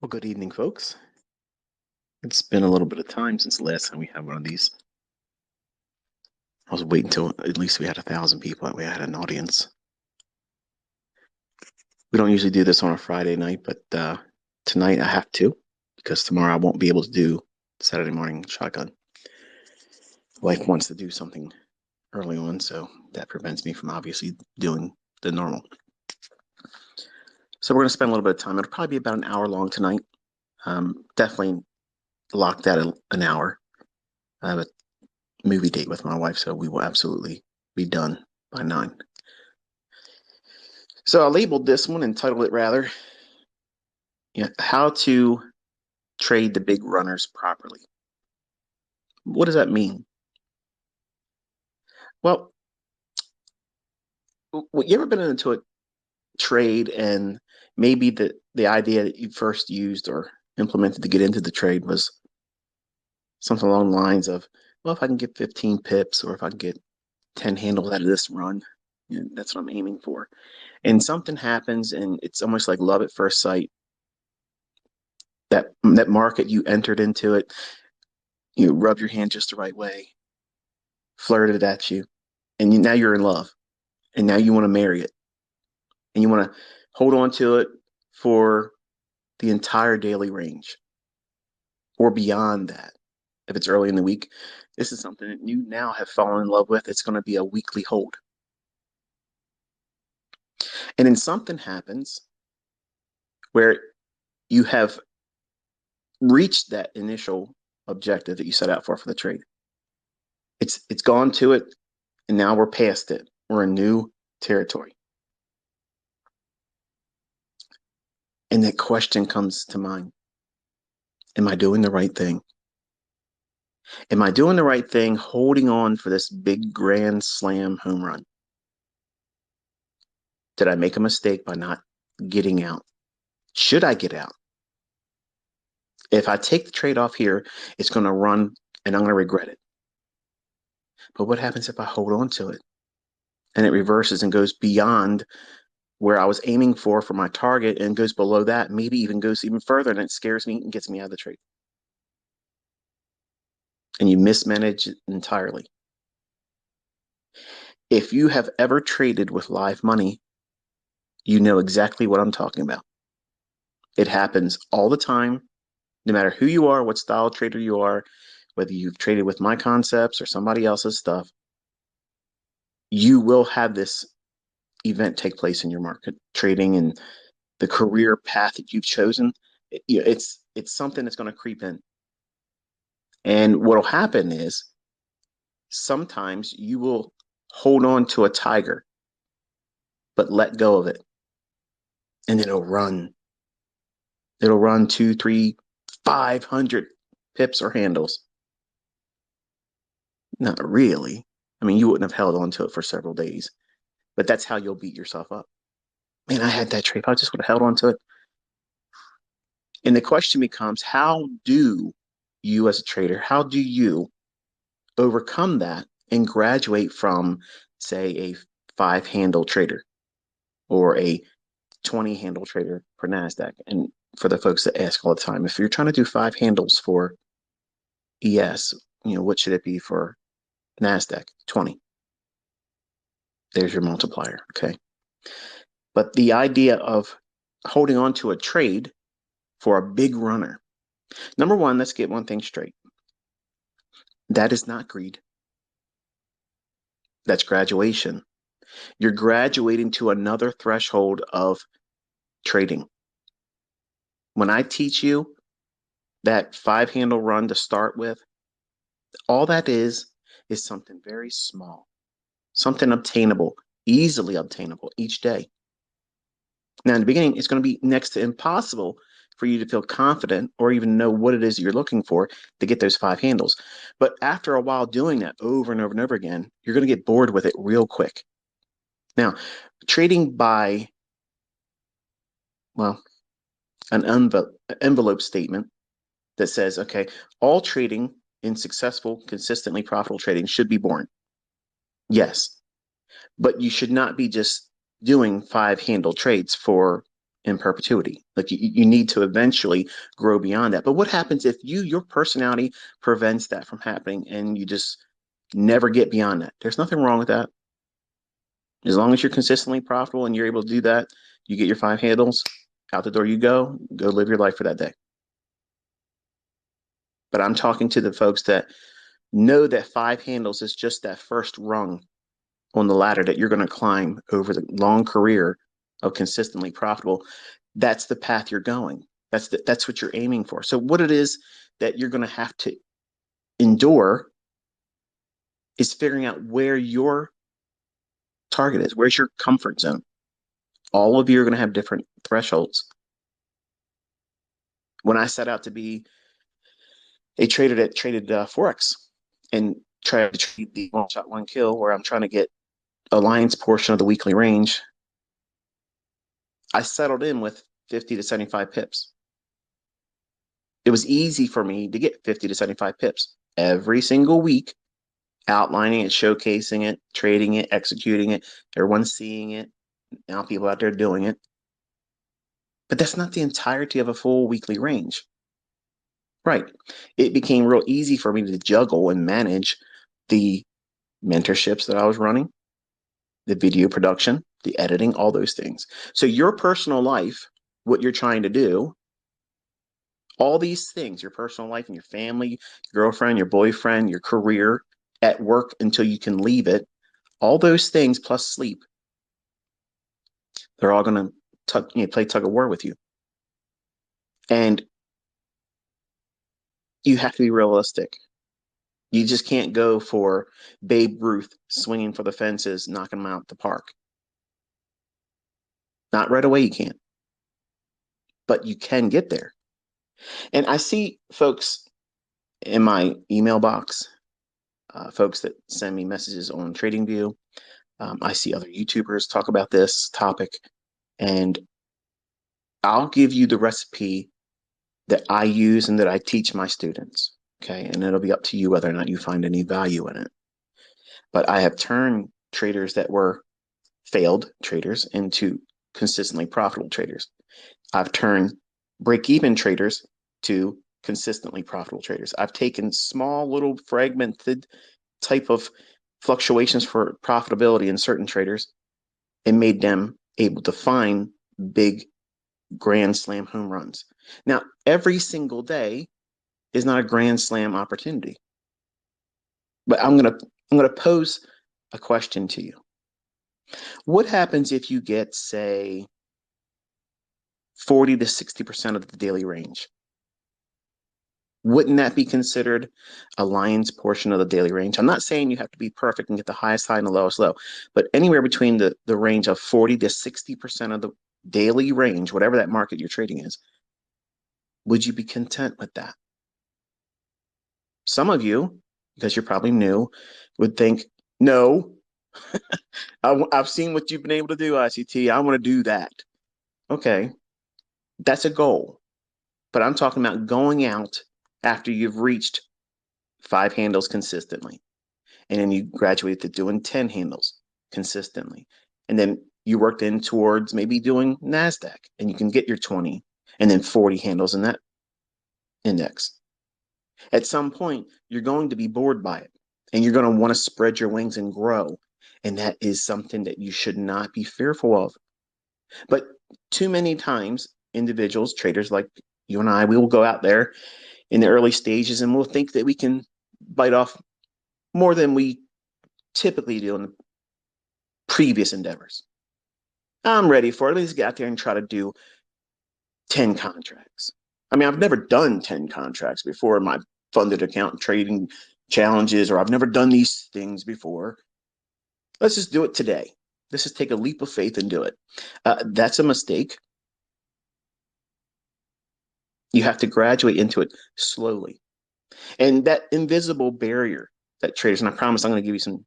Well, good evening, folks. It's been a little bit of time since the last time we had one of these. I was waiting until at least we had 1,000 people and we had an audience. We don't usually do this on a Friday night, but tonight I have to because tomorrow I won't be able to do Saturday morning shotgun. Wife wants to do something early on, so that prevents me from obviously doing the normal. So we're going to spend a little bit of time. It'll probably be about an hour long tonight. Definitely locked at an hour. I have a movie date with my wife, so we will absolutely be done by 9. So I labeled this one and titled it rather, How to Trade the Big Runners Properly. What does that mean? Well, you ever been into a trade and maybe the idea that you first used or implemented to get into the trade was something along the lines of, well, if I can get 15 pips or if I can get 10 handles out of this run, that's what I'm aiming for. And something happens and it's almost like love at first sight. That market, you entered into it, you rub your hand just the right way, flirted at you, and now you're in love, and now you want to marry it, and you want to hold on to it for the entire daily range or beyond that. If it's early in the week, this is something that you now have fallen in love with. It's going to be a weekly hold. And then something happens where you have reached that initial objective that you set out for the trade. It's gone to it, and now we're past it. We're in new territory. And that question comes to mind. Am I doing the right thing? Am I doing the right thing holding on for this big grand slam home run? Did I make a mistake by not getting out? Should I get out? If I take the trade off here, it's going to run and I'm going to regret it. But what happens if I hold on to it and it reverses and goes beyond where I was aiming for my target and goes below that, maybe even goes even further, and it scares me and gets me out of the trade? And you mismanage it entirely. If you have ever traded with live money, you know exactly what I'm talking about. It happens all the time, no matter who you are, what style trader you are, whether you've traded with my concepts or somebody else's stuff, you will have this event take place in your market trading and the career path that you've chosen. It's something that's going to creep in. And what will happen is sometimes you will hold on to a tiger, but let go of it. And it'll run. It'll run 2, 3, 500 pips or handles. Not really. I mean, you wouldn't have held on to it for several days, but that's how you'll beat yourself up. Man, I had that trade. I just would have held on to it. And the question becomes, how do you as a trader, how do you overcome that and graduate from, say, a 5-handle trader or a 20-handle trader for NASDAQ? And for the folks that ask all the time, if you're trying to do 5 handles for ES, what should it be for NASDAQ? 20. There's your multiplier, okay? But the idea of holding on to a trade for a big runner, number one, let's get one thing straight. That is not greed. That's graduation. You're graduating to another threshold of trading. When I teach you that 5-handle run to start with, all that is something very small, something obtainable, easily obtainable each day. Now, in the beginning, it's going to be next to impossible for you to feel confident or even know what it is you're looking for to get those 5 handles. But after a while doing that over and over and over again, you're going to get bored with it real quick. Now, trading by, well, an envelope statement that says, okay, all trading in successful, consistently profitable trading should be boring. Yes, but you should not be just doing 5-handle trades for in perpetuity. Like you need to eventually grow beyond that. But what happens if your personality prevents that from happening and you just never get beyond that? There's nothing wrong with that. As long as you're consistently profitable and you're able to do that, you get your 5 handles, out the door you go live your life for that day. But I'm talking to the folks that know that 5 handles is just that first rung on the ladder that you're going to climb over the long career of consistently profitable. That's the path you're going. That's what you're aiming for. So what it is that you're going to have to endure is figuring out where your target is. Where's your comfort zone? All of you are going to have different thresholds. When I set out to be a trader that traded Forex and tried to trade the one shot, one kill, where I'm trying to get a lion's portion of the weekly range, I settled in with 50 to 75 pips. It was easy for me to get 50 to 75 pips every single week, outlining it, showcasing it, trading it, executing it. Everyone's seeing it. Now people out there doing it. But that's not the entirety of a full weekly range. Right. It became real easy for me to juggle and manage the mentorships that I was running, the video production, the editing, all those things. So your personal life, what you're trying to do, all these things, your personal life and your family, your girlfriend, your boyfriend, your career, at work until you can leave it, all those things plus sleep, they're all going to play tug of war with you. And you have to be realistic. You just can't go for Babe Ruth swinging for the fences, knocking them out the park. Not right away, you can't. But you can get there. And I see folks in my email box, folks that send me messages on TradingView. I see other YouTubers talk about this topic, and I'll give you the recipe that I use and that I teach my students. Okay. And it'll be up to you whether or not you find any value in it. But I have turned traders that were failed traders into consistently profitable traders. I've turned break-even traders to consistently profitable traders. I've taken small little fragmented type of fluctuations for profitability in certain traders and made them able to find big grand slam home runs. Now, every single day is not a grand slam opportunity. But I'm gonna pose a question to you. What happens if you get, say, 40 to 60% of the daily range? Wouldn't that be considered a lion's portion of the daily range? I'm not saying you have to be perfect and get the highest high and the lowest low, but anywhere between the range of 40 to 60% of the daily range, whatever that market you're trading is, would you be content with that? Some of you, because you're probably new, would think, no, I've seen what you've been able to do, ICT. I want to do that. Okay, that's a goal. But I'm talking about going out after you've reached 5 handles consistently. And then you graduate to doing 10 handles consistently. And then you worked in towards maybe doing NASDAQ and you can get your 20 and then 40 handles in that index. At some point, you're going to be bored by it and you're going to want to spread your wings and grow. And that is something that you should not be fearful of. But too many times, individuals, traders like you and I, we will go out there in the early stages and we'll think that we can bite off more than we typically do in the previous endeavors. I'm ready for it. Let's get out there and try to do 10 contracts. I mean, I've never done 10 contracts before in my funded account trading challenges, or I've never done these things before. Let's just do it today. Let's just take a leap of faith and do it. That's a mistake. You have to graduate into it slowly. And that invisible barrier that traders, and I promise I'm going to give you some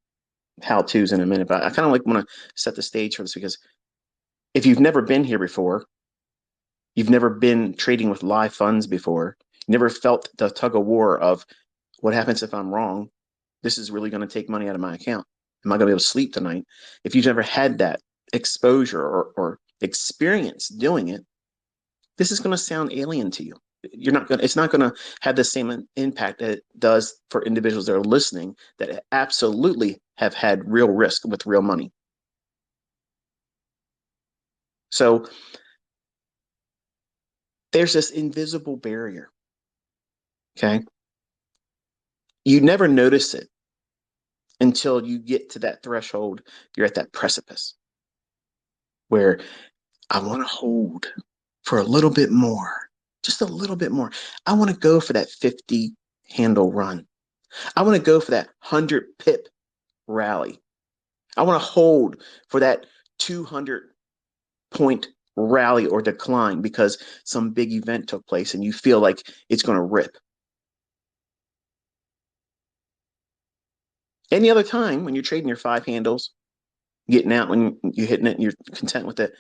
how-tos in a minute, but I kind of like want to set the stage for this because if you've never been here before, you've never been trading with live funds before, you never felt the tug of war of what happens if I'm wrong? This is really going to take money out of my account. Am I going to be able to sleep tonight? If you've never had that exposure or experience doing it, This is going to sound alien to you. It's not going to have the same impact that it does for individuals that are listening that absolutely have had real risk with real money. So there's this invisible barrier. Okay. You never notice it until you get to that threshold. You're at that precipice where I want to hold for a little bit more, just a little bit more. I want to go for that 50 handle run. I want to go for that 100 pip rally. I want to hold for that 200-point rally or decline because some big event took place and you feel like it's going to rip. Any other time when you're trading your 5 handles, getting out when you're hitting it and you're content with it,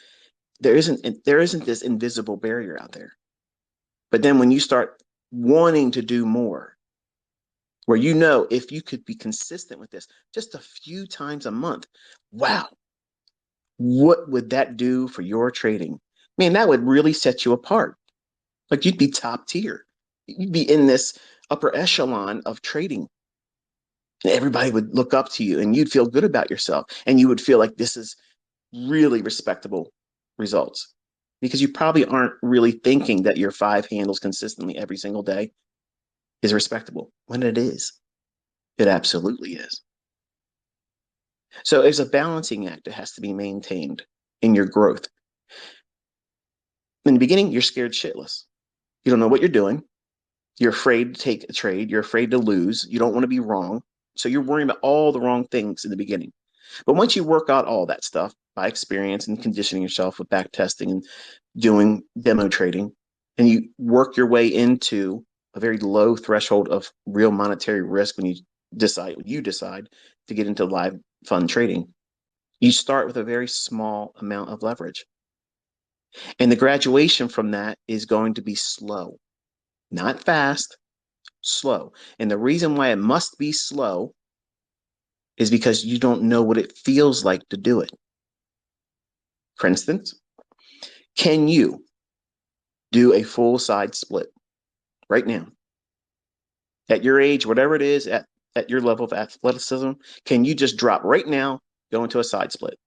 there isn't this invisible barrier out there. But then when you start wanting to do more, where if you could be consistent with this just a few times a month, wow, what would that do for your trading? Man, that would really set you apart. Like you'd be top tier. You'd be in this upper echelon of trading. And everybody would look up to you and you'd feel good about yourself. And you would feel like this is really respectable results because you probably aren't really thinking that your 5 handles consistently every single day is respectable when it is. It absolutely is. So it's a balancing act that has to be maintained in your growth. In the beginning, you're scared shitless. You don't know what you're doing. You're afraid to take a trade. You're afraid to lose. You don't want to be wrong. So you're worrying about all the wrong things in the beginning. But once you work out all that stuff by experience and conditioning yourself with back testing and doing demo trading, and you work your way into a very low threshold of real monetary risk when you decide to get into live fund trading, you start with a very small amount of leverage. And the graduation from that is going to be slow, not fast, slow. And the reason why it must be slow is because you don't know what it feels like to do it. For instance, can you do a full side split right now? At your age, whatever it is, at your level of athleticism, can you just drop right now, go into a side split?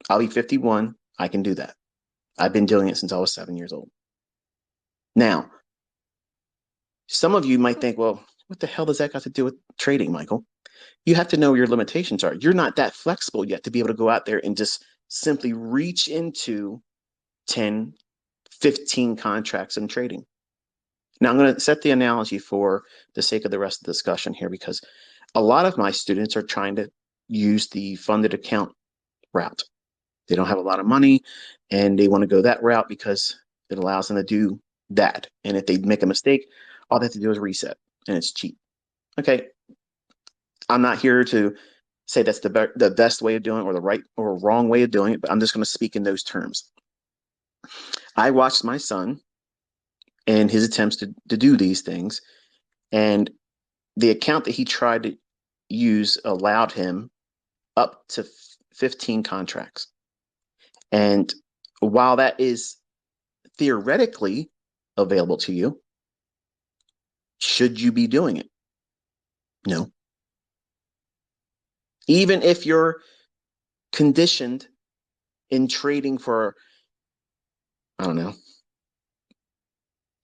I'll be 51. I can do that. I've been doing it since I was 7 years old. Now, some of you might think, well, what the hell does that got to do with trading, Michael? You have to know your limitations are. You're not that flexible yet to be able to go out there and just simply reach into 10, 15 contracts in trading. Now, I'm going to set the analogy for the sake of the rest of the discussion here because a lot of my students are trying to use the funded account route. They don't have a lot of money and they want to go that route because it allows them to do that. And if they make a mistake, all they have to do is reset and it's cheap. Okay. I'm not here to say that's the best way of doing it or the right or wrong way of doing it, but I'm just going to speak in those terms. I watched my son and his attempts to do these things, and the account that he tried to use allowed him up to 15 contracts. And while that is theoretically available to you, should you be doing it? No. Even if you're conditioned in trading for, I don't know,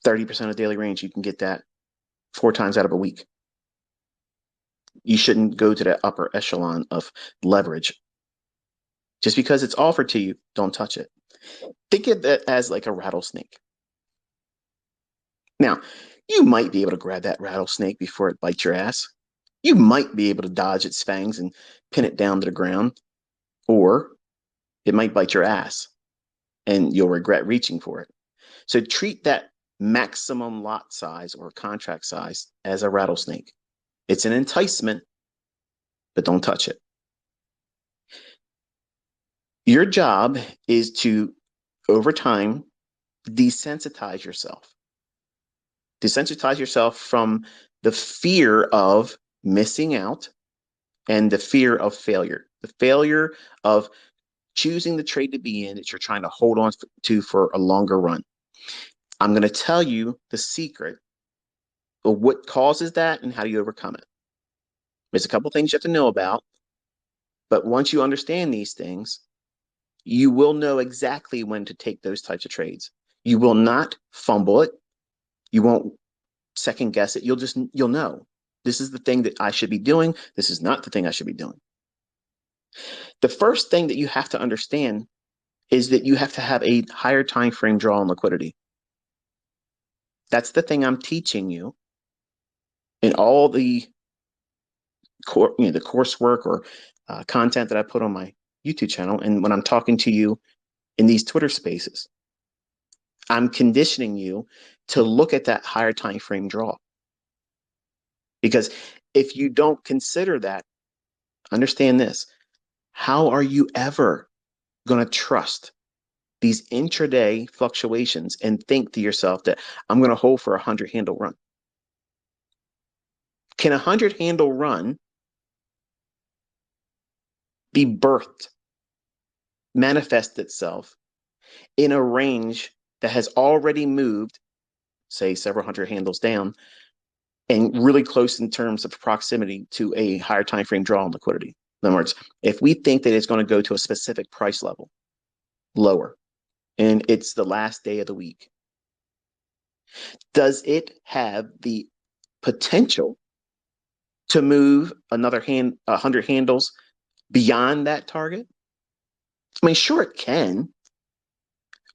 30% of daily range, you can get that 4 times out of a week. You shouldn't go to that upper echelon of leverage. Just because it's offered to you, don't touch it. Think of it as like a rattlesnake. Now, you might be able to grab that rattlesnake before it bites your ass. You might be able to dodge its fangs and pin it down to the ground, or it might bite your ass and you'll regret reaching for it. So treat that maximum lot size or contract size as a rattlesnake. It's an enticement, but don't touch it. Your job is to, over time, desensitize yourself. Desensitize yourself from the fear of missing out and the fear of failure. The failure of choosing the trade to be in that you're trying to hold on to for a longer run. I'm going to tell you the secret of what causes that and how do you overcome it. There's a couple things you have to know about, but once you understand these things, you will know exactly when to take those types of trades. You will not fumble it. You won't second guess it. You'll know this is the thing that I should be doing. This is not the thing I should be doing. The first thing that you have to understand is that you have to have a higher time frame draw on liquidity. That's the thing I'm teaching you in all the the coursework or content that I put on my YouTube channel. And when I'm talking to you in these Twitter spaces, I'm conditioning you to look at that higher time frame draw. Because if you don't consider that, understand this, how are you ever going to trust these intraday fluctuations and think to yourself that I'm going to hold for a 100 handle run? Can a 100 handle run be birthed, manifest itself in a range that has already moved, say, several hundred handles down, and really close in terms of proximity to a higher time frame draw on liquidity? In other words, if we think that it's going to go to a specific price level, lower, and it's the last day of the week, does it have the potential to move another 100 handles beyond that target? I mean, sure it can,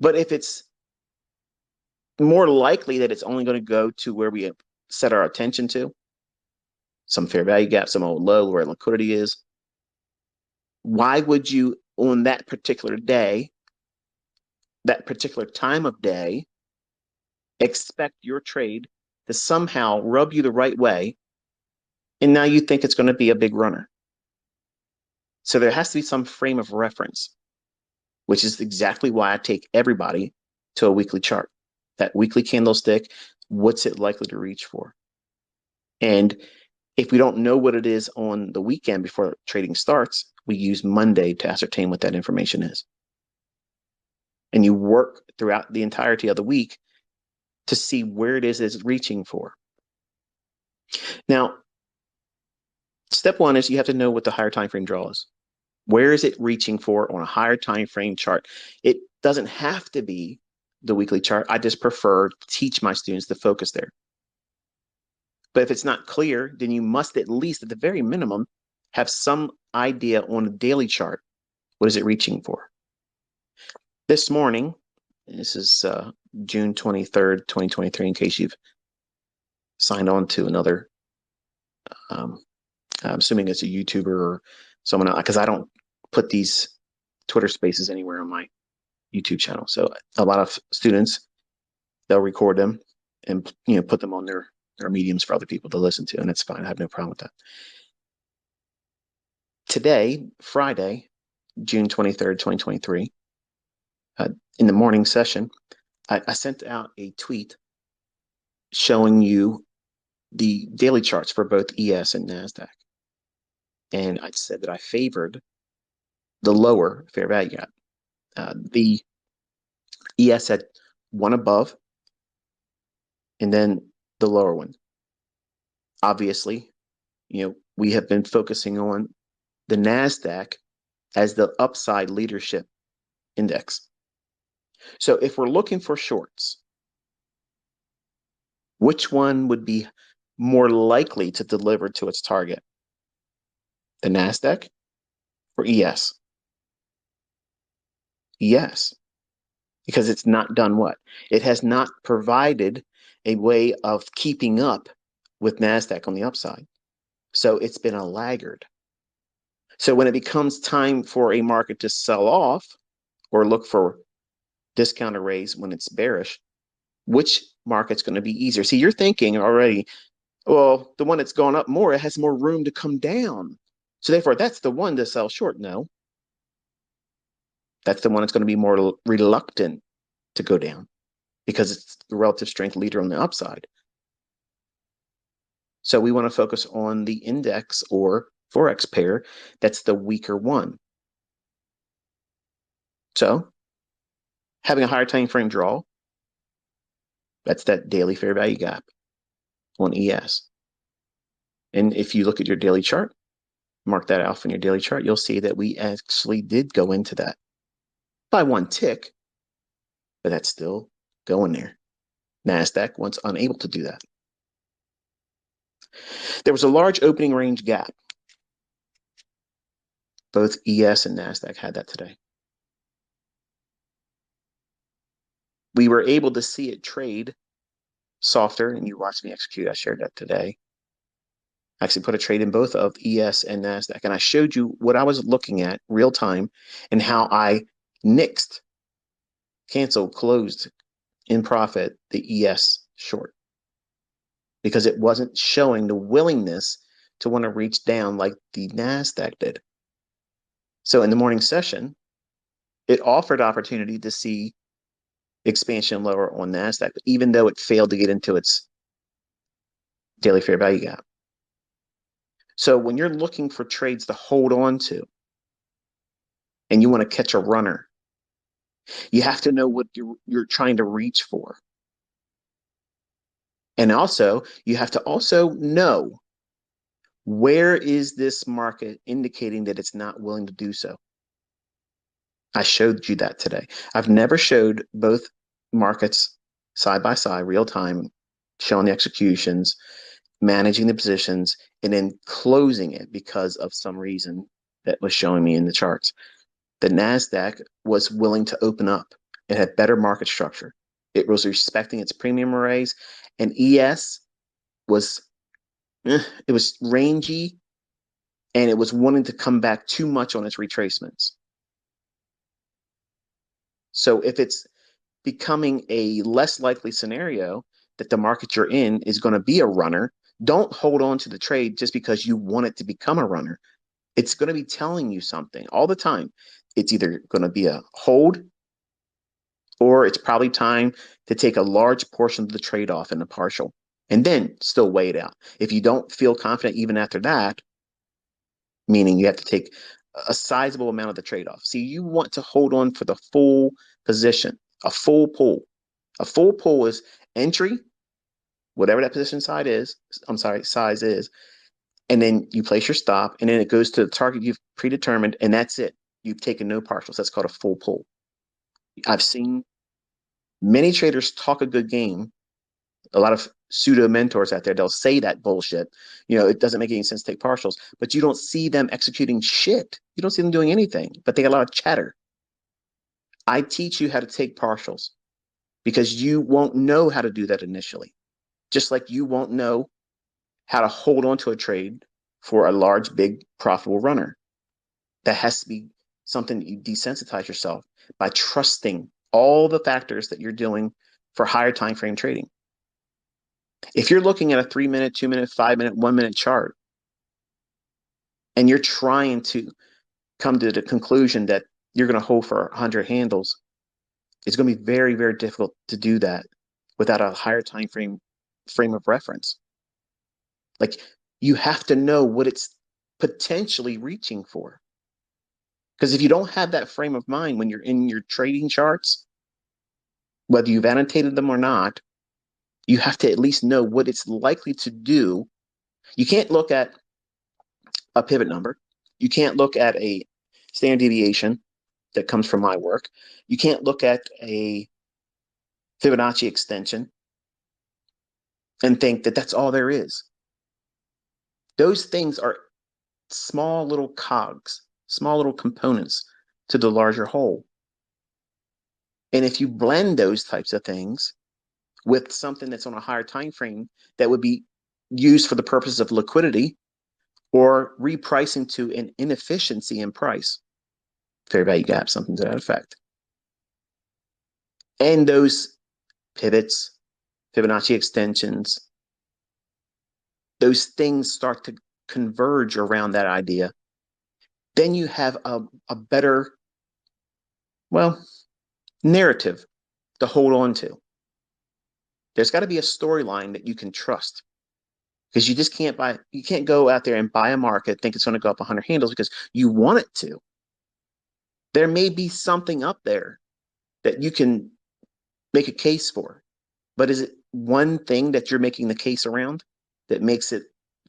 but if it's more likely that it's only going to go to where we set our attention to, some fair value gap, some old low where liquidity is, why would you on that particular day, that particular time of day, expect your trade to somehow rub you the right way and now you think it's going to be a big runner? So there has to be some frame of reference, which is exactly why I take everybody to a weekly chart. That weekly candlestick, what's it likely to reach for? And if we don't know what it is on the weekend before trading starts, we use Monday to ascertain what that information is. And you work throughout the entirety of the week to see where it is it's reaching for. Now, step one is you have to know what the higher time frame draw is. Where is it reaching for on a higher time frame chart? It doesn't have to be the weekly chart. I just prefer to teach my students to focus there. But if it's not clear, then you must at least, at the very minimum, have some idea on a daily chart. What is it reaching for? This morning, this is June 23rd, 2023, in case you've signed on to another, I'm assuming it's a YouTuber or someone else, because I don't put these Twitter spaces anywhere on my YouTube channel. So a lot of students, they'll record them and put them on their mediums for other people to listen to, and it's fine. I have no problem with that. Today, Friday, June 23rd, 2023, in the morning session, I sent out a tweet showing you the daily charts for both ES and NASDAQ. And I said that I favored the lower fair value gap. The ES had one above and then the lower one. Obviously, we have been focusing on the NASDAQ as the upside leadership index. So if we're looking for shorts, which one would be more likely to deliver to its target? The NASDAQ or ES? ES, because it's not done what? It has not provided a way of keeping up with NASDAQ on the upside. So it's been a laggard. So when it becomes time for a market to sell off or look for discount arrays when it's bearish, which market's going to be easier? See, you're thinking already, well, the one that's gone up more, it has more room to come down. So therefore, that's the one to sell short. No, that's the one that's going to be more reluctant to go down because it's the relative strength leader on the upside. So we want to focus on the index or Forex pair that's the weaker one. So having a higher time frame draw, that's that daily fair value gap on ES. And if you look at your daily chart, mark that off in your daily chart, you'll see that we actually did go into that by one tick, but that's still going there. NASDAQ was unable to do that. There was a large opening range gap. Both ES and NASDAQ had that today. We were able to see it trade softer, and you watched me execute. I shared that today. I actually put a trade in both of ES and NASDAQ, and I showed you what I was looking at real time and how I nixed, canceled, closed in profit the ES short because it wasn't showing the willingness to want to reach down like the NASDAQ did. So in the morning session, it offered opportunity to see expansion lower on NASDAQ, even though it failed to get into its daily fair value gap. So when you're looking for trades to hold on to and you want to catch a runner, you have to know what you're trying to reach for. And also, you have to also know where is this market indicating that it's not willing to do so. I showed you that today. I've never showed both markets side by side, real time, showing the executions, managing the positions, and then closing it because of some reason that was showing me in the charts. The NASDAQ was willing to open up. It had better market structure. It was respecting its premium arrays, and ES was it was rangy, and it was wanting to come back too much on its retracements. So if it's becoming a less likely scenario that the market you're in is going to be a runner, don't hold on to the trade just because you want it to become a runner. It's going to be telling you something all the time. It's either going to be a hold or it's probably time to take a large portion of the trade off in the partial and then still weigh it out. If you don't feel confident even after that, meaning you have to take a sizable amount of the trade off. See, you want to hold on for the full position, a full pull. A full pull is entry, whatever that position size is, and then you place your stop, and then it goes to the target you've predetermined, and that's it. You've taken no partials. That's called a full pull. I've seen many traders talk a good game. A lot of pseudo mentors out there, they'll say that bullshit. It doesn't make any sense to take partials, but you don't see them executing shit. You don't see them doing anything, but they got a lot of chatter. I teach you how to take partials because you won't know how to do that initially. Just like you won't know how to hold on to a trade for a large, big, profitable runner. That has to be something that you desensitize yourself by trusting all the factors that you're doing for higher time frame trading. If you're looking at a 3-minute, 2-minute, 5-minute, 1-minute chart, and you're trying to come to the conclusion that you're going to hold for 100 handles, it's going to be very, very difficult to do that without a higher time frame of reference. Like, you have to know what it's potentially reaching for. Because if you don't have that frame of mind when you're in your trading charts, whether you've annotated them or not, you have to at least know what it's likely to do. You can't look at a pivot number. You can't look at a standard deviation that comes from my work. You can't look at a Fibonacci extension and think that that's all there is. Those things are small little cogs, small little components to the larger whole. And if you blend those types of things with something that's on a higher time frame that would be used for the purpose of liquidity or repricing to an inefficiency in price, fair value gap, something to that effect. And those pivots, Fibonacci extensions, those things start to converge around that idea. Then you have a better, narrative to hold on to. There's got to be a storyline that you can trust because you just can't go out there and buy a market, think it's going to go up 100 handles because you want it to. There may be something up there that you can make a case for, but is it one thing that you're making the case around that makes it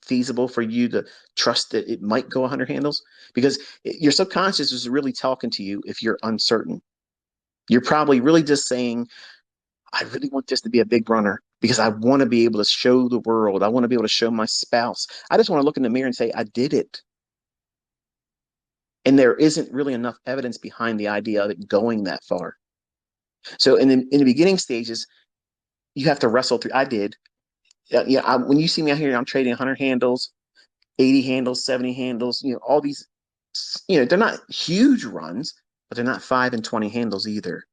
feasible for you to trust that it might go 100 handles? Because your subconscious is really talking to you if you're uncertain. You're probably really just saying, I really want this to be a big runner because I want to be able to show the world. I want to be able to show my spouse. I just want to look in the mirror and say, I did it. And there isn't really enough evidence behind the idea of it going that far. So in the beginning stages, you have to wrestle through. I did. When you see me out here, I'm trading 100 handles, 80 handles, 70 handles, all these, they're not huge runs, but they're not 5 and 20 handles either.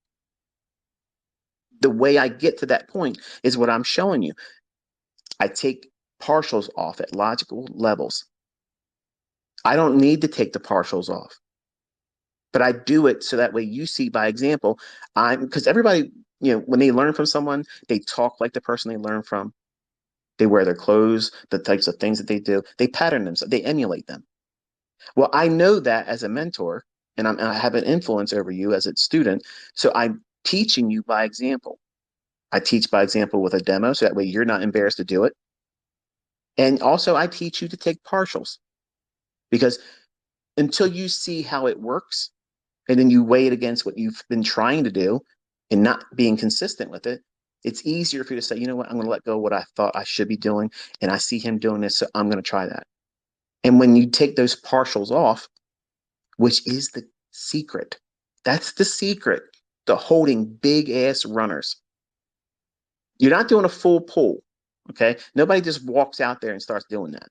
The way I get to that point is what I'm showing you. I take partials off at logical levels. I don't need to take the partials off, but I do it so that way you see by example. Because everybody, when they learn from someone, they talk like the person they learn from. They wear their clothes, the types of things that they do. They pattern themselves. They emulate them. Well, I know that as a mentor, and I have an influence over you as a student. So I'm teaching you by example. I teach by example with a demo, so that way you're not embarrassed to do it. And also, I teach you to take partials because until you see how it works, and then you weigh it against what you've been trying to do and not being consistent with it, it's easier for you to say, you know what, I'm going to let go of what I thought I should be doing. And I see him doing this, so I'm going to try that. And when you take those partials off, which is the secret, that's the secret to holding big ass runners. You're not doing a full pull. Okay. Nobody just walks out there and starts doing that.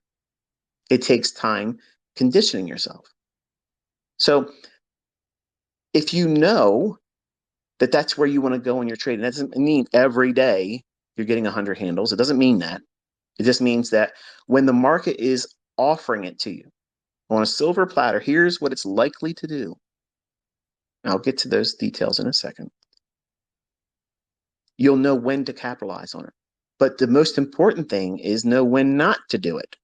It takes time conditioning yourself. So if you know that that's where you want to go in your trade, that doesn't mean every day you're getting 100 handles. It doesn't mean that. It just means that when the market is offering it to you on a silver platter, here's what it's likely to do. I'll get to those details in a second. You'll know when to capitalize on it. But the most important thing is know when not to do it.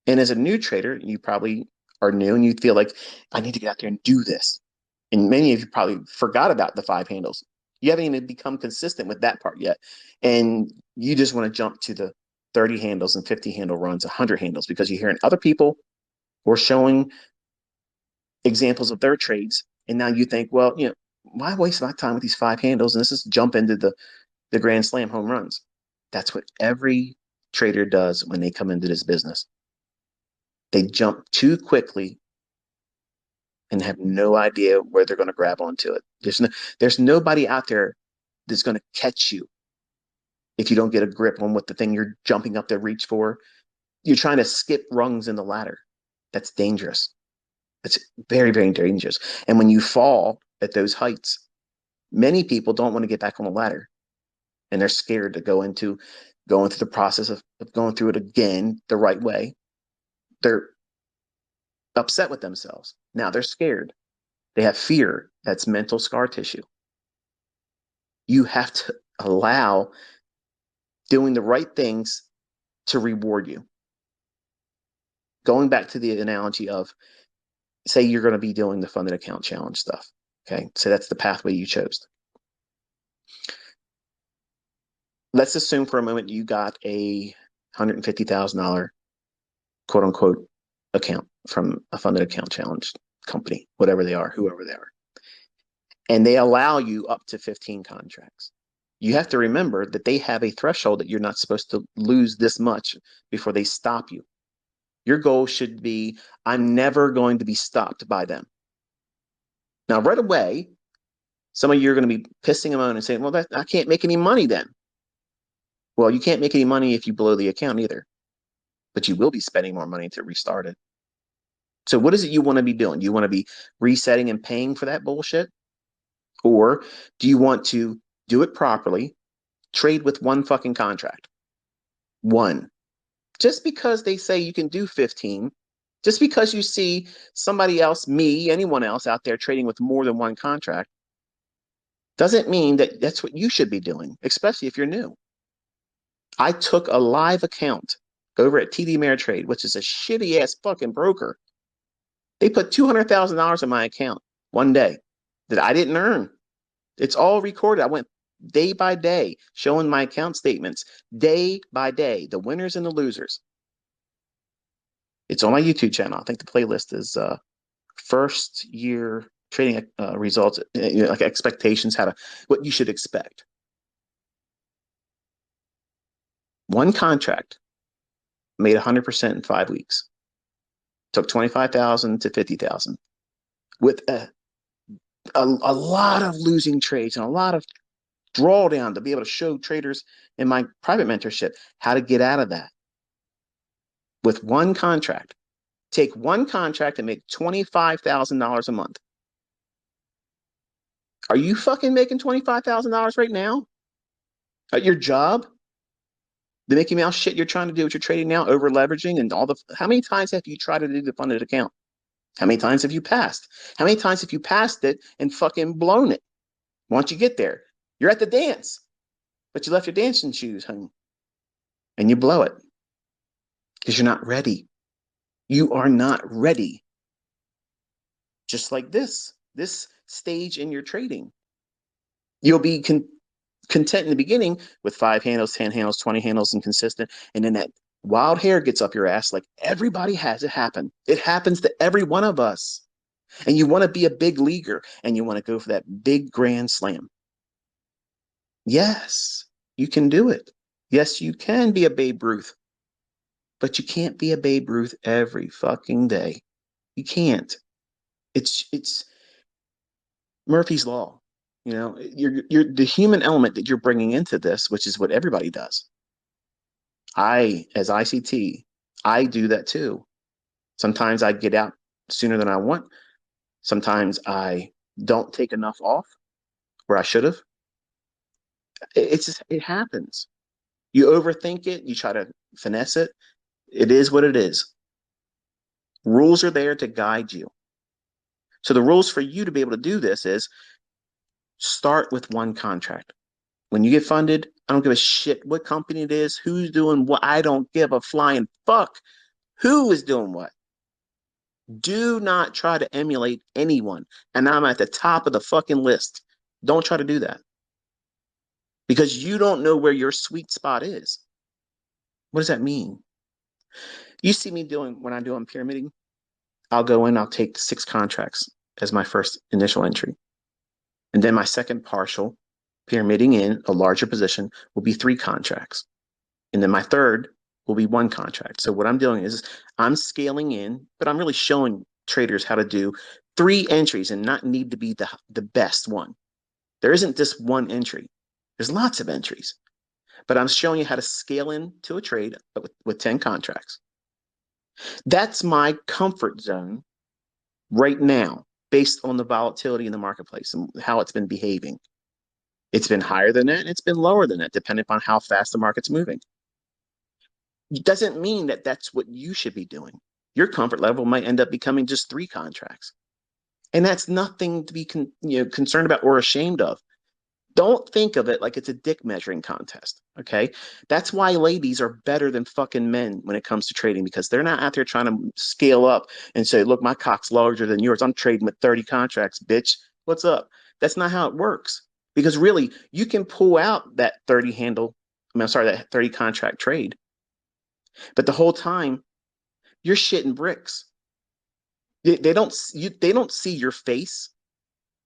And as a new trader, you probably are new and you feel like, I need to get out there and do this. And many of you probably forgot about the 5 handles. You haven't even become consistent with that part yet. And you just want to jump to the 30 handles and 50 handle runs, 100 handles, because you're hearing other people who are showing examples of their trades. And now you think, well, why waste my time with these 5 handles? And this is jump into the Grand Slam home runs. That's what every trader does when they come into this business. They jump too quickly and have no idea where they're going to grab onto it. There's nobody out there that's going to catch you if you don't get a grip on what the thing you're jumping up to reach for. You're trying to skip rungs in the ladder. That's dangerous. It's very, very dangerous. And when you fall at those heights, many people don't want to get back on the ladder, and they're scared to going through the process of going through it again the right way. They're upset with themselves. Now they're scared. They have fear. That's mental scar tissue. You have to allow doing the right things to reward you. Going back to the analogy of, say you're going to be doing the funded account challenge stuff. Okay. So that's the pathway you chose. Let's assume for a moment you got a $150,000 quote unquote account from a funded account challenge company, whatever they are, whoever they are. And they allow you up to 15 contracts. You have to remember that they have a threshold that you're not supposed to lose this much before they stop you. Your goal should be, I'm never going to be stopped by them. Now, right away, some of you are going to be pissing them on and saying, well, I can't make any money then. Well, you can't make any money if you blow the account either, but you will be spending more money to restart it. So what is it you want to be doing? Do you want to be resetting and paying for that bullshit? Or do you want to do it properly, trade with one fucking contract? One. Just because they say you can do 15, just because you see somebody else, me, anyone else out there trading with more than one contract, doesn't mean that that's what you should be doing, especially if you're new. I took a live account over at TD Ameritrade, which is a shitty ass fucking broker. They put $200,000 in my account one day that I didn't earn. It's all recorded. I went day by day showing my account statements day by day, the winners and the losers. It's on my YouTube channel. I think the playlist is first year trading results, like expectations, what you should expect. One contract made 100% in 5 weeks. Took 25,000 to 50,000 with a lot of losing trades and a lot of drawdown to be able to show traders in my private mentorship how to get out of that with one contract. Take one contract and make $25,000 a month. Are you fucking making $25,000 right now at your job? The Mickey Mouse shit you're trying to do what you're trading now, over leveraging and all the. How many times have you tried to do the funded account? How many times have you passed? How many times have you passed it and fucking blown it? Once you get there, you're at the dance, but you left your dancing shoes home and you blow it because you're not ready. You are not ready. Just like this stage in your trading, you'll be content in the beginning with 5 handles, 10 handles, 20 handles, and consistent. And then that wild hair gets up your ass like everybody has it happen. It happens to every one of us. And you want to be a big leaguer and you want to go for that big grand slam. Yes, you can do it. Yes, you can be a Babe Ruth, but you can't be a Babe Ruth every fucking day. You can't. It's Murphy's Law. You know, you're the human element that you're bringing into this, which is what everybody does. As ICT, I do that too. Sometimes I get out sooner than I want. Sometimes I don't take enough off where I should have. It happens. You overthink it, you try to finesse it. It is what it is. Rules are there to guide you. So the rules for you to be able to do this is start with one contract. When you get funded, I don't give a shit what company it is, who's doing what. I don't give a flying fuck who is doing what. Do not try to emulate anyone. And I'm at the top of the fucking list. Don't try to do that because you don't know where your sweet spot is. What does that mean? You see me doing when I'm doing pyramiding, I'll go in, I'll take 6 contracts as my first initial entry. And then my second partial, pyramiding in a larger position, will be 3 contracts. And then my third will be 1 contract. So what I'm doing is I'm scaling in, but I'm really showing traders how to do 3 entries and not need to be the best one. There isn't just one entry. There's lots of entries. But I'm showing you how to scale into a trade with 10 contracts. That's my comfort zone right now, based on the volatility in the marketplace and how it's been behaving. It's been higher than that, and it's been lower than that, depending upon how fast the market's moving. It doesn't mean that that's what you should be doing. Your comfort level might end up becoming just 3 contracts. And that's nothing to be concerned about or ashamed of. Don't think of it like it's a dick measuring contest. Okay. That's why ladies are better than fucking men when it comes to trading, because they're not out there trying to scale up and say, look, my cock's larger than yours. I'm trading with 30 contracts, bitch. What's up? That's not how it works. Because really, you can pull out that 30 handle, I'm sorry, that 30 contract trade. But the whole time, you're shitting bricks. They don't see your face.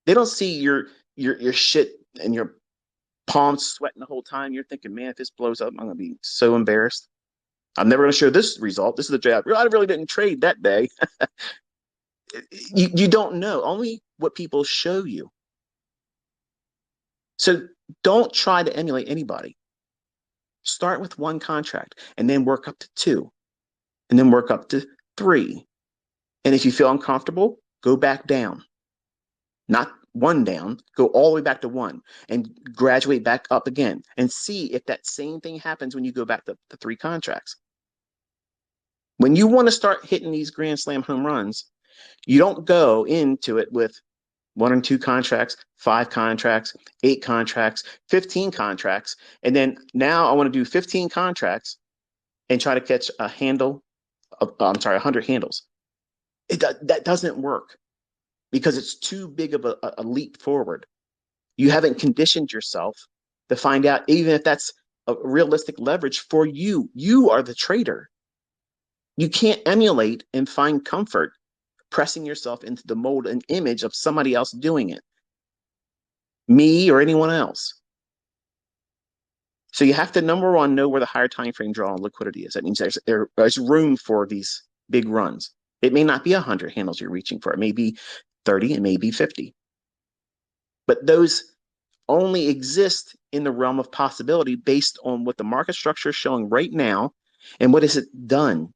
They don't see your shit and your palms sweating the whole time. You're thinking, man, if this blows up, I'm gonna be so embarrassed. I'm never gonna share this result. This is the trade. I really didn't trade that day. You don't know. Only what people show you. So don't try to emulate anybody. Start with 1 contract and then work up to 2, and then work up to 3. And if you feel uncomfortable, go back down. Not 1 down, go all the way back to 1 and graduate back up again and see if that same thing happens when you go back to the 3 contracts. When you want to start hitting these grand slam home runs, you don't go into it with 1 or 2 contracts, 5 contracts, 8 contracts, 15 contracts. And then now I want to do 15 contracts and try to catch a handle of, I'm sorry, 100 handles. That doesn't work because it's too big of a leap forward. You haven't conditioned yourself to find out, even if that's a realistic leverage for you. You are the trader. You can't emulate and find comfort pressing yourself into the mold and image of somebody else doing it, me or anyone else. So you have to, number one, know where the higher time frame draw on liquidity is. That means there's room for these big runs. It may not be 100 handles you're reaching for. It may be 30, it may be 50. But those only exist in the realm of possibility based on what the market structure is showing right now and what has it done.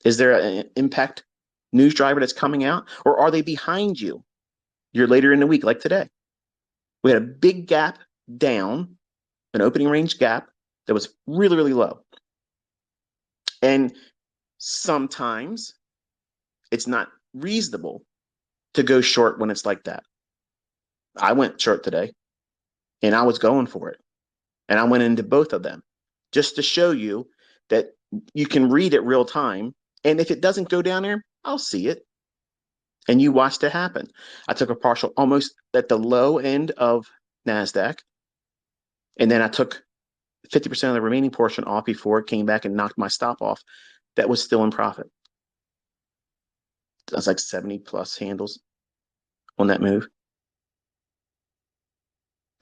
Is there an impact news driver that's coming out, or are they behind you? You're later in the week, like today. We had a big gap down, an opening range gap that was really, really low. And sometimes it's not reasonable to go short when it's like that. I went short today and I was going for it. And I went into both of them just to show you that you can read it real time. And if it doesn't go down there, I'll see it. And you watched it happen. I took a partial almost at the low end of NASDAQ. And then I took 50% of the remaining portion off before it came back and knocked my stop off. That was still in profit. That's like 70 plus handles on that move.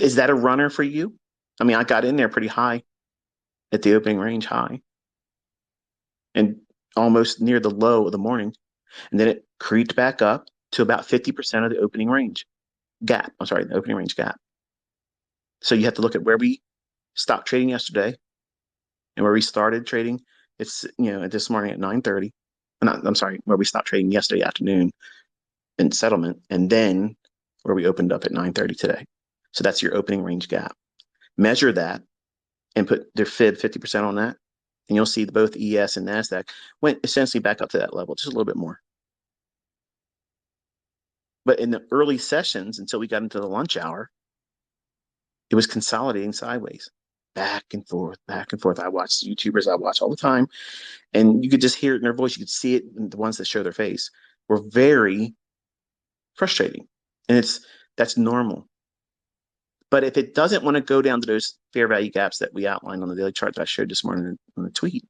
Is that a runner for you? I mean, I got in there pretty high at the opening range high and almost near the low of the morning. And then it creeped back up to about 50% of the opening range gap. I'm sorry, the opening range gap. So you have to look at where we stopped trading yesterday and where we started trading. It's, this morning at 9:30. I'm sorry, where we stopped trading yesterday afternoon in settlement, and then where we opened up at 9:30 today. So that's your opening range gap. Measure that and put their fib 50% on that, and you'll see both ES and NASDAQ went essentially back up to that level, just a little bit more. But in the early sessions, until we got into the lunch hour, it was consolidating sideways, back and forth, back and forth. I watch YouTubers I watch all the time, and you could just hear it in their voice. You could see it in the ones that show their face were very frustrating. And that's normal. But if it doesn't want to go down to those fair value gaps that we outlined on the daily chart that I showed this morning on the tweet,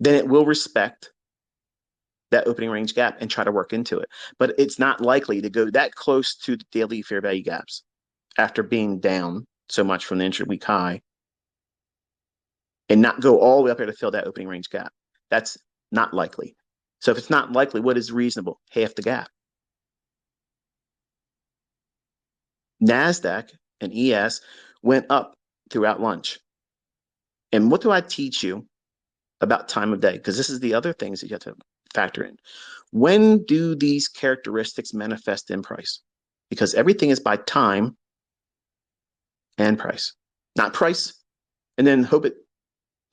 then it will respect that opening range gap and try to work into it. But it's not likely to go that close to the daily fair value gaps after being down so much from the intra-week high and not go all the way up there to fill that opening range gap. That's not likely. So if it's not likely, what is reasonable? Half the gap. NASDAQ and ES went up throughout lunch. And what do I teach you about time of day? Because this is the other things that you have to factor in. When do these characteristics manifest in price? Because everything is by time and price, not price, and then hope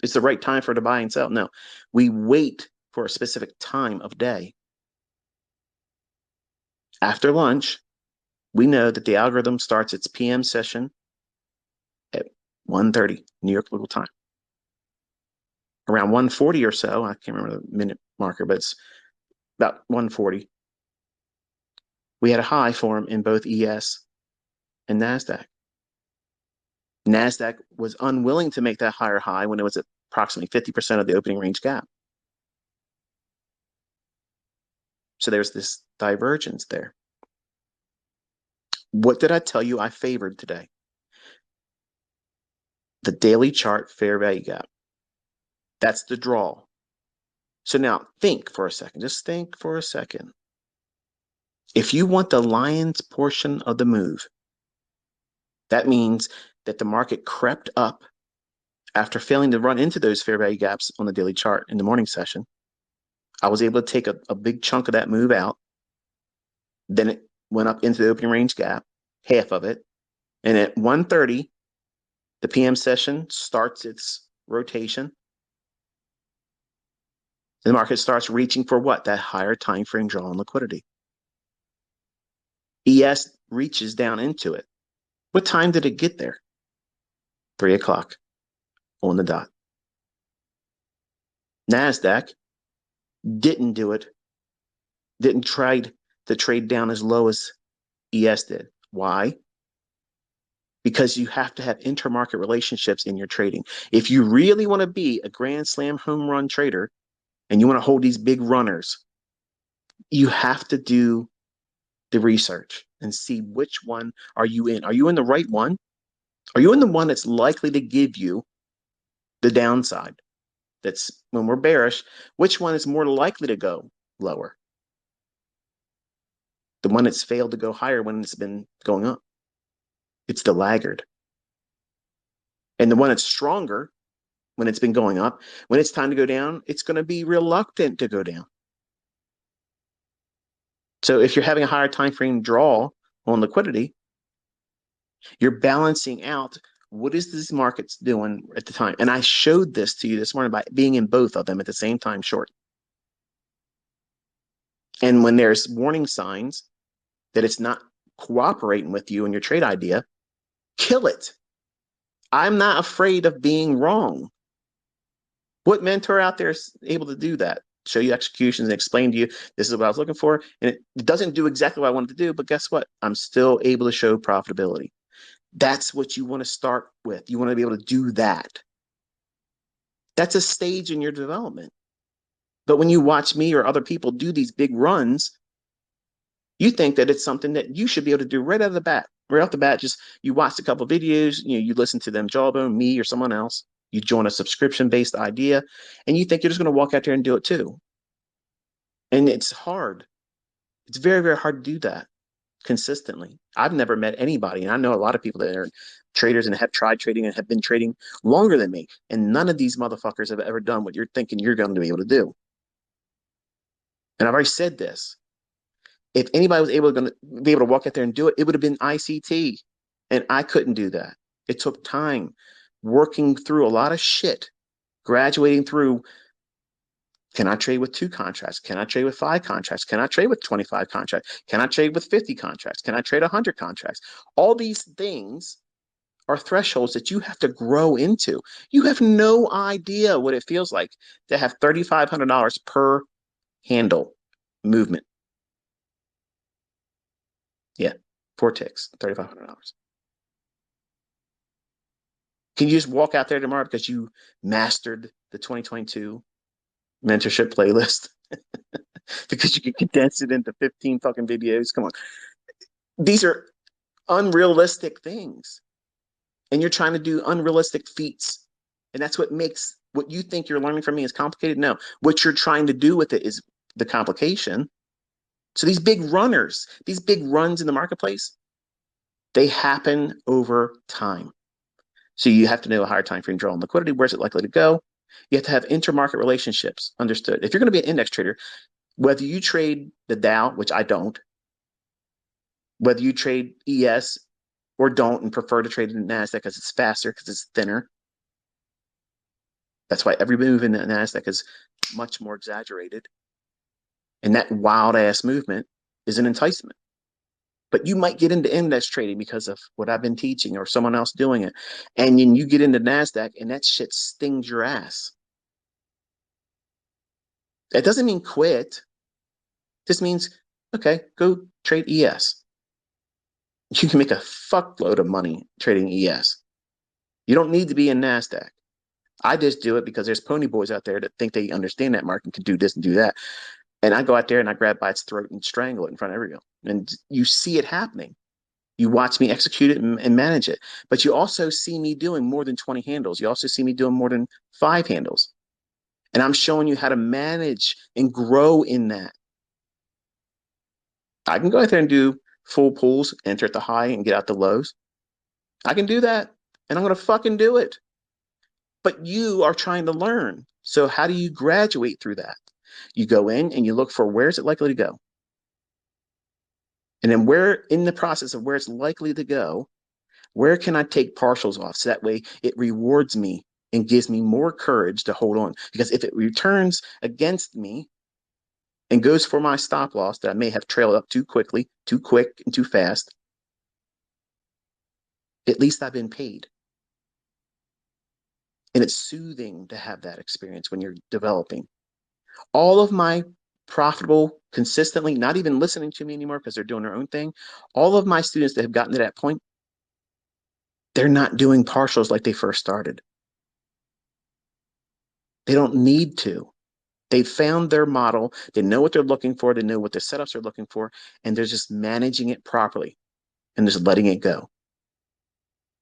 it's the right time for it to buy and sell. No, we wait for a specific time of day. After lunch, we know that the algorithm starts its PM session at 1:30 New York local time. Around 1:40 or so, I can't remember the minute marker, but it's about 1:40. We had a high form in both ES and NASDAQ. NASDAQ was unwilling to make that higher high when it was at approximately 50% of the opening range gap. So there's this divergence there. What did I tell you I favored today? The daily chart fair value gap. That's the draw. So now think for a second. Just think for a second. If you want the lion's portion of the move, that means that the market crept up after failing to run into those fair value gaps on the daily chart in the morning session. I was able to take a big chunk of that move out. Then it went up into the opening range gap, half of it. And at 1:30, the PM session starts its rotation. The market starts reaching for what? That higher time frame draw on liquidity. ES reaches down into it. What time did it get there? 3 o'clock on the dot. NASDAQ didn't do it Didn't try to trade down as low as ES did. Why? Because you have to have intermarket relationships in your trading. If you really want to be a grand slam home run trader and you want to hold these big runners, you have to do the research and see which one are you in. Are you in the right one? Are you in the one that's likely to give you the downside? That's when we're bearish, which one is more likely to go lower? The one that's failed to go higher when it's been going up. It's the laggard. And the one that's stronger when it's been going up, when it's time to go down, it's going to be reluctant to go down. So if you're having a higher time frame draw on liquidity, you're balancing out what is this market's doing at the time. And I showed this to you this morning by being in both of them at the same time short. And when there's warning signs that it's not cooperating with you and your trade idea, kill it. I'm not afraid of being wrong. What mentor out there is able to do that? Show you executions and explain to you this is what I was looking for. And it doesn't do exactly what I wanted to do, but guess what? I'm still able to show profitability. That's what you want to start with. You want to be able to do that. That's a stage in your development. But when you watch me or other people do these big runs, you think that it's something that you should be able to do right out of the bat. Right off the bat, just you watch a couple of videos, you listen to them, Jawbone, me, or someone else. You join a subscription-based idea, and you think you're just going to walk out there and do it too. And it's hard. It's very, very hard to do that consistently. I've never met anybody, and I know a lot of people that are traders and have tried trading and have been trading longer than me, and none of these motherfuckers have ever done what you're thinking you're going to be able to do. And I've already said this. If anybody was able to be able to walk out there and do it, it would have been ICT. And I couldn't do that. It took time working through a lot of shit, graduating through, can I trade with 2 contracts? Can I trade with 5 contracts? Can I trade with 25 contracts? Can I trade with 50 contracts? Can I trade 100 contracts? All these things are thresholds that you have to grow into. You have no idea what it feels like to have $3,500 per handle movement. Yeah, 4 ticks, $3,500. Can you just walk out there tomorrow because you mastered the 2022 mentorship playlist? Because you can condense it into 15 fucking videos? Come on. These are unrealistic things. And you're trying to do unrealistic feats. And that's what makes what you think you're learning from me is complicated. No, what you're trying to do with it is the complication. So these big runners, these big runs in the marketplace, they happen over time. So you have to know a higher time frame draw on liquidity. Where's it likely to go? You have to have intermarket relationships understood. If you're going to be an index trader, whether you trade the Dow, which I don't, whether you trade ES or don't and prefer to trade in the NASDAQ because it's faster, because it's thinner. That's why every move in the NASDAQ is much more exaggerated. And that wild ass movement is an enticement. But you might get into index trading because of what I've been teaching or someone else doing it. And then you get into NASDAQ and that shit stings your ass. That doesn't mean quit. It just means, okay, go trade ES. You can make a fuckload of money trading ES. You don't need to be in NASDAQ. I just do it because there's pony boys out there that think they understand that market and can do this and do that. And I go out there and I grab by its throat and strangle it in front of everyone. And you see it happening. You watch me execute it and manage it. But you also see me doing more than 20 handles. You also see me doing more than 5 handles. And I'm showing you how to manage and grow in that. I can go out there and do full pulls, enter at the high and get out the lows. I can do that. And I'm going to fucking do it. But you are trying to learn. So how do you graduate through that? You go in and you look for where is it likely to go? And then where in the process of where it's likely to go, where can I take partials off? So that way it rewards me and gives me more courage to hold on. Because if it returns against me and goes for my stop loss that I may have trailed up too quickly, too quick, and too fast, at least I've been paid. And it's soothing to have that experience when you're developing. All of my profitable consistently, not even listening to me anymore because they're doing their own thing. All of my students that have gotten to that point, they're not doing partials like they first started. They don't need to. They found their model. They know what they're looking for. They know what their setups are looking for. And they're just managing it properly and just letting it go.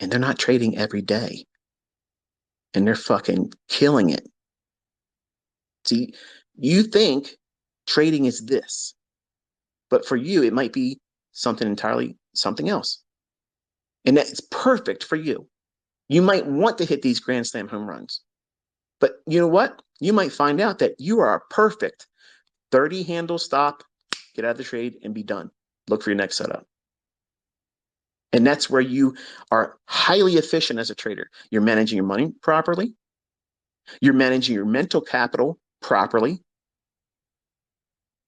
And they're not trading every day. And they're fucking killing it. See, you think trading is this, but for you, it might be something entirely something else. And that's perfect for you. You might want to hit these grand slam home runs, but you know what? You might find out that you are a perfect 30 handle stop, get out of the trade and be done. Look for your next setup. And that's where you are highly efficient as a trader. You're managing your money properly. You're managing your mental capital properly.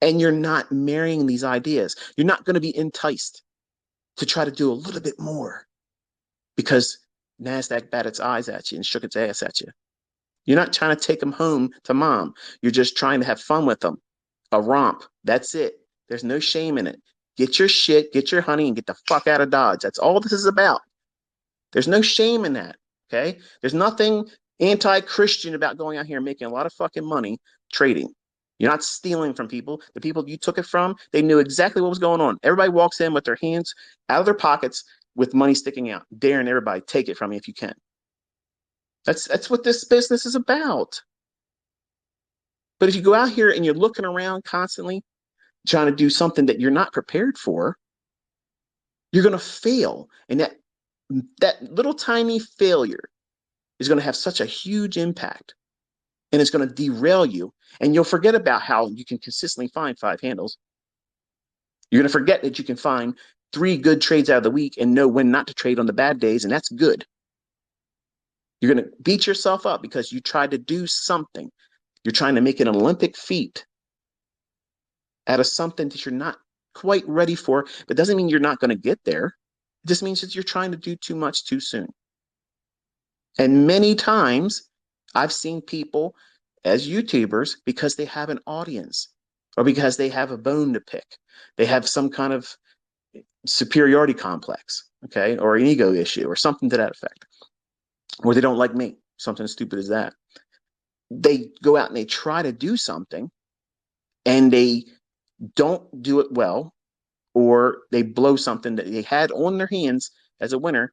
And you're not marrying these ideas. You're not going to be enticed to try to do a little bit more because NASDAQ batted its eyes at you and shook its ass at you. You're not trying to take them home to mom. You're just trying to have fun with them. A romp. That's it. There's no shame in it. Get your shit, get your honey, and get the fuck out of Dodge. That's all this is about. There's no shame in that. Okay? There's nothing anti-Christian about going out here and making a lot of fucking money trading. You're not stealing from people. The people you took it from, they knew exactly what was going on. Everybody walks in with their hands out of their pockets with money sticking out, daring everybody take it from you if you can. That's what this business is about. But if you go out here and you're looking around constantly trying to do something that you're not prepared for, you're going to fail. And that little tiny failure is going to have such a huge impact and it's going to derail you. And you'll forget about how you can consistently find 5 handles. You're going to forget that you can find 3 good trades out of the week and know when not to trade on the bad days. And that's good. You're going to beat yourself up because you tried to do something. You're trying to make an Olympic feat out of something that you're not quite ready for, but doesn't mean you're not going to get there. It just means that you're trying to do too much too soon. And many times I've seen people as YouTubers because they have an audience or because they have a bone to pick. They have some kind of superiority complex, okay, or an ego issue or something to that effect, or they don't like me, something as stupid as that. They go out and they try to do something and they don't do it well, or they blow something that they had on their hands as a winner,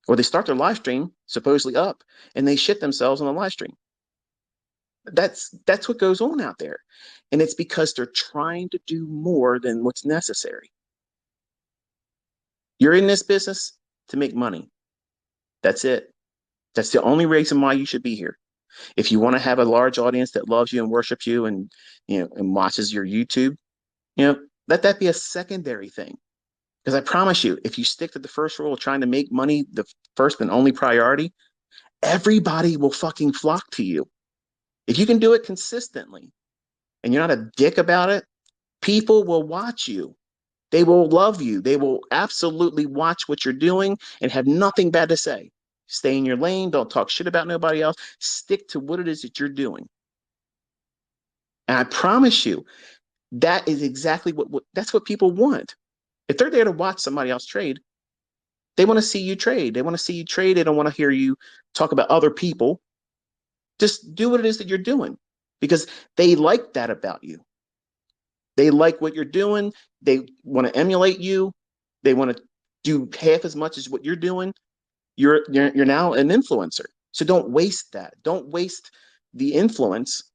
or they start their live stream supposedly up and they shit themselves on the live stream. That's what goes on out there. And it's because they're trying to do more than what's necessary. You're in this business to make money. That's it. That's the only reason why you should be here. If you want to have a large audience that loves you and worships you and and watches your YouTube, let that be a secondary thing. Because I promise you, if you stick to the first rule of trying to make money the first and only priority, everybody will fucking flock to you. If you can do it consistently and you're not a dick about it, people will watch you. They will love you. They will absolutely watch what you're doing and have nothing bad to say. Stay in your lane. Don't talk shit about nobody else. Stick to what it is that you're doing. And I promise you, that is exactly that's what people want. If they're there to watch somebody else trade, they want to see you trade. They want to see you trade. They don't want to hear you talk about other people. Just do what it is that you're doing because they like that about you. They like what you're doing. They want to emulate you. They want to do half as much as what you're doing. You're now an influencer. So don't waste that. Don't waste the influence,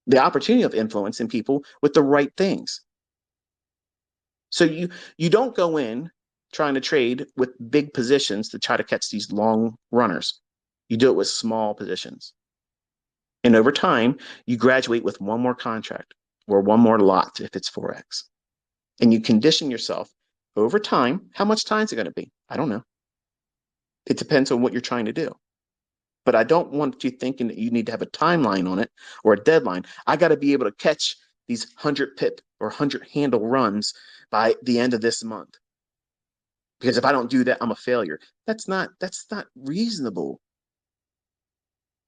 the opportunity of influencing people with the right things. So you don't go in trying to trade with big positions to try to catch these long runners. You do it with small positions. And over time, you graduate with one more contract or one more lot if it's Forex. And you condition yourself over time. How much time is it going to be? I don't know. It depends on what you're trying to do. But I don't want you thinking that you need to have a timeline on it or a deadline. I got to be able to catch these 100 pip or 100 handle runs by the end of this month. Because if I don't do that, I'm a failure. That's not reasonable.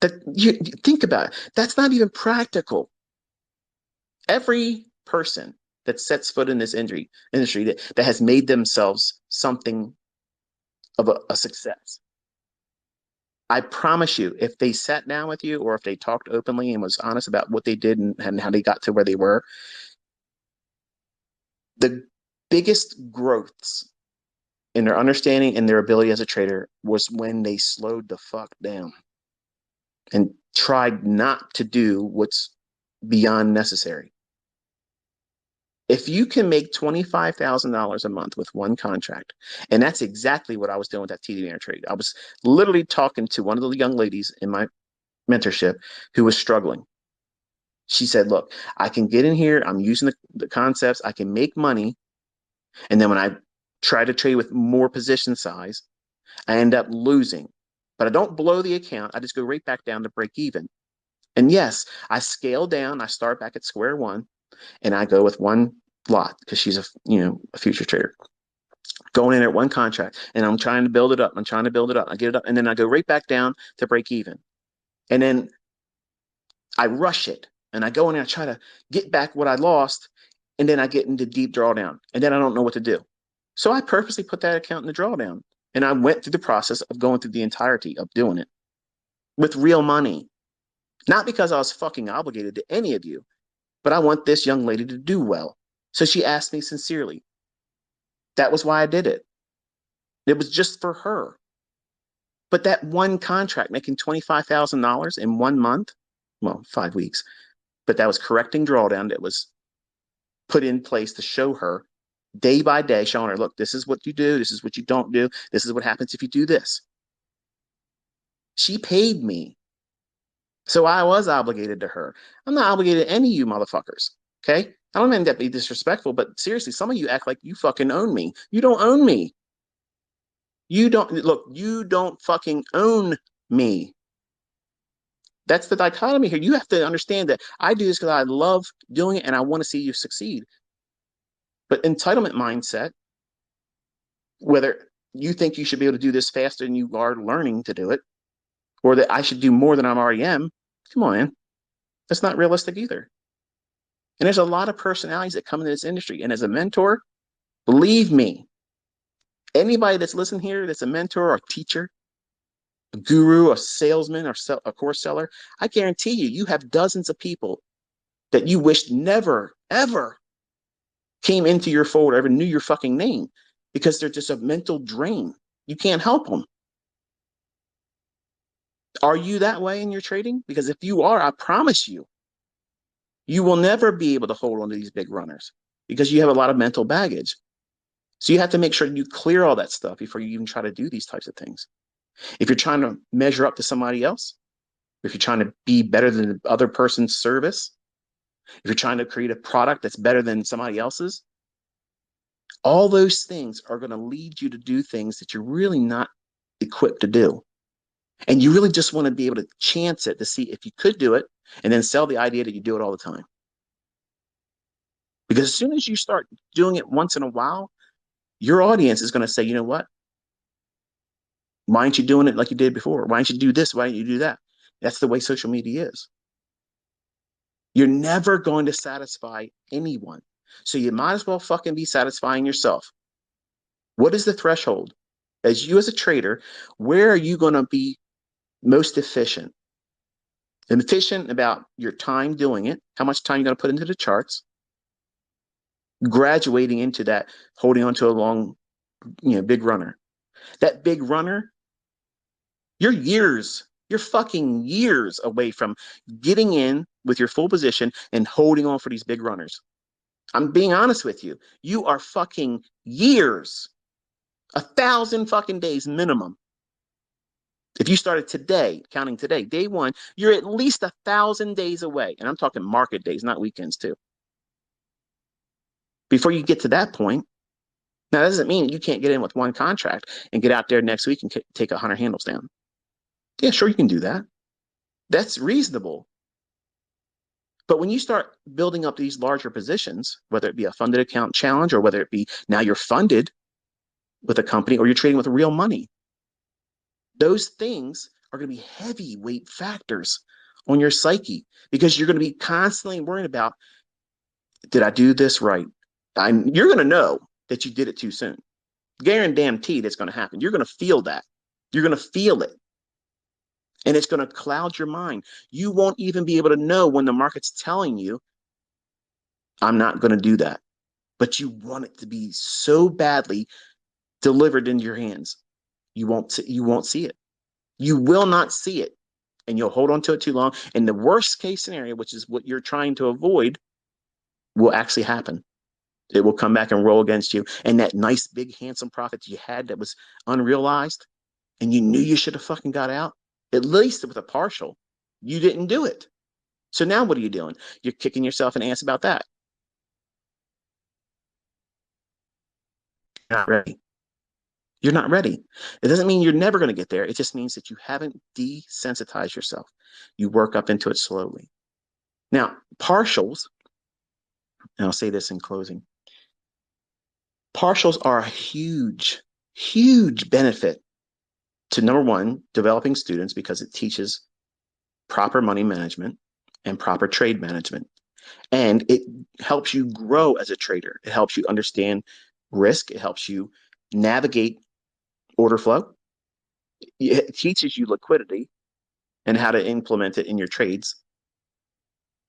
That you think about it. That's not even practical. Every person that sets foot in this industry that has made themselves something of a success. I promise you, if they sat down with you or if they talked openly and was honest about what they did and how they got to where they were, the biggest growths in their understanding and their ability as a trader was when they slowed the fuck down and tried not to do what's beyond necessary. If you can make $25,000 a month with one contract, and that's exactly what I was doing with that TD Ameritrade trade. I was literally talking to one of the young ladies in my mentorship who was struggling. She said, look, I can get in here, I'm using the concepts, I can make money. And then when I try to trade with more position size, I end up losing. But I don't blow the account, I just go right back down to break even. And yes, I scale down, I start back at square one, and I go with one lot because she's a future trader going in at one contract, and I'm trying to build it up. I'm trying to build it up. I get it up, and then I go right back down to break even. And then I rush it, and I go in and I try to get back what I lost, and then I get into deep drawdown, and then I don't know what to do. So I purposely put that account in the drawdown, and I went through the process of going through the entirety of doing it with real money. Not because I was fucking obligated to any of you, but I want this young lady to do well. So she asked me sincerely. That was why I did it. It was just for her. But that one contract making $25,000 in 1 month, well, 5 weeks, but that was correcting drawdown that was put in place to show her day by day, showing her, look, this is what you do. This is what you don't do. This is what happens if you do this. She paid me. So I was obligated to her. I'm not obligated to any of you motherfuckers. Okay. I don't mean that to be disrespectful, but seriously, some of you act like you fucking own me. You don't own me. You don't fucking own me. That's the dichotomy here. You have to understand that I do this because I love doing it and I want to see you succeed. But entitlement mindset, whether you think you should be able to do this faster than you are learning to do it, or that I should do more than I already am, come on, man. That's not realistic either. And there's a lot of personalities that come into this industry. And as a mentor, believe me, anybody that's listening here that's a mentor or a teacher, a guru, a salesman, or a course seller, I guarantee you have dozens of people that you wished never, ever came into your fold or ever knew your fucking name because they're just a mental drain. You can't help them. Are you that way in your trading? Because if you are, I promise you, you will never be able to hold on to these big runners because you have a lot of mental baggage. So you have to make sure you clear all that stuff before you even try to do these types of things. If you're trying to measure up to somebody else, if you're trying to be better than the other person's service, if you're trying to create a product that's better than somebody else's, all those things are going to lead you to do things that you're really not equipped to do. And you really just want to be able to chance it to see if you could do it and then sell the idea that you do it all the time. Because as soon as you start doing it once in a while, your audience is going to say, you know what? Why aren't you doing it like you did before? Why don't you do this? Why don't you do that? That's the way social media is. You're never going to satisfy anyone. So you might as well fucking be satisfying yourself. What is the threshold? As you as a trader, where are you going to be most efficient? Efficient about your time doing it, how much time you're going to put into the charts, graduating into that, holding on to a long, big runner. That big runner, you're fucking years away from getting in with your full position and holding on for these big runners. I'm being honest with you. You are fucking years, 1,000 fucking days minimum. If you started today, counting today, day one, you're at least 1,000 days away. And I'm talking market days, not weekends too. Before you get to that point, now that doesn't mean you can't get in with one contract and get out there next week and take 100 handles down. Yeah, sure, you can do that. That's reasonable. But when you start building up these larger positions, whether it be a funded account challenge or whether it be now you're funded with a company or you're trading with real money, those things are going to be heavyweight factors on your psyche because you're going to be constantly worrying about Did I do this right? You're going to know that you did it too soon. Guarantee that's going to happen. You're going to feel that. You're going to feel it. And it's going to cloud your mind. You won't even be able to know when the market's telling you, I'm not going to do that. But you want it to be so badly delivered into your hands. You won't see it. You will not see it. And you'll hold on to it too long. And the worst case scenario, which is what you're trying to avoid, will actually happen. It will come back and roll against you. And that nice, big, handsome profit you had that was unrealized and you knew you should have fucking got out, at least with a partial, you didn't do it. So now what are you doing? You're kicking yourself in the ass about that. You're not ready. You're not ready. It doesn't mean you're never going to get there. It just means that you haven't desensitized yourself. You work up into it slowly. Now, partials, and I'll say this in closing, partials are a huge, huge benefit to number one, developing students because it teaches proper money management and proper trade management. And it helps you grow as a trader. It helps you understand risk. It helps you navigate order flow. It teaches you liquidity and how to implement it in your trades.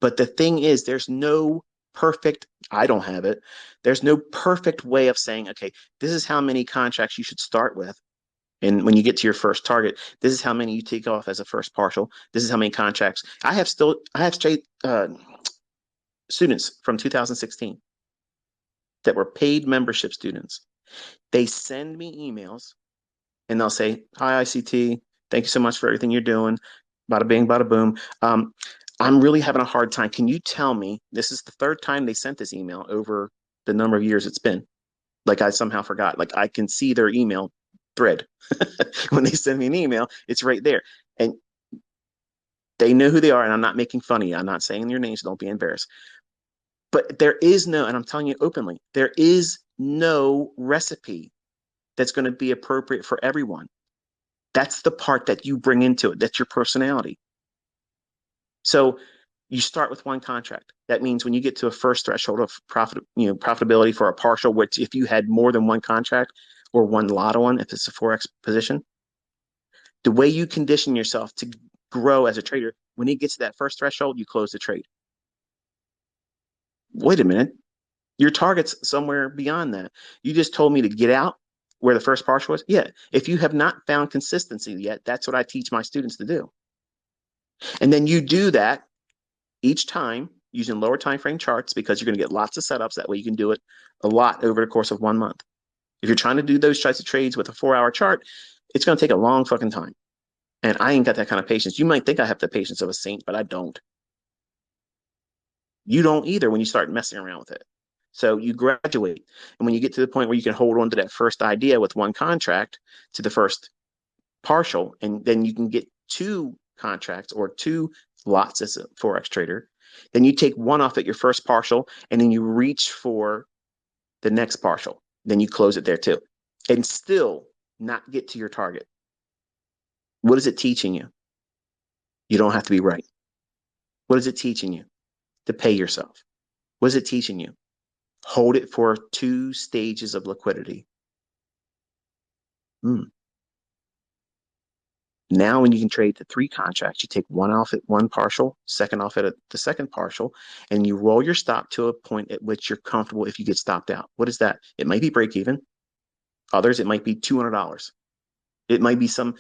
But the thing is, there's no perfect, I don't have it. There's no perfect way of saying, okay, this is how many contracts you should start with. And when you get to your first target, this is how many you take off as a first partial. This is how many contracts. I have straight students from 2016 that were paid membership students. They send me emails and they'll say, hi, ICT. Thank you so much for everything you're doing. Bada bing, bada boom. I'm really having a hard time. Can you tell me, this is the third time they sent this email over the number of years it's been. Like I somehow forgot. Like I can see their email thread. When they send me an email, it's right there. And they know who they are. And I'm not making fun of you. I'm not saying your names. So don't be embarrassed. But there is no, and I'm telling you openly, there is no recipe that's going to be appropriate for everyone. That's the part that you bring into it. That's your personality. So you start with one contract. That means when you get to a first threshold of profitability for a partial, which if you had more than one contract or one lot on, if it's a Forex position, the way you condition yourself to grow as a trader, when it gets to that first threshold, you close the trade. Wait a minute. Your target's somewhere beyond that. You just told me to get out where the first partial was. Yeah. If you have not found consistency yet, that's what I teach my students to do. And then you do that each time using lower time frame charts because you're going to get lots of setups. That way you can do it a lot over the course of 1 month. If you're trying to do those types of trades with a 4-hour chart, it's going to take a long fucking time. And I ain't got that kind of patience. You might think I have the patience of a saint, but I don't. You don't either when you start messing around with it. So you graduate. And when you get to the point where you can hold on to that first idea with one contract to the first partial, and then you can get two contracts or two lots as a Forex trader, then you take one off at your first partial and then you reach for the next partial. Then you close it there too. And still not get to your target. What is it teaching you? You don't have to be right. What is it teaching you? To pay yourself. What is it teaching you? Hold it for 2 stages of liquidity. Now, when you can trade the 3 contracts, you take one off at one partial, second off at the second partial, and you roll your stop to a point at which you're comfortable if you get stopped out. What is that? It might be break even. Others, it might be $200. It might be some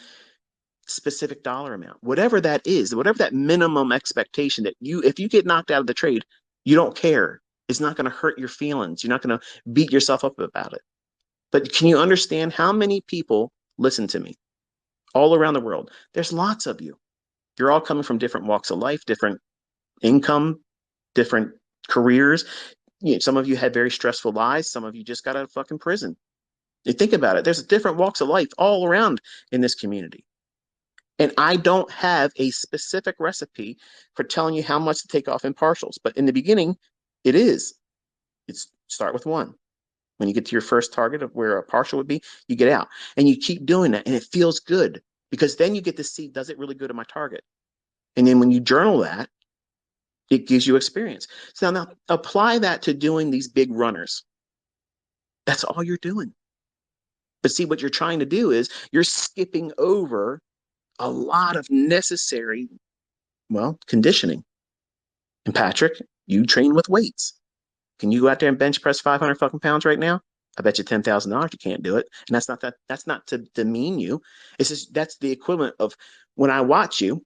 specific dollar amount. Whatever that is, whatever that minimum expectation that if you get knocked out of the trade, you don't care. It's not going to hurt your feelings. You're not going to beat yourself up about it. But can you understand how many people listen to me all around the world? There's lots of you. You're all coming from different walks of life, different income, different careers. Some of you had very stressful lives. Some of you just got out of fucking prison. You think about it. There's different walks of life all around in this community. And I don't have a specific recipe for telling you how much to take off in partials. But in the beginning, it is. It's start with one. When you get to your first target of where a partial would be, you get out. And you keep doing that. And it feels good because then you get to see, does it really go to my target? And then when you journal that, It gives you experience. So now apply that to doing these big runners. That's all you're doing. But see, what you're trying to do is you're skipping over a lot of necessary, well, conditioning. And Patrick, you train with weights. Can you go out there and bench press 500 fucking pounds right now? I bet you $10,000 you can't do it. And that's not to demean you. It's just, that's the equivalent of when I watch you,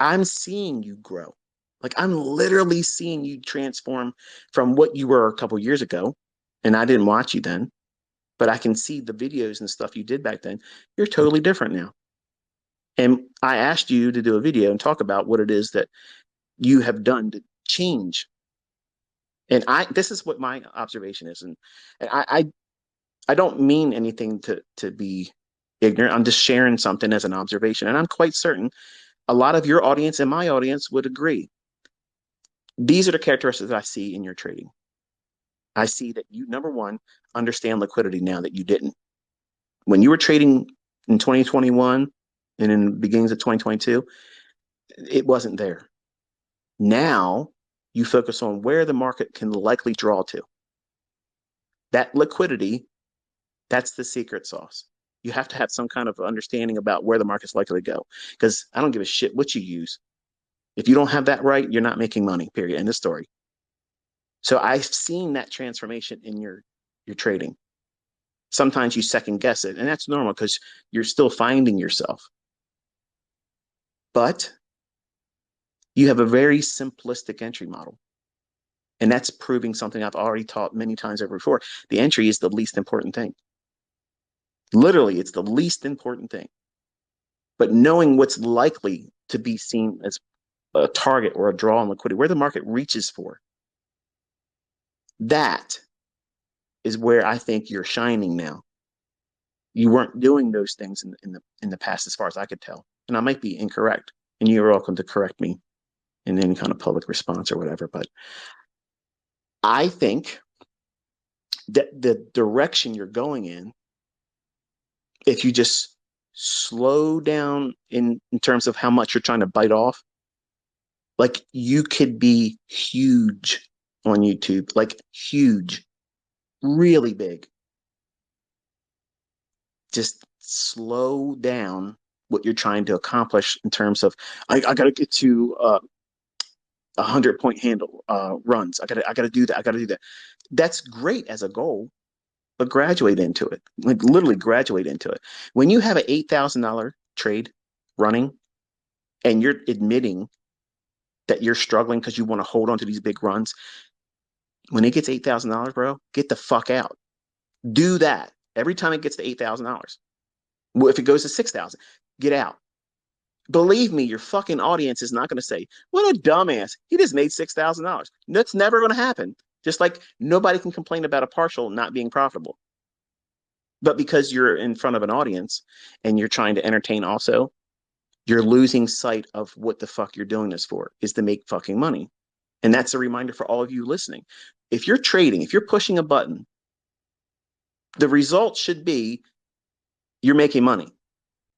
I'm seeing you grow. Like I'm literally seeing you transform from what you were a couple years ago. And I didn't watch you then, but I can see the videos and stuff you did back then. You're totally different now. And I asked you to do a video and talk about what it is that you have done to change. And this is what my observation is. And I don't mean anything to be ignorant. I'm just sharing something as an observation. And I'm quite certain a lot of your audience and my audience would agree. These are the characteristics I see in your trading. I see that you, number one, understand liquidity now that you didn't. When you were trading in 2021 and in the beginnings of 2022, it wasn't there. Now you focus on where the market can likely draw to. That liquidity, that's the secret sauce. You have to have some kind of understanding about where the market's likely to go. Because I don't give a shit what you use. If you don't have that right, you're not making money, period. End of story. So I've seen that transformation in your trading. Sometimes you second guess it, and that's normal because you're still finding yourself. But you have a very simplistic entry model. And that's proving something I've already taught many times over before. The entry is the least important thing. Literally, it's the least important thing. But knowing what's likely to be seen as a target or a draw on liquidity, where the market reaches for, that is where I think you're shining now. You weren't doing those things in the past, as far as I could tell, and I might be incorrect. And you're welcome to correct me in any kind of public response or whatever. But I think that the direction you're going in, if you just slow down in terms of how much you're trying to bite off, like you could be huge on YouTube, like huge, really big. Just slow down what you're trying to accomplish in terms of I got to get to 100 point handle runs. I got to do that. I got to do that. That's great as a goal, but graduate into it. Like literally graduate into it. When you have an $8,000 trade running and you're admitting that you're struggling because you want to hold on to these big runs, when it gets $8,000, bro, get the fuck out. Do that every time it gets to $8,000. Well, if it goes to 6,000, get out. Believe me, your fucking audience is not going to say, "What a dumbass! He just made $6,000." That's never going to happen. Just like nobody can complain about a partial not being profitable. But because you're in front of an audience and you're trying to entertain also, you're losing sight of what the fuck you're doing this for, is to make fucking money. And that's a reminder for all of you listening. If you're trading, if you're pushing a button, the result should be you're making money.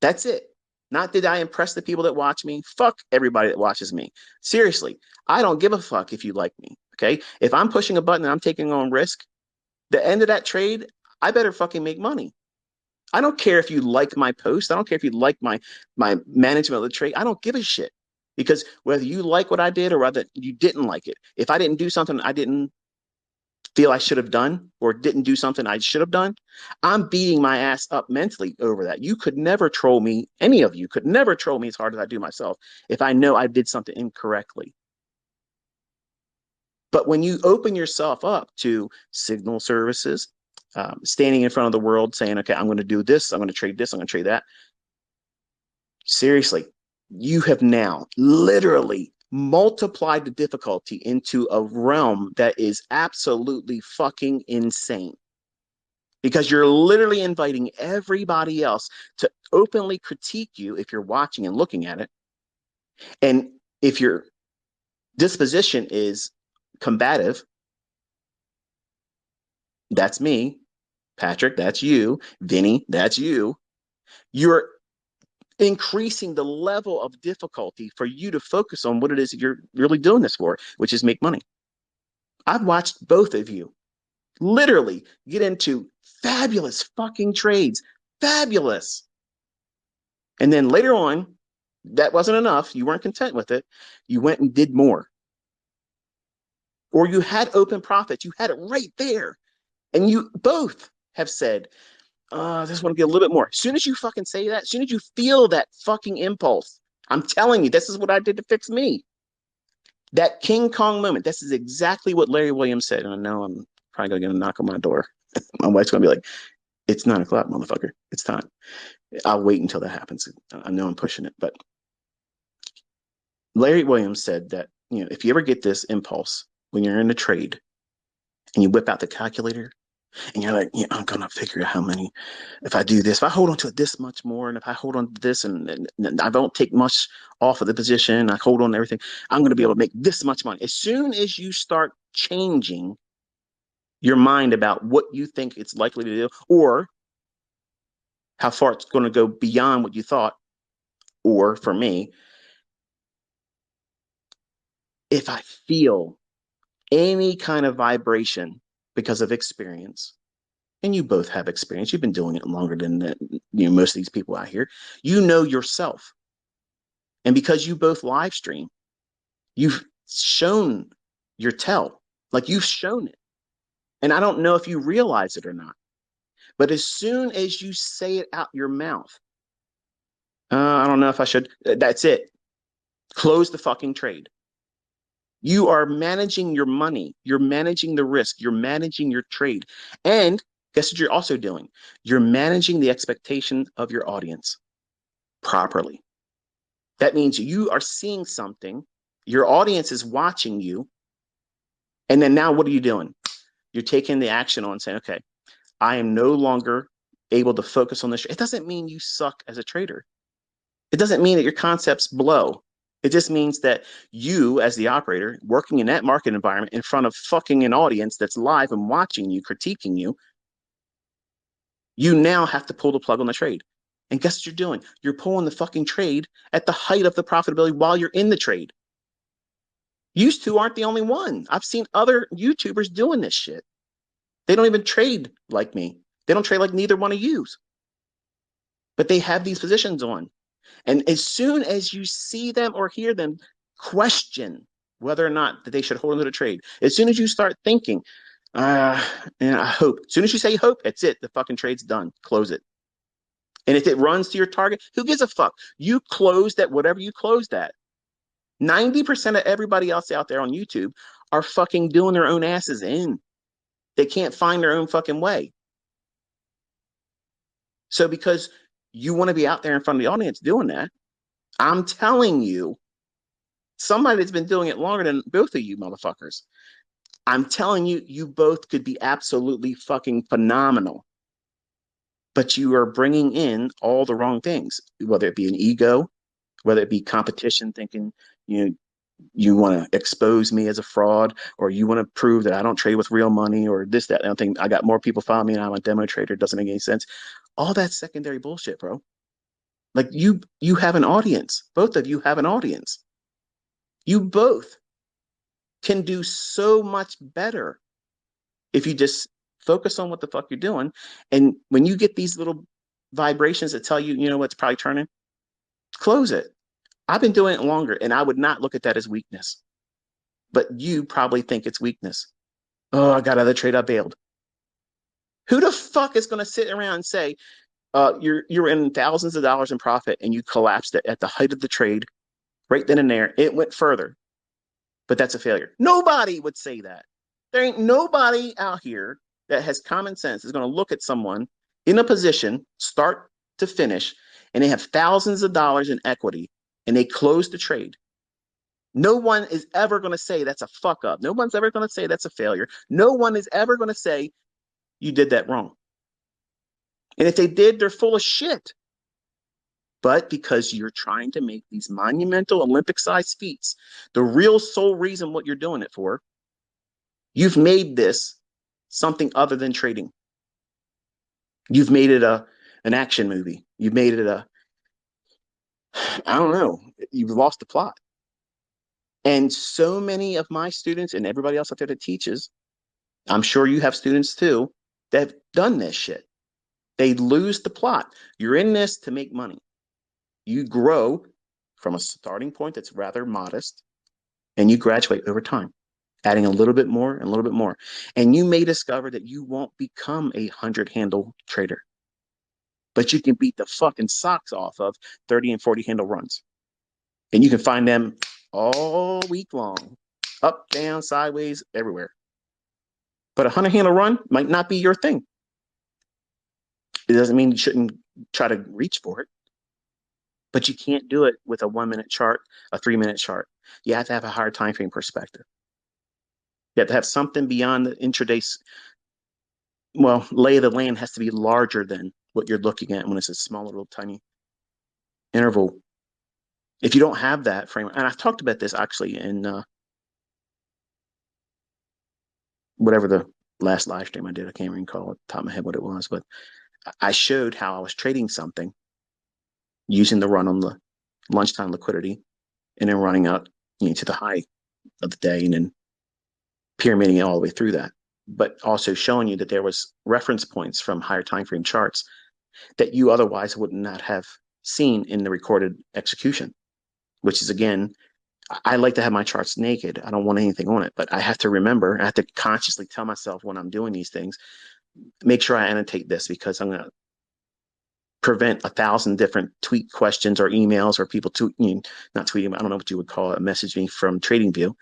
That's it. Not did I impress the people that watch me. Fuck everybody that watches me. Seriously, I don't give a fuck if you like me. Okay. If I'm pushing a button and I'm taking on risk, the end of that trade, I better fucking make money. I don't care if you like my post. I don't care if you like my management of the trade. I don't give a shit. Because whether you like what I did or whether you didn't like it, if I didn't do something I didn't feel I should have done or didn't do something I should have done, I'm beating my ass up mentally over that. You could never troll me. Any of you could never troll me as hard as I do myself if I know I did something incorrectly. But when you open yourself up to signal services, standing in front of the world saying, okay, I'm going to do this, I'm going to trade this, I'm going to trade that. Seriously, you have now literally multiplied the difficulty into a realm that is absolutely fucking insane. Because you're literally inviting everybody else to openly critique you if you're watching and looking at it. And if your disposition is combative, that's me. Patrick, that's you. Vinny, that's you. You're increasing the level of difficulty for you to focus on what it is you're really doing this for, which is make money. I've watched both of you literally get into fabulous fucking trades, fabulous. And then later on, that wasn't enough. You weren't content with it. You went and did more. Or you had open profits. You had it right there. And you both have said, I just want to get a little bit more. As soon as you fucking say that, as soon as you feel that fucking impulse, I'm telling you, this is what I did to fix me. That King Kong moment, this is exactly what Larry Williams said. And I know I'm probably going to get a knock on my door. My wife's going to be like, it's 9 o'clock, motherfucker. It's time. I'll wait until that happens. I know I'm pushing it. But Larry Williams said that, if you ever get this impulse when you're in a trade and you whip out the calculator and you're like, I'm going to figure out how many, if I do this, if I hold on to it this much more, and if I hold on to this and I don't take much off of the position, I hold on to everything, I'm going to be able to make this much money. As soon as you start changing your mind about what you think it's likely to do or how far it's going to go beyond what you thought, or for me, if I feel any kind of vibration because of experience, and you both have experience, you've been doing it longer than most of these people out here, yourself. And because you both live stream, you've shown your tell, like you've shown it. And I don't know if you realize it or not, but as soon as you say it out your mouth, I don't know if I should, that's it. Close the fucking trade. You are managing your money. You're managing the risk. You're managing your trade. And guess what you're also doing? You're managing the expectation of your audience properly. That means you are seeing something, your audience is watching you, and then now what are you doing? You're taking the action on saying, okay, I am no longer able to focus on this. It doesn't mean you suck as a trader. It doesn't mean that your concepts blow. It just means that you, as the operator, working in that market environment in front of fucking an audience that's live and watching you, critiquing you, you now have to pull the plug on the trade. And guess what you're doing? You're pulling the fucking trade at the height of the profitability while you're in the trade. You two aren't the only one. I've seen other YouTubers doing this shit. They don't even trade like me. They don't trade like neither one of you. But they have these positions on. And as soon as you see them or hear them, question whether or not that they should hold into the trade. As soon as you start thinking, and I hope. As soon as you say hope, that's it. The fucking trade's done. Close it. And if it runs to your target, who gives a fuck? You closed at whatever you closed at. 90% of everybody else out there on YouTube are fucking doing their own asses in. They can't find their own fucking way. So because you want to be out there in front of the audience doing that, I'm telling you, somebody that's been doing it longer than both of you motherfuckers, I'm telling you, you both could be absolutely fucking phenomenal. But you are bringing in all the wrong things, whether it be an ego, whether it be competition, thinking you want to expose me as a fraud, or you want to prove that I don't trade with real money, or this, that, and I think I got more people following me and I'm a demo trader. It doesn't make any sense. All that secondary bullshit, bro. Like you have an audience. Both of you have an audience. You both can do so much better if you just focus on what the fuck you're doing. And when you get these little vibrations that tell you, what's probably turning, close it. I've been doing it longer, and I would not look at that as weakness. But you probably think it's weakness. Oh, I got out of the trade. I bailed. Who the fuck is going to sit around and say, you're in thousands of dollars in profit and you collapsed it at the height of the trade, right then and there? It went further, but that's a failure. Nobody would say that. There ain't nobody out here that has common sense is going to look at someone in a position, start to finish, and they have thousands of dollars in equity and they close the trade. No one is ever going to say that's a fuck up. No one's ever going to say that's a failure. No one is ever going to say you did that wrong. And if they did, they're full of shit. But because you're trying to make these monumental Olympic-sized feats, the real sole reason what you're doing it for, you've made this something other than trading. You've made it an action movie. You've made it I don't know. You've lost the plot. And so many of my students and everybody else out there that teaches, I'm sure you have students too, that have done this shit. They lose the plot. You're in this to make money. You grow from a starting point that's rather modest and you graduate over time, adding a little bit more and a little bit more. And you may discover that you won't become a 100 handle trader, but you can beat the fucking socks off of 30 and 40 handle runs. And you can find them all week long, up, down, sideways, everywhere. But a 100 handle run might not be your thing. It doesn't mean you shouldn't try to reach for it, but you can't do it with a 1 minute chart, a 3 minute chart. You have to have a higher time frame perspective. You have to have something beyond the intraday. Well, lay of the land has to be larger than what you're looking at when it's a small little tiny interval. If you don't have that frame, and I've talked about this actually in whatever the last live stream I did, I can't recall at the top of my head what it was, but I showed how I was trading something using the run on the lunchtime liquidity and then running out, to the high of the day and then pyramiding it all the way through that. But also showing you that there was reference points from higher time frame charts that you otherwise would not have seen in the recorded execution, which is again, I like to have my charts naked. I don't want anything on it, but I have to remember, I have to consciously tell myself when I'm doing these things, make sure I annotate this because I'm going to prevent 1,000 different tweet questions or emails or people not tweeting, I don't know what you would call it, messaging from TradingView.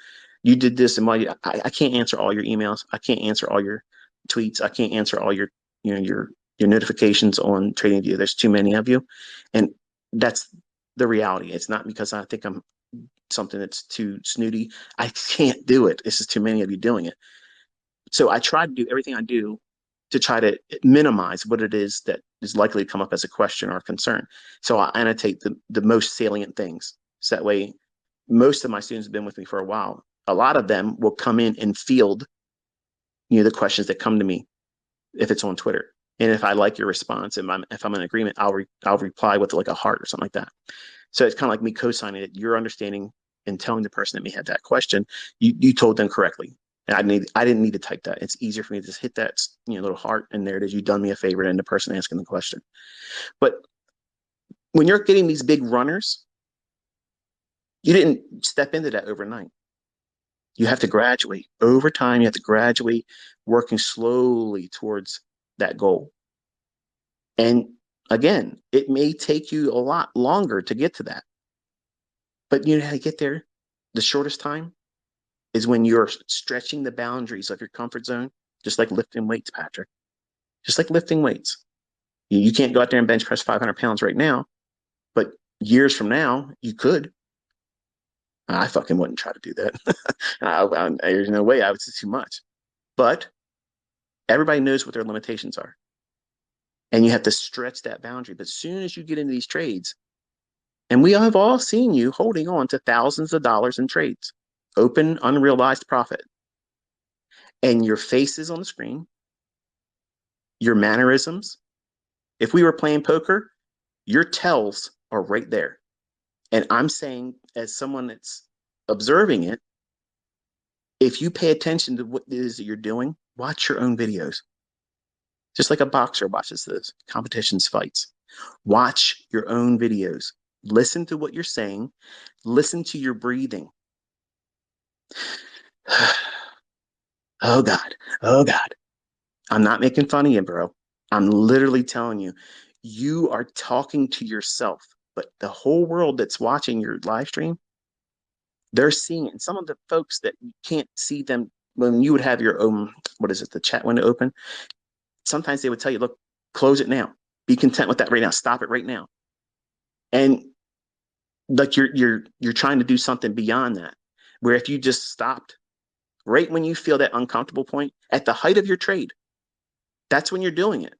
You did this, and I can't answer all your emails. I can't answer all your tweets. I can't answer all your your notifications on TradingView. There's too many of you, and that's the reality. It's not because I think I'm something that's too snooty. I can't do it. It's just too many of you doing it. So I try to do everything I do to try to minimize what it is that is likely to come up as a question or a concern. So I annotate the most salient things. So that way, most of my students have been with me for a while. A lot of them will come in and field, the questions that come to me if it's on Twitter. And if I like your response and if I'm in agreement, I'll reply with like a heart or something like that. So it's kind of like me co-signing it. You're understanding and telling the person that may have that question, you told them correctly. And I didn't need to type that. It's easier for me to just hit that little heart, and there it is. You've done me a favor, and the person asking the question. But when you're getting these big runners, you didn't step into that overnight. You have to graduate over time. You have to graduate, working slowly towards that goal. And again, it may take you a lot longer to get to that. But you know how to get there? The shortest time is when you're stretching the boundaries of your comfort zone, just like lifting weights, Patrick. Just like lifting weights. You can't go out there and bench press 500 pounds right now, but years from now, you could. I fucking wouldn't try to do that. There's no way. I would say too much. But everybody knows what their limitations are. And you have to stretch that boundary. But as soon as you get into these trades, and we have all seen you holding on to thousands of dollars in trades, open, unrealized profit. And your face is on the screen, your mannerisms. If we were playing poker, your tells are right there. And I'm saying, as someone that's observing it, if you pay attention to what it is that you're doing, watch your own videos. Just like a boxer watches those competitions, fights. Watch your own videos. Listen to what you're saying. Listen to your breathing. Oh, God. Oh, God. I'm not making fun of you, bro. I'm literally telling you, you are talking to yourself, but the whole world that's watching your live stream, they're seeing it. And some of the folks that you can't see them when you would have your own, what is it, the chat window open, sometimes they would tell you, look, close it now. Be content with that right now. Stop it right now. And like you're trying to do something beyond that. Where if you just stopped right when you feel that uncomfortable point at the height of your trade, that's when you're doing it.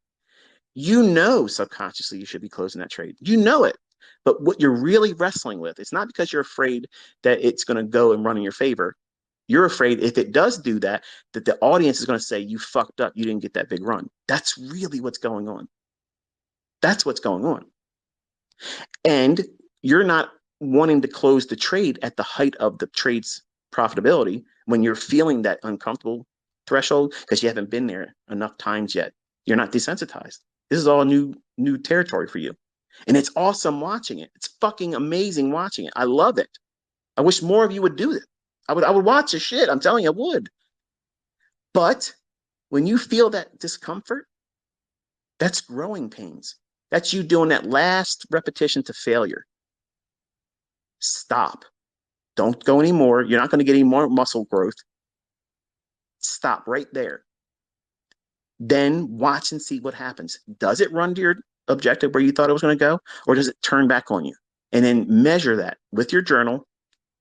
You know subconsciously you should be closing that trade. You know it. But what you're really wrestling with, it's not because you're afraid that it's going to go and run in your favor. You're afraid if it does do that, that the audience is going to say, you fucked up. You didn't get that big run. That's really what's going on. That's what's going on. And You're not wanting to close the trade at the height of the trade's profitability when you're feeling that uncomfortable threshold because you haven't been there enough times yet. You're not desensitized. This is all new territory for you. And it's awesome watching it. It's fucking amazing watching it. I love it. I wish more of you would do it. I would watch the shit. I'm telling you, I would. But when you feel that discomfort, that's growing pains. That's you doing that last repetition to failure. Stop. Don't go anymore. You're not going to get any more muscle growth. Stop right there. Then watch and see what happens. Does it run to your objective where you thought it was going to go, or does it turn back on you? And then measure that with your journal.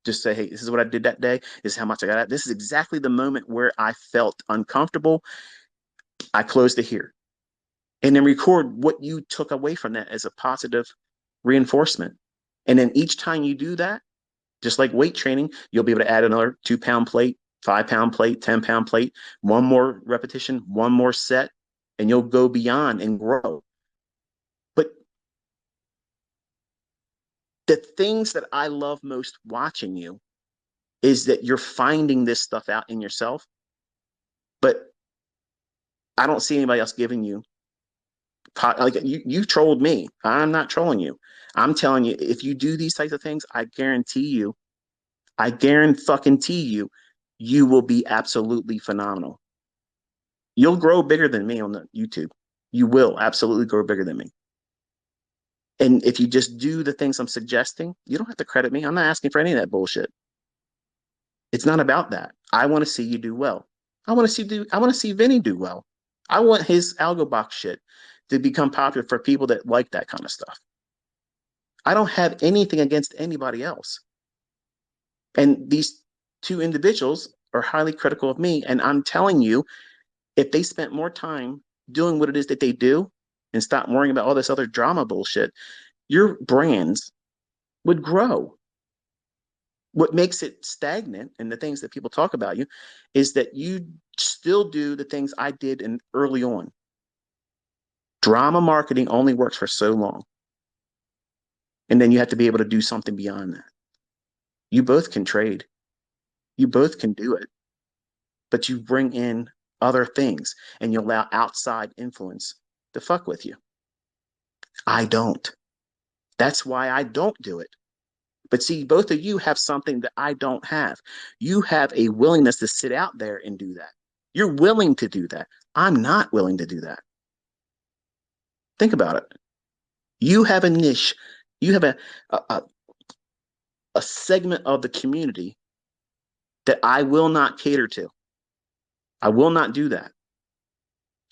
Just say, hey, this is what I did that day. This is how much I got out. This is exactly the moment where I felt uncomfortable. I closed it here. And then record what you took away from that as a positive reinforcement. And then each time you do that, just like weight training, you'll be able to add another 2 pound plate, 5 pound plate, 10 pound plate, one more repetition, one more set, and you'll go beyond and grow. But the things that I love most watching you is that you're finding this stuff out in yourself, but I don't see anybody else giving you like you trolled me. I'm not trolling you. I'm telling you, if you do these types of things, I guarantee you, you will be absolutely phenomenal. You'll grow bigger than me on the YouTube. You will absolutely grow bigger than me. And if you just do the things I'm suggesting, you don't have to credit me. I'm not asking for any of that bullshit. It's not about that. I want to see you do well. I want to see Vinny do well. I want his algo box shit to become popular for people that like that kind of stuff. I don't have anything against anybody else. And these two individuals are highly critical of me. And I'm telling you, if they spent more time doing what it is that they do and stop worrying about all this other drama bullshit, your brands would grow. What makes it stagnant and the things that people talk about you is that you still do the things I did in early on. Drama marketing only works for so long. And then you have to be able to do something beyond that. You both can trade. You both can do it. But you bring in other things and you allow outside influence to fuck with you. I don't. That's why I don't do it. But see, both of you have something that I don't have. You have a willingness to sit out there and do that. You're willing to do that. I'm not willing to do that. Think about it. You have a niche. You have a, a segment of the community that I will not cater to. I will not do that.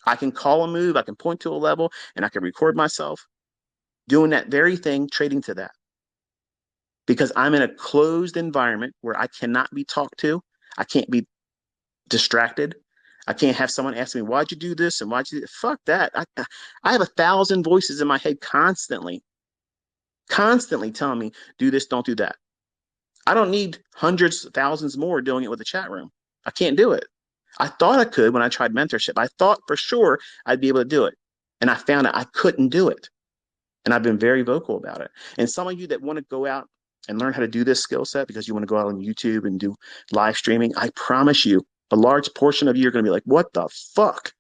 I can call a move, I can point to a level, and I can record myself doing that very thing, trading to that. Because I'm in a closed environment where I cannot be talked to. I can't be distracted. I can't have someone ask me, why'd you do this? And why'd you do fuck that? I have 1,000 voices in my head constantly telling me, do this, don't do that. I don't need hundreds, thousands more doing it with a chat room. I can't do it. I thought I could when I tried mentorship. I thought for sure I'd be able to do it. And I found out I couldn't do it. And I've been very vocal about it. And some of you that want to go out and learn how to do this skill set because you want to go out on YouTube and do live streaming, I promise you, a large portion of you are going to be like, what the fuck?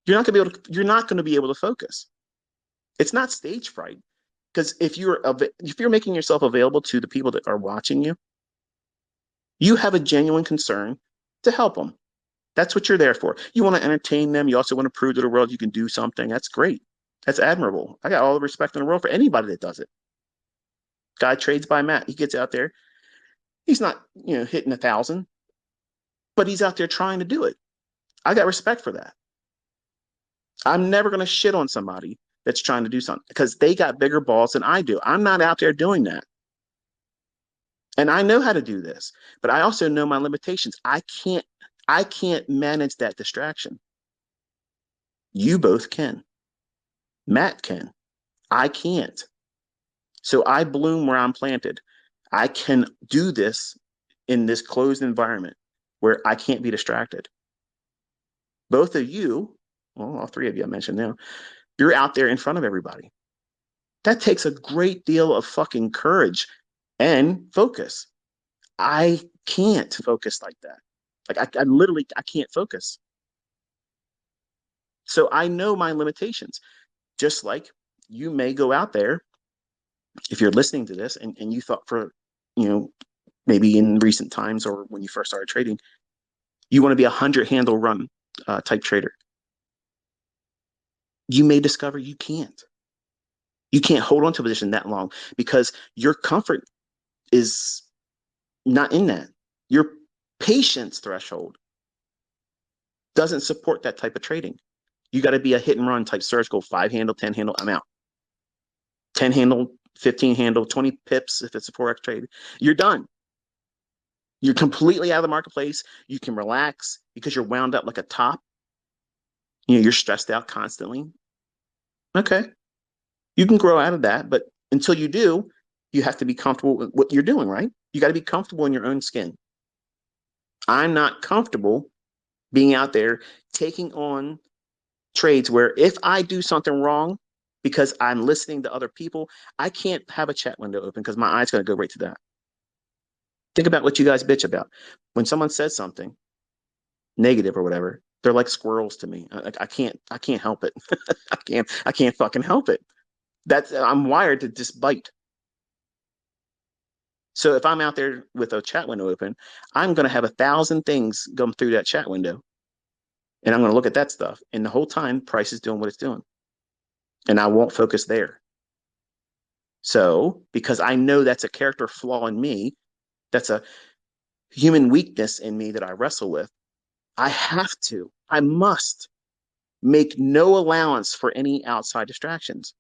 You're not going to be able to focus. It's not stage fright. Because if you're making yourself available to the people that are watching you, you have a genuine concern to help them. That's what you're there for. You want to entertain them. You also want to prove to the world you can do something. That's great. That's admirable. I got all the respect in the world for anybody that does it. Guy trades by Matt. He gets out there. He's not, hitting 1,000, but he's out there trying to do it. I got respect for that. I'm never going to shit on somebody that's trying to do something because they got bigger balls than I do. I'm not out there doing that. And I know how to do this, but I also know my limitations. I can't manage that distraction. You both can. Matt can. I can't. So I bloom where I'm planted. I can do this in this closed environment where I can't be distracted. Both of you, well, all three of you I mentioned now, you're out there in front of everybody. That takes a great deal of fucking courage and focus. I can't focus like that. Like I literally I can't focus. So I know my limitations. Just like you may go out there if you're listening to this and you thought for, you know, maybe in recent times or when you first started trading, you want to be a 100 handle run type trader. You may discover you can't. You can't hold on to a position that long because your comfort is not in that. Your patience threshold doesn't support that type of trading. You got to be a hit and run type surgical 5 handle, 10 handle. I'm out. 10 handle, 15 handle, 20 pips if it's a forex trade. You're done. You're completely out of the marketplace. You can relax because you're wound up like a top. You know, you're stressed out constantly. Okay, you can grow out of that, but until you do, you have to be comfortable with what you're doing, right? You got to be comfortable in your own skin. I'm not comfortable being out there taking on trades where if I do something wrong because I'm listening to other people, I can't have a chat window open because my eye's going to go right to that. Think about what you guys bitch about. When someone says something negative or whatever, they're like squirrels to me. I can't help it. I can't fucking help it. That's I'm wired to just bite. So if I'm out there with a chat window open, I'm going to have 1,000 things come through that chat window, and I'm going to look at that stuff. And the whole time, price is doing what it's doing, and I won't focus there. So because I know that's a character flaw in me, that's a human weakness in me that I wrestle with. I must make no allowance for any outside distractions.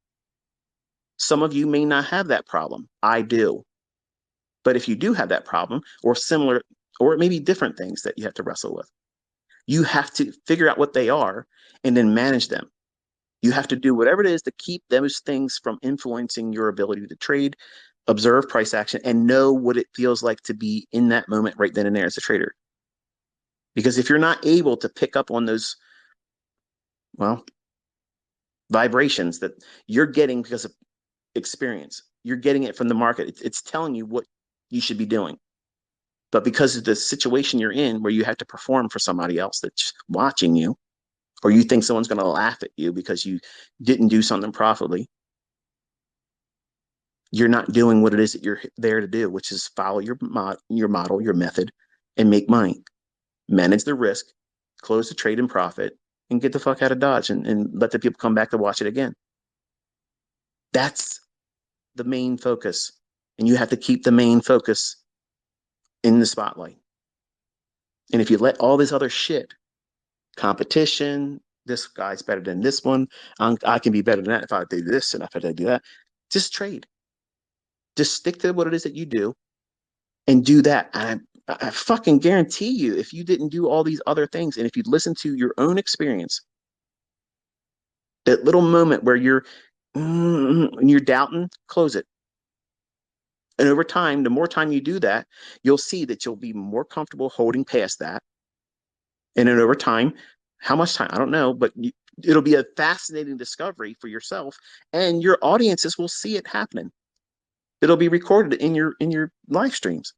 Some of you may not have that problem. I do. But if you do have that problem or similar, or maybe different things that you have to wrestle with, you have to figure out what they are and then manage them. You have to do whatever it is to keep those things from influencing your ability to trade, observe price action, and know what it feels like to be in that moment right then and there as a trader. Because if you're not able to pick up on those, well, vibrations that you're getting because of experience, you're getting it from the market, it's telling you what you should be doing. But because of the situation you're in where you have to perform for somebody else that's watching you, or you think someone's going to laugh at you because you didn't do something properly, you're not doing what it is that you're there to do, which is follow your model, your method, and make money, manage the risk, close the trade and profit, and get the fuck out of Dodge and let the people come back to watch it again. That's the main focus. And you have to keep the main focus in the spotlight. And if you let all this other shit, competition, this guy's better than this one, I can be better than that if I do this and if I do that, just trade. Just stick to what it is that you do and do that. And I fucking guarantee you, if you didn't do all these other things and if you'd listen to your own experience, that little moment where you're doubting, close it. And over time, the more time you do that, you'll see that you'll be more comfortable holding past that. And then over time, how much time? I don't know, but it'll be a fascinating discovery for yourself, and your audiences will see it happening. It'll be recorded in your live streams.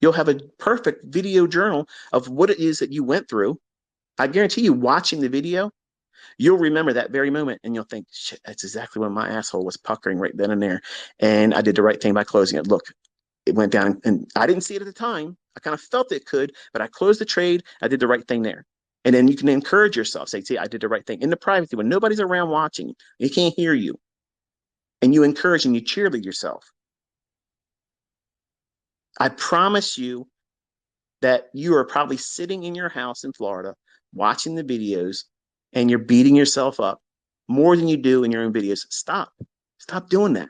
You'll have a perfect video journal of what it is that you went through. I guarantee you, watching the video, you'll remember that very moment and you'll think, shit, that's exactly when my asshole was puckering right then and there. And I did the right thing by closing it. Look, it went down and I didn't see it at the time. I kind of felt it could, but I closed the trade. I did the right thing there. And then you can encourage yourself, say, see, I did the right thing in the privacy when nobody's around watching. They can't hear you. And you encourage and you cheerlead yourself. I promise you that you are probably sitting in your house in Florida watching the videos and you're beating yourself up more than you do in your own videos. Stop doing that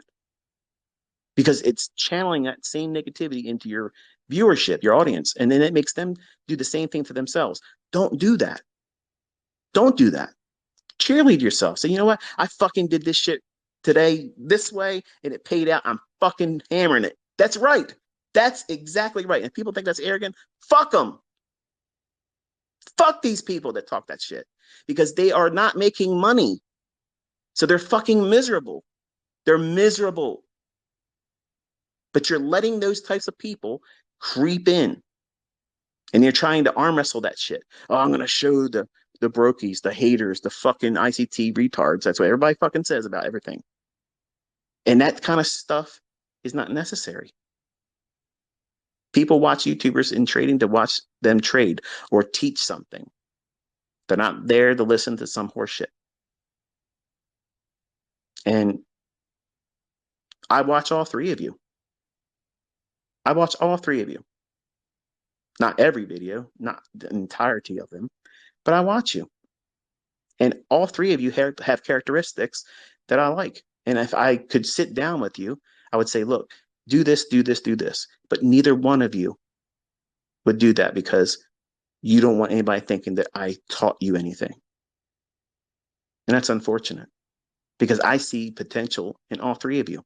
because it's channeling that same negativity into your viewership, your audience, and then it makes them do the same thing to themselves. Don't do that. Don't do that. Cheerlead yourself. Say, you know what? I fucking did this shit today this way and it paid out. I'm fucking hammering it. That's right. That's exactly right. And people think that's arrogant. Fuck them. Fuck these people that talk that shit because they are not making money. So they're fucking miserable. They're miserable. But you're letting those types of people creep in and you're trying to arm wrestle that shit. Oh, I'm gonna show the brokies, the haters, the fucking ICT retards. That's what everybody fucking says about everything. And that kind of stuff is not necessary. People watch YouTubers in trading to watch them trade or teach something. They're not there to listen to some horse shit. And I watch all three of you. I watch all three of you. Not every video, not the entirety of them, but I watch you. And all three of you have characteristics that I like. And if I could sit down with you, I would say, look, do this, do this, do this. But neither one of you would do that because you don't want anybody thinking that I taught you anything. And that's unfortunate because I see potential in all three of you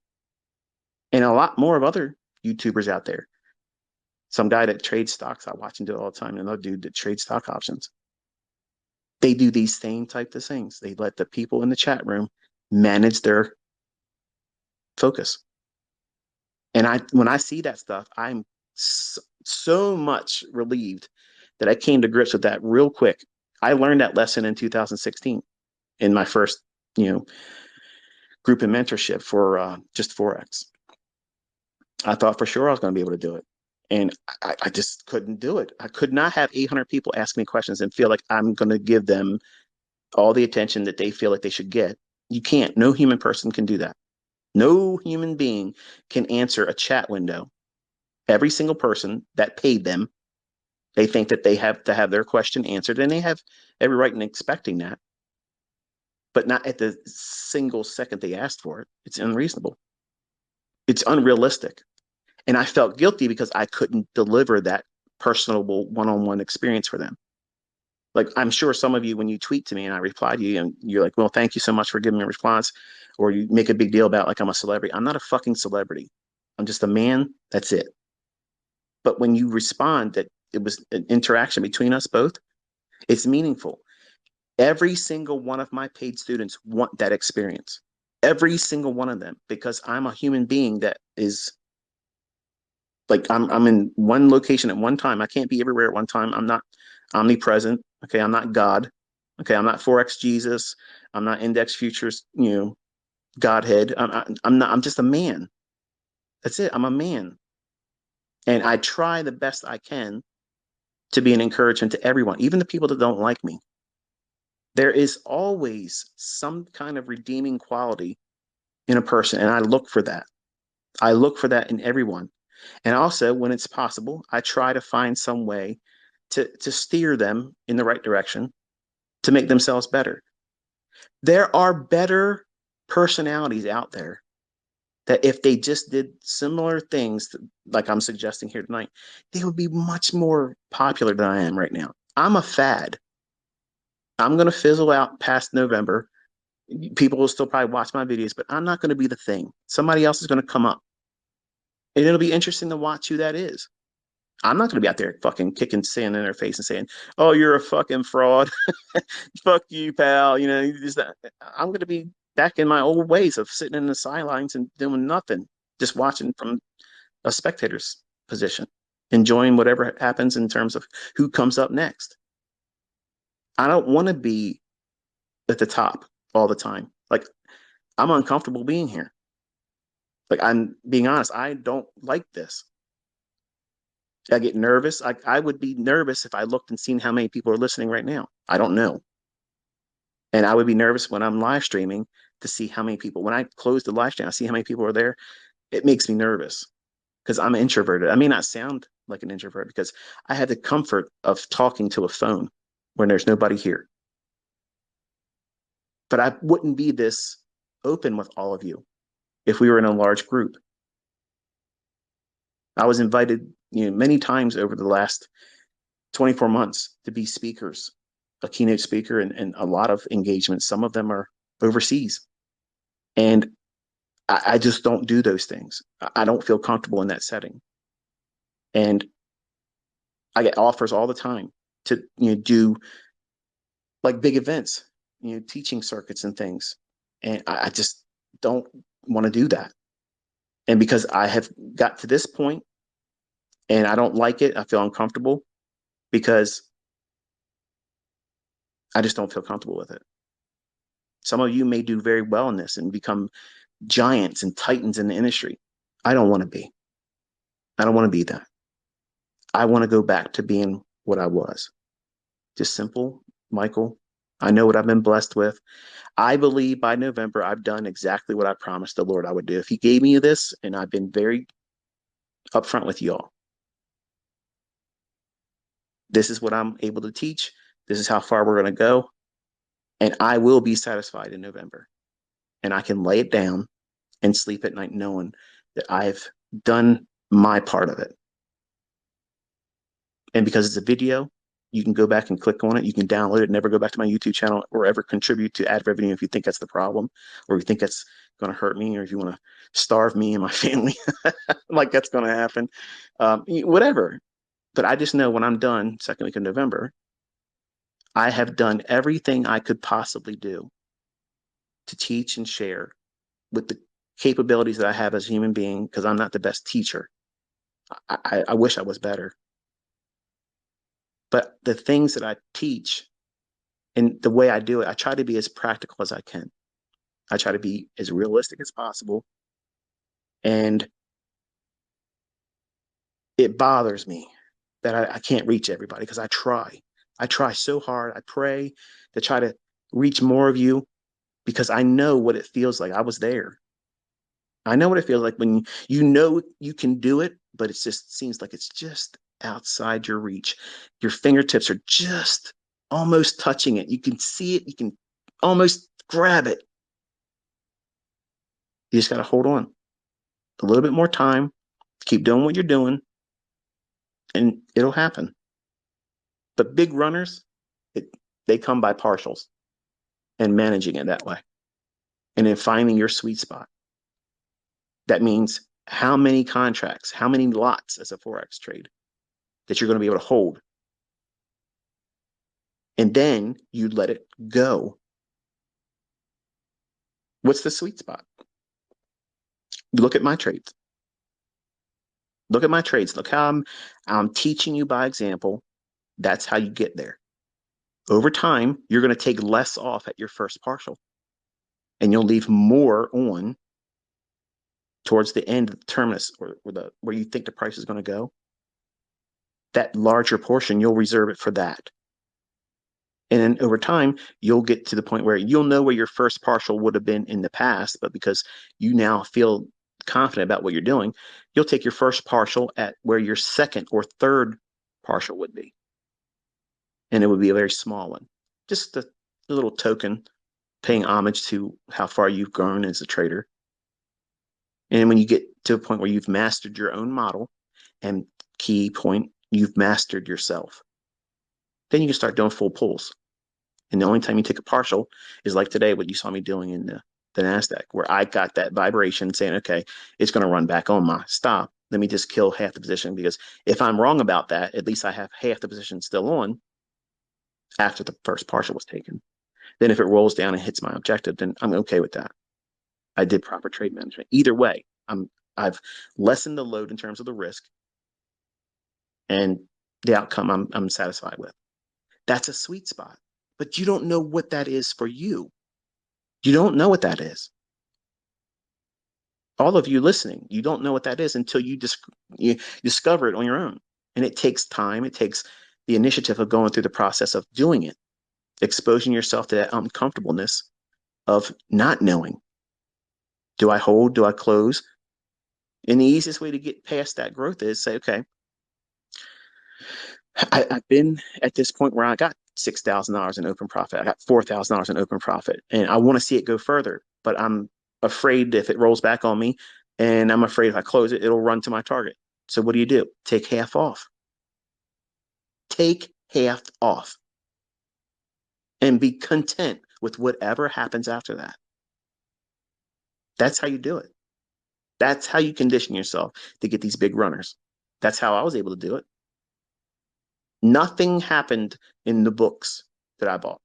and a lot more of other YouTubers out there. Some guy that trades stocks, I watch him do it all the time. Another dude that trades stock options. They do these same type of things. They let the people in the chat room manage their focus. And when I see that stuff, I'm so much relieved that I came to grips with that real quick. I learned that lesson in 2016 in my first, group of mentorship for just Forex. I thought for sure I was going to be able to do it. And I just couldn't do it. I could not have 800 people ask me questions and feel like I'm going to give them all the attention that they feel like they should get. You can't. No human person can do that. No human being can answer a chat window. Every single person that paid them, they think that they have to have their question answered, and they have every right in expecting that, but not at the single second they asked for it. It's unreasonable. It's unrealistic. And I felt guilty because I couldn't deliver that personable one-on-one experience for them. Like I'm sure some of you, when you tweet to me and I reply to you and you're like, well, thank you so much for giving me a response, or you make a big deal about like I'm a celebrity. I'm not a fucking celebrity. I'm just a man. That's it. But when you respond that it was an interaction between us both, it's meaningful. Every single one of my paid students want that experience. Every single one of them, because I'm a human being that is like I'm in one location at one time. I can't be everywhere at one time. I'm not omnipresent. Okay, I'm not God. Okay, I'm not Forex Jesus. I'm not index futures, Godhead. I'm not. I'm just a man. That's it. I'm a man, and I try the best I can to be an encouragement to everyone, even the people that don't like me. There is always some kind of redeeming quality in a person, and I look for that. I look for that in everyone. And also, when it's possible, I try to find some way to steer them in the right direction to make themselves better. There are better personalities out there that if they just did similar things, like I'm suggesting here tonight, they would be much more popular than I am right now. I'm a fad. I'm going to fizzle out past November. People will still probably watch my videos, but I'm not going to be the thing. Somebody else is going to come up. And it'll be interesting to watch who that is. I'm not going to be out there fucking kicking sand in their face and saying, "Oh, you're a fucking fraud. Fuck you, pal." I'm going to be back in my old ways of sitting in the sidelines and doing nothing, just watching from a spectator's position, enjoying whatever happens in terms of who comes up next. I don't want to be at the top all the time. Like I'm uncomfortable being here. Like I'm being honest, I don't like this. I get nervous. I would be nervous if I looked and seen how many people are listening right now. I don't know. And I would be nervous when I'm live streaming to see how many people, when I close the live stream, I see how many people are there. It makes me nervous because I'm introverted. I may not sound like an introvert because I have the comfort of talking to a phone when there's nobody here. But I wouldn't be this open with all of you if we were in a large group. I was invited, many times over the last 24 months to be speakers, a keynote speaker, and a lot of engagements. Some of them are overseas. And I just don't do those things. I don't feel comfortable in that setting. And I get offers all the time to do like big events, teaching circuits and things. And I just don't want to do that. And because I have got to this point and I don't like it, I feel uncomfortable because I just don't feel comfortable with it. Some of you may do very well in this and become giants and titans in the industry. I don't want to be. I don't want to be that. I want to go back to being what I was. Just simple, Michael. I know what I've been blessed with. I believe by November, I've done exactly what I promised the Lord I would do. If He gave me this, and I've been very upfront with y'all, this is what I'm able to teach. This is how far we're going to go. And I will be satisfied in November. And I can lay it down and sleep at night knowing that I've done my part of it. And because it's a video, you can go back and click on it. You can download it, never go back to my YouTube channel or ever contribute to ad revenue if you think that's the problem, or if you think that's going to hurt me, or if you want to starve me and my family, like that's going to happen. Whatever. But I just know when I'm done, second week of November, I have done everything I could possibly do to teach and share with the capabilities that I have as a human being, because I'm not the best teacher. I wish I was better. But the things that I teach and the way I do it, I try to be as practical as I can. I try to be as realistic as possible. And it bothers me that I can't reach everybody because I try. I try so hard. I pray to try to reach more of you because I know what it feels like. I was there. I know what it feels like when you know you can do it, but it just seems like it's just outside your reach. Your fingertips are just almost touching it. You can see it. You can almost grab it. You just got to hold on a little bit more time, keep doing what you're doing, and it'll happen. But big runners, it, they come by partials and managing it that way. And then finding your sweet spot. That means how many contracts, how many lots as a Forex trade that you're going to be able to hold. And then you let it go. What's the sweet spot? Look at my trades. Look at my trades. Look how I'm teaching you by example. That's how you get there. Over time, you're going to take less off at your first partial, and you'll leave more on towards the end of the terminus, or where you think the price is going to go. That larger portion, you'll reserve it for that. And then over time, you'll get to the point where you'll know where your first partial would have been in the past, but because you now feel confident about what you're doing, you'll take your first partial at where your second or third partial would be. And it would be a very small one. Just a little token paying homage to how far you've grown as a trader. And when you get to a point where you've mastered your own model, and key point, you've mastered yourself, then you can start doing full pulls. And the only time you take a partial is like today, what you saw me doing in the NASDAQ, where I got that vibration saying, okay, it's going to run back on my stop. Let me just kill half the position, because if I'm wrong about that, at least I have half the position still on after the first partial was taken. Then if it rolls down and hits my objective, then I'm okay with that. I did proper trade management. Either way, I've lessened the load in terms of the risk, and the outcome I'm satisfied with. That's a sweet spot. But you don't know what that is for you. You don't know what that is. All of you listening, you don't know what that is until you discover it on your own. And it takes time. It takes the initiative of going through the process of doing it, exposing yourself to that uncomfortableness of not knowing. Do I hold? Do I close? And the easiest way to get past that growth is say, okay, I've been at this point where I got $6,000 in open profit. I got $4,000 in open profit, and I want to see it go further. But I'm afraid if it rolls back on me, and I'm afraid if I close it, it'll run to my target. So what do? Take half off. Take half off, and be content with whatever happens after that. That's how you do it. That's how you condition yourself to get these big runners. That's how I was able to do it. Nothing happened in the books that I bought.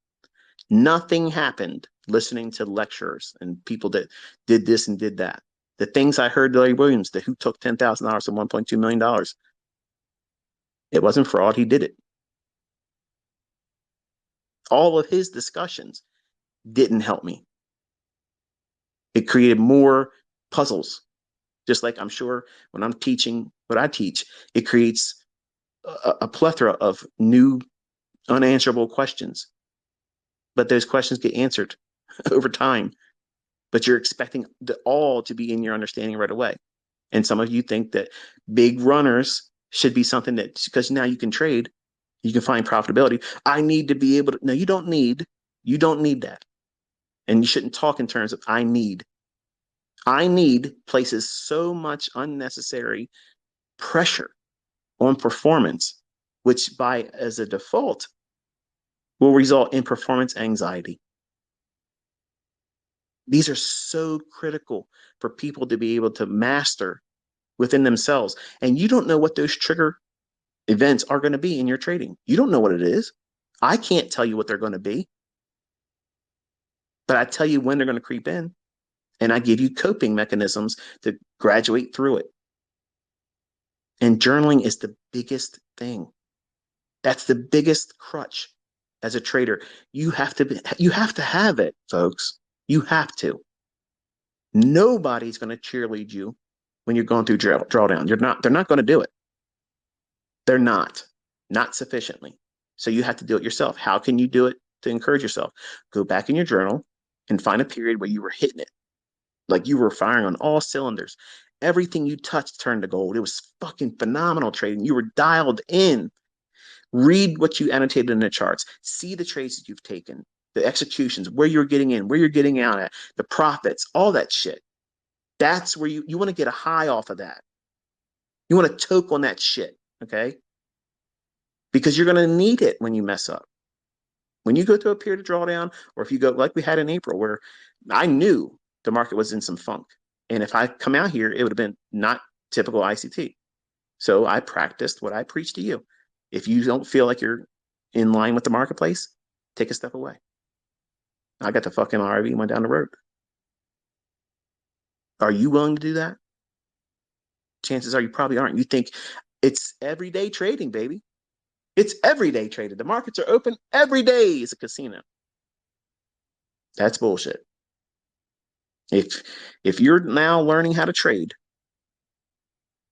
Nothing happened listening to lecturers and people that did this and did that. The things I heard Larry Williams, the who took $10,000 and $1.2 million, it wasn't fraud. He did it. All of his discussions didn't help me. It created more puzzles. Just like I'm sure when I'm teaching what I teach, it creates a plethora of new unanswerable questions. But those questions get answered over time. But you're expecting the all to be in your understanding right away. And some of you think that big runners should be something that, because now you can trade, you can find profitability. I need to be able to, no, you don't need that. And you shouldn't talk in terms of I need. I need places so much unnecessary pressure on performance, which by as a default will result in performance anxiety. These are so critical for people to be able to master within themselves. And you don't know what those trigger events are going to be in your trading. You don't know what it is. I can't tell you what they're going to be, but I tell you when they're going to creep in. And I give you coping mechanisms to graduate through it. And journaling is the biggest thing. That's the biggest crutch as a trader. You have to have it, folks. You have to. Nobody's going to cheerlead you when you're going through drawdown. They're not going to do it. They're not sufficiently. So you have to do it yourself. How can you do it to encourage yourself? Go back in your journal and find a period where you were hitting it. Like you were firing on all cylinders. Everything you touched turned to gold. It was fucking phenomenal trading. You were dialed in. Read what you annotated in the charts. See the trades that you've taken, the executions, where you're getting in, where you're getting out at, the profits, all that shit. That's where you want to get a high off of that. You want to toke on that shit, okay? Because you're going to need it when you mess up. When you go through a period of drawdown, or if you go like we had in April, where I knew the market was in some funk. And if I come out here, it would have been not typical ICT. So I practiced what I preach to you. If you don't feel like you're in line with the marketplace, take a step away. I got the fucking RV and went down the road. Are you willing to do that? Chances are you probably aren't. You think it's everyday trading, baby. It's everyday trading. The markets are open every day. It's a casino. That's bullshit. If you're now learning how to trade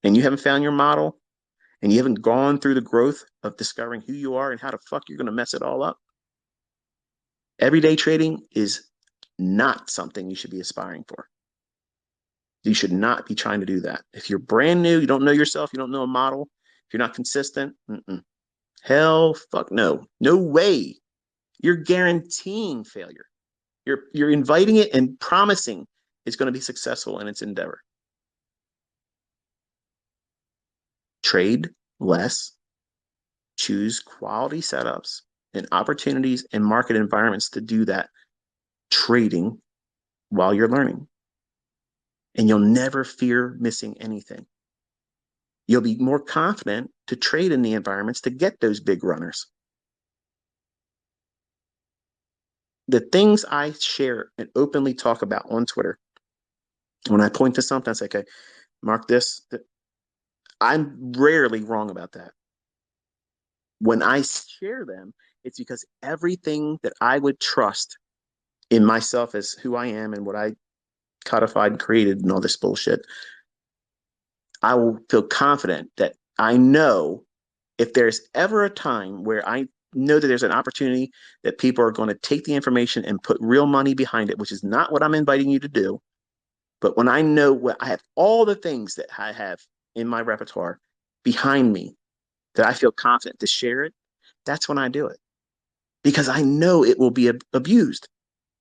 and you haven't found your model and you haven't gone through the growth of discovering who you are and how the fuck you're going to mess it all up, everyday trading is not something you should be aspiring for. You should not be trying to do that. If you're brand new, you don't know yourself, you don't know a model, if you're not consistent, hell, fuck no. No way. You're guaranteeing failure. You're inviting it and promising it's going to be successful in its endeavor. Trade less, choose quality setups and opportunities and market environments to do that trading while you're learning. And you'll never fear missing anything. You'll be more confident to trade in the environments to get those big runners. The things I share and openly talk about on Twitter, when I point to something, I say, okay, mark this. I'm rarely wrong about that. When I share them, it's because everything that I would trust in myself as who I am and what I codified and created and all this bullshit, I will feel confident that I know if there's ever a time where I know that there's an opportunity that people are going to take the information and put real money behind it, which is not what I'm inviting you to do. But when I know what I have all the things that I have in my repertoire behind me that I feel confident to share it, that's when I do it. Because I know it will be abused.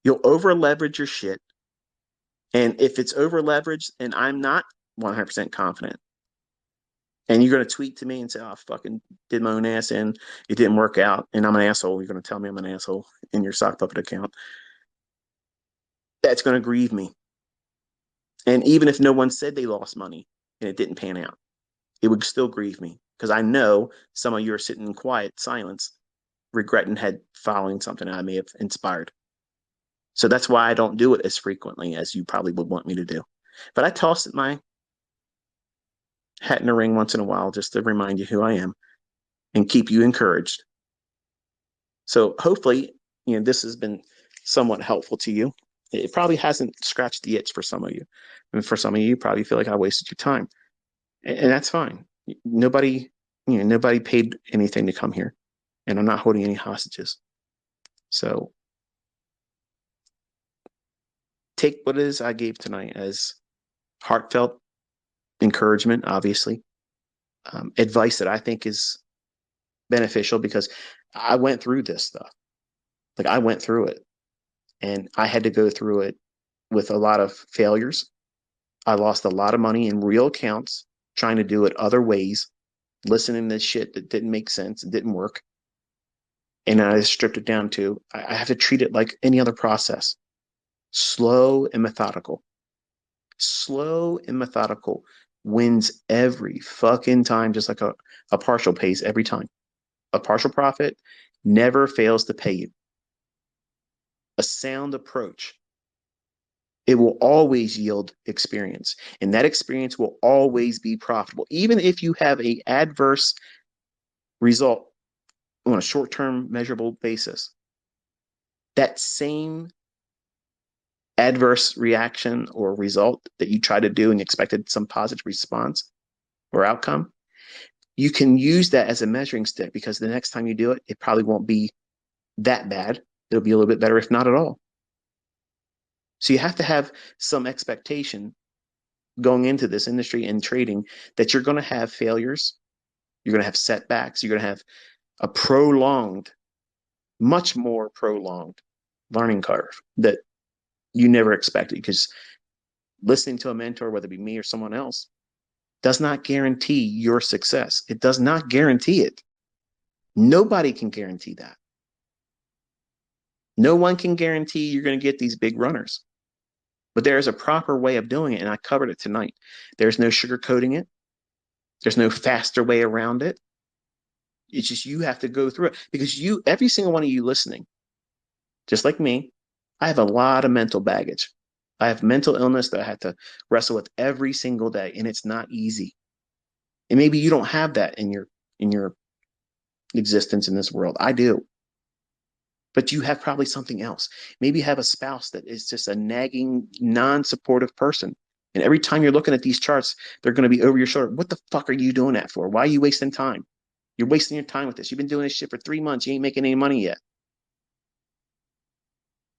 You'll over leverage your shit. And if it's over leveraged and I'm not 100% confident, and you're going to tweet to me and say, oh, I fucking did my own ass in, it didn't work out, and I'm an asshole, you're going to tell me I'm an asshole in your sock puppet account, that's going to grieve me. And even if no one said they lost money and it didn't pan out, it would still grieve me because I know some of you are sitting in quiet silence, regretting following something I may have inspired. So that's why I don't do it as frequently as you probably would want me to do. But I toss my hat in the ring once in a while just to remind you who I am and keep you encouraged. So hopefully, this has been somewhat helpful to you. It probably hasn't scratched the itch for some of you. And for some of you, you probably feel like I wasted your time. And that's fine. Nobody paid anything to come here. And I'm not holding any hostages. So take what it is I gave tonight as heartfelt encouragement, obviously, advice that I think is beneficial because I went through this stuff. Like I went through it and I had to go through it with a lot of failures. I lost a lot of money in real accounts trying to do it other ways, listening to shit that didn't make sense and didn't work. And I stripped it down to I have to treat it like any other process, slow and methodical. Slow and methodical wins every fucking time, just like a partial pays every time. A partial profit never fails to pay you. A sound approach, it will always yield experience, and that experience will always be profitable. Even if you have a adverse result on a short-term measurable basis, that same adverse reaction or result that you try to do and you expected some positive response or outcome, you can use that as a measuring stick because the next time you do it, it probably won't be that bad. It'll be a little bit better, if not at all. So you have to have some expectation going into this industry and trading that you're going to have failures, you're going to have setbacks, you're going to have a prolonged, much more prolonged learning curve that you never expected because listening to a mentor, whether it be me or someone else, does not guarantee your success. It does not guarantee it. Nobody can guarantee that. No one can guarantee you're going to get these big runners. But there is a proper way of doing it, and I covered it tonight. There's no sugarcoating it. There's no faster way around it. It's just you have to go through it because every single one of you listening, just like me, I have a lot of mental baggage. I have mental illness that I have to wrestle with every single day, and it's not easy. And maybe you don't have that in your existence in this world. I do. But you have probably something else. Maybe you have a spouse that is just a nagging, non-supportive person. And every time you're looking at these charts, they're going to be over your shoulder. What the fuck are you doing that for? Why are you wasting time? You're wasting your time with this. You've been doing this shit for 3 months. You ain't making any money yet.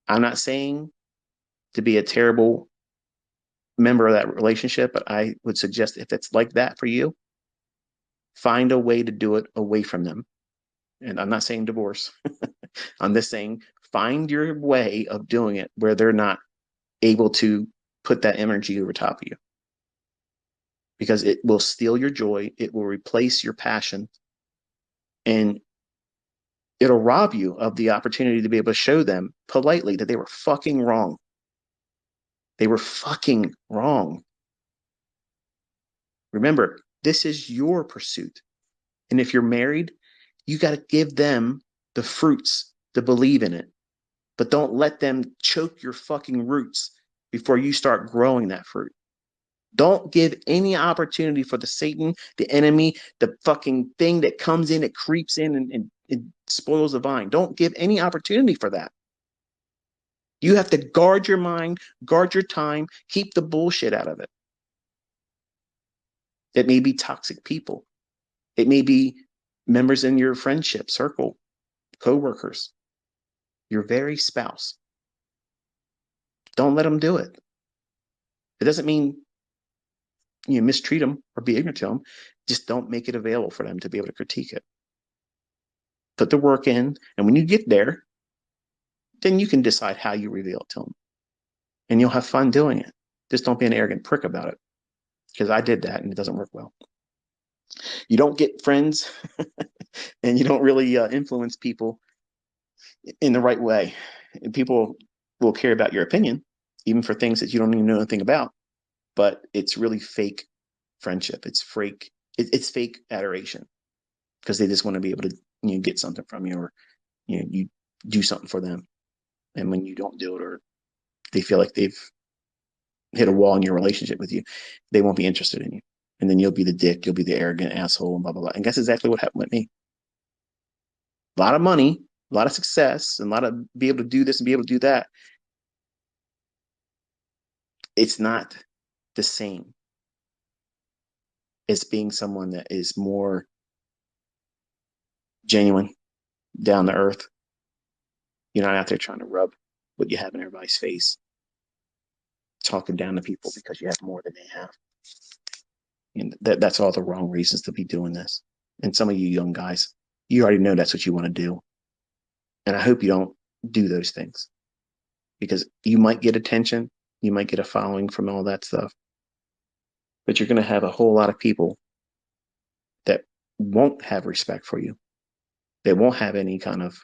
I'm not saying to be a terrible member of that relationship, but I would suggest if it's like that for you, find a way to do it away from them. And I'm not saying divorce. I'm just saying find your way of doing it where they're not able to put that energy over top of you because it will steal your joy. It will replace your passion and it'll rob you of the opportunity to be able to show them politely that they were fucking wrong. They were fucking wrong. Remember, this is your pursuit. And if you're married, you got to give them the fruits to believe in it. But don't let them choke your fucking roots before you start growing that fruit. Don't give any opportunity for the Satan, the enemy, the fucking thing that comes in, it creeps in and spoils the vine. Don't give any opportunity for that. You have to guard your mind, guard your time, keep the bullshit out of it. It may be toxic people. It may be members in your friendship circle, coworkers, your very spouse. Don't let them do it. It doesn't mean you mistreat them or be ignorant to them. Just don't make it available for them to be able to critique it. Put the work in, and when you get there, then you can decide how you reveal it to them. And you'll have fun doing it. Just don't be an arrogant prick about it. Because I did that and it doesn't work well. You don't get friends and you don't really influence people in the right way. And people will care about your opinion, even for things that you don't even know anything about. But it's really fake friendship. It's fake. It's fake adoration because they just want to be able to get something from you or you do something for them. And when you don't do it, or they feel like they've hit a wall in your relationship with you, they won't be interested in you. And then you'll be the dick, you'll be the arrogant asshole, and blah, blah, blah. And that's exactly what happened with me. A lot of money, a lot of success, and a lot of be able to do this and be able to do that. It's not the same as being someone that is more genuine, down to earth. You're not out there trying to rub what you have in everybody's face, talking down to people because you have more than they have. And that's all the wrong reasons to be doing this. And some of you young guys, you already know that's what you want to do. And I hope you don't do those things, because you might get attention, you might get a following from all that stuff, but you're going to have a whole lot of people that won't have respect for you. They won't have any kind of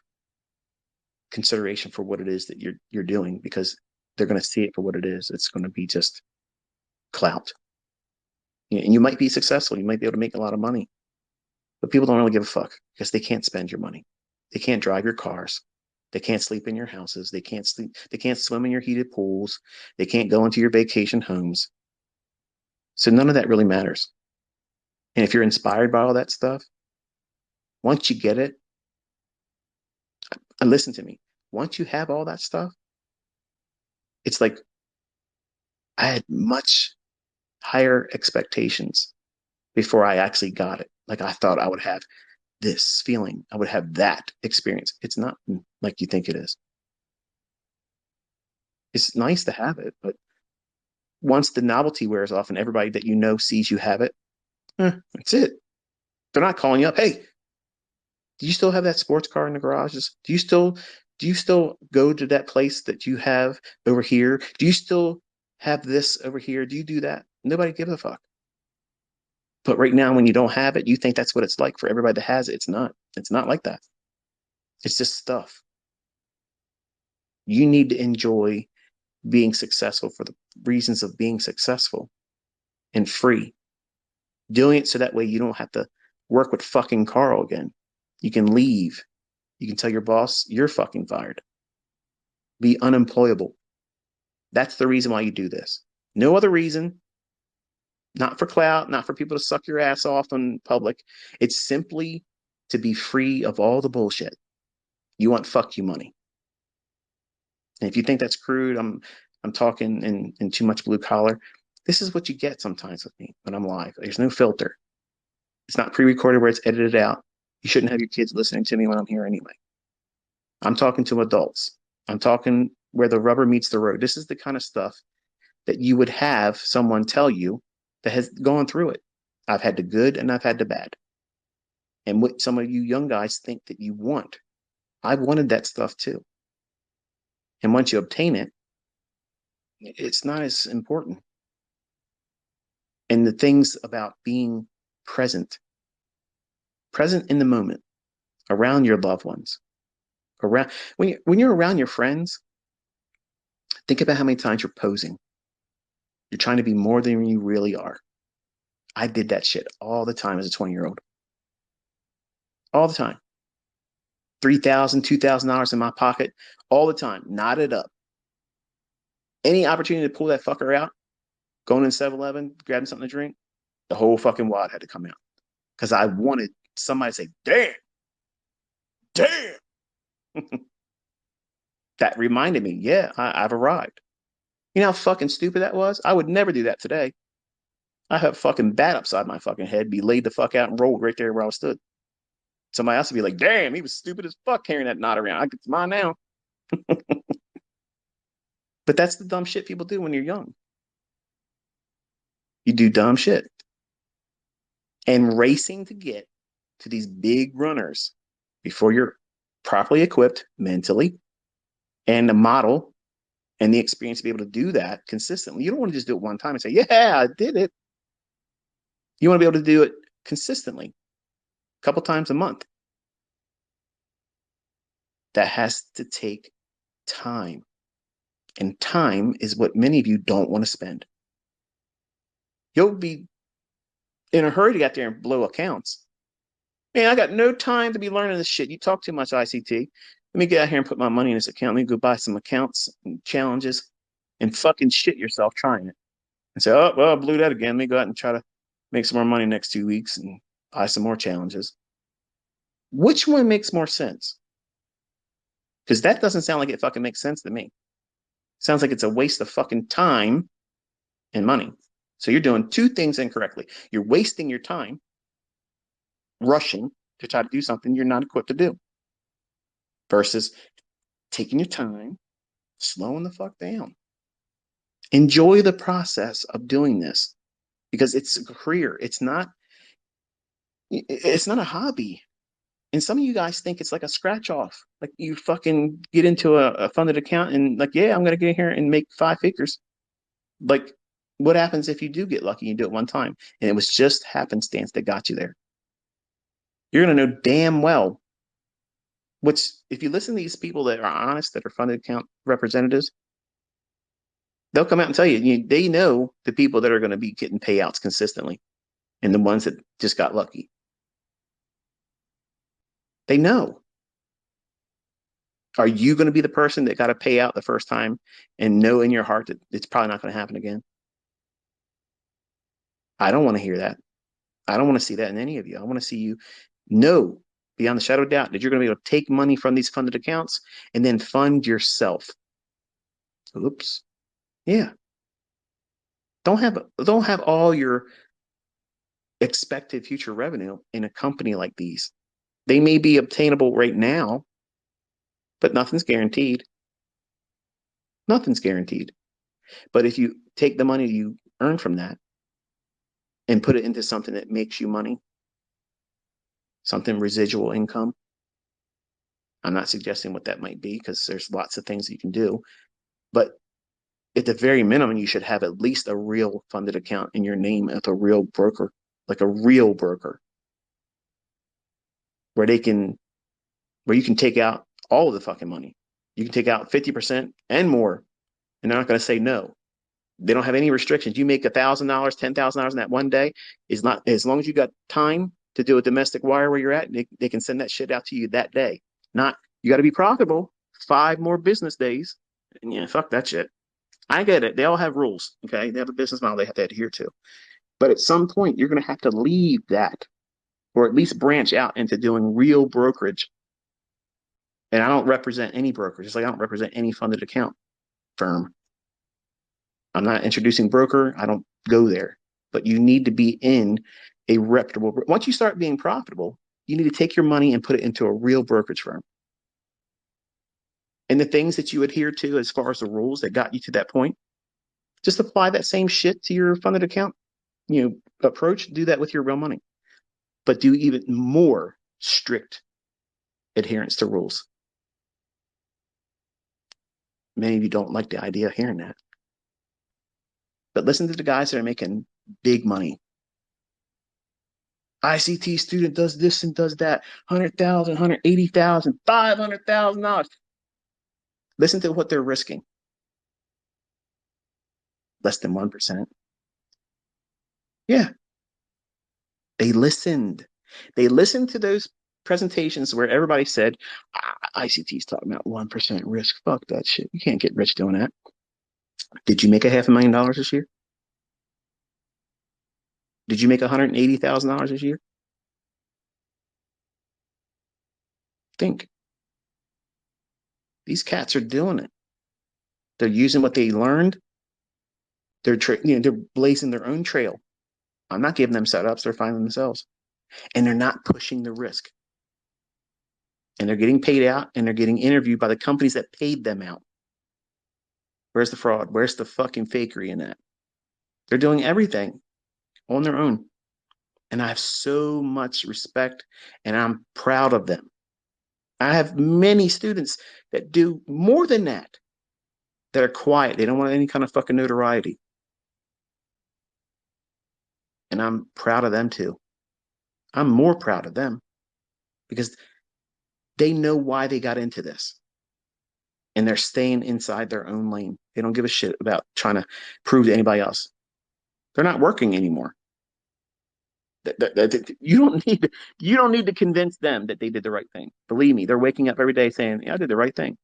consideration for what it is that you're doing, because they're going to see it for what it is. It's going to be just clout. And you might be successful, you might be able to make a lot of money, but people don't really give a fuck because they can't spend your money. They can't drive your cars. They can't sleep in your houses. They can't sleep. They can't swim in your heated pools. They can't go into your vacation homes. So none of that really matters. And if you're inspired by all that stuff, once you get it, and listen to me, once you have all that stuff, it's like I had much higher expectations before I actually got it. Like I thought I would have this feeling, I would have that experience. It's not like you think it is. It's nice to have it, but once the novelty wears off and everybody that you know sees you have it, that's it. They're not calling you up. Hey, do you still have that sports car in the garages? Do you still go to that place that you have over here? Do you still have this over here? Do you do that? Nobody gives a fuck. But right now, when you don't have it, you think that's what it's like for everybody that has it. It's not. It's not like that. It's just stuff. You need to enjoy being successful for the reasons of being successful and free. Doing it so that way you don't have to work with fucking Carl again. You can leave. You can tell your boss you're fucking fired. Be unemployable. That's the reason why you do this. No other reason. Not for clout, not for people to suck your ass off in public. It's simply to be free of all the bullshit. You want fuck you money. And if you think that's crude, I'm talking in too much blue collar. This is what you get sometimes with me when I'm live. There's no filter. It's not pre-recorded where it's edited out. You shouldn't have your kids listening to me when I'm here anyway. I'm talking to adults. I'm talking where the rubber meets the road. This is the kind of stuff that you would have someone tell you that has gone through it. I've had the good and I've had the bad. And what some of you young guys think that you want, I've wanted that stuff too. And once you obtain it, it's not as important. And the things about being present, present in the moment, around your loved ones, around when you're around your friends, think about how many times you're posing. You're trying to be more than you really are. I did that shit all the time as a 20-year-old. All the time. $3,000, $2,000 in my pocket, all the time, knotted up. Any opportunity to pull that fucker out, going in 7-Eleven, grabbing something to drink, the whole fucking wad had to come out. Because I wanted somebody to say, damn, damn. That reminded me, yeah, I've arrived. You know how fucking stupid that was? I would never do that today. I have fucking bat upside my fucking head, be laid the fuck out and rolled right there where I stood. Somebody else would be like, damn, he was stupid as fuck carrying that knot around. It's mine now. But that's the dumb shit people do when you're young. You do dumb shit. And racing to get to these big runners before you're properly equipped mentally and the model and the experience to be able to do that consistently. You don't want to just do it one time and say, yeah, I did it. You want to be able to do it consistently, a couple times a month. That has to take time. And time is what many of you don't want to spend. You'll be in a hurry to get there and blow accounts. Man, I got no time to be learning this shit. You talk too much ICT. Let me get out here and put my money in this account. Let me go buy some accounts and challenges and fucking shit yourself trying it. And say, oh, well, I blew that again. Let me go out and try to make some more money next 2 weeks and buy some more challenges. Which one makes more sense? Because that doesn't sound like it fucking makes sense to me. It sounds like it's a waste of fucking time and money. So you're doing two things incorrectly. You're wasting your time rushing to try to do something you're not equipped to do versus taking your time, slowing the fuck down. Enjoy the process of doing this because it's a career. It's not a hobby. And some of you guys think it's like a scratch off. Like you fucking get into a funded account and like, yeah, I'm gonna get in here and make 5 figures. Like, what happens if you do get lucky and do it one time? And it was just happenstance that got you there. You're gonna know damn well which if you listen to these people that are honest, that are funded account representatives, they'll come out and tell you, they know the people that are going to be getting payouts consistently and the ones that just got lucky. They know. Are you going to be the person that got a payout the first time and know in your heart that it's probably not going to happen again? I don't want to hear that. I don't want to see that in any of you. I want to see you know beyond the shadow of doubt that you're going to be able to take money from these funded accounts and then fund yourself. Oops. Yeah. Don't have all your expected future revenue in a company like these. They may be obtainable right now, but nothing's guaranteed. Nothing's guaranteed. But if you take the money you earn from that and put it into something that makes you money, something residual income, I'm not suggesting what that might be because there's lots of things that you can do. But at the very minimum, you should have at least a real funded account in your name with a real broker, like a real broker, where they can where you can take out all of the fucking money. You can take out 50% and more, and they're not going to say no. They don't have any restrictions. You make $1,000, $10,000 in that one day, is not as long as you got time to do a domestic wire where you're at, they can send that shit out to you that day. Not you got to be profitable 5 more business days. And yeah, fuck that shit. I get it. They all have rules. Okay, they have a business model they have to adhere to. But at some point, you're going to have to leave that, or at least branch out into doing real brokerage. And I don't represent any brokers, just like I don't represent any funded account firm. I'm not introducing broker. I don't go there. But you need to be in a reputable. Once you start being profitable, you need to take your money and put it into a real brokerage firm. And the things that you adhere to as far as the rules that got you to that point, just apply that same shit to your funded account, approach. Do that with your real money, but do even more strict adherence to rules. Many of you don't like the idea of hearing that. But listen to the guys that are making big money. ICT student does this and does that, 100,000, 180,000, $500,000. Listen to what they're risking. Less than 1%. Yeah. They listened. They listened to those presentations where everybody said, ICT is talking about 1% risk. Fuck that shit. You can't get rich doing that. Did you make $500,000 this year? Did you make $180,000 this year? Think. These cats are doing it. They're using what they learned. They're blazing their own trail. I'm not giving them setups. They're finding themselves, and they're not pushing the risk. And they're getting paid out, and they're getting interviewed by the companies that paid them out. Where's the fraud? Where's the fucking fakery in that? They're doing everything on their own, and I have so much respect, and I'm proud of them. I have many students that do more than that are quiet. They don't want any kind of fucking notoriety. And I'm proud of them too. I'm more proud of them because they know why they got into this and they're staying inside their own lane. They don't give a shit about trying to prove to anybody else. They're not working anymore. You don't need to convince them that they did the right thing. Believe me, they're waking up every day saying, "Yeah, I did the right thing."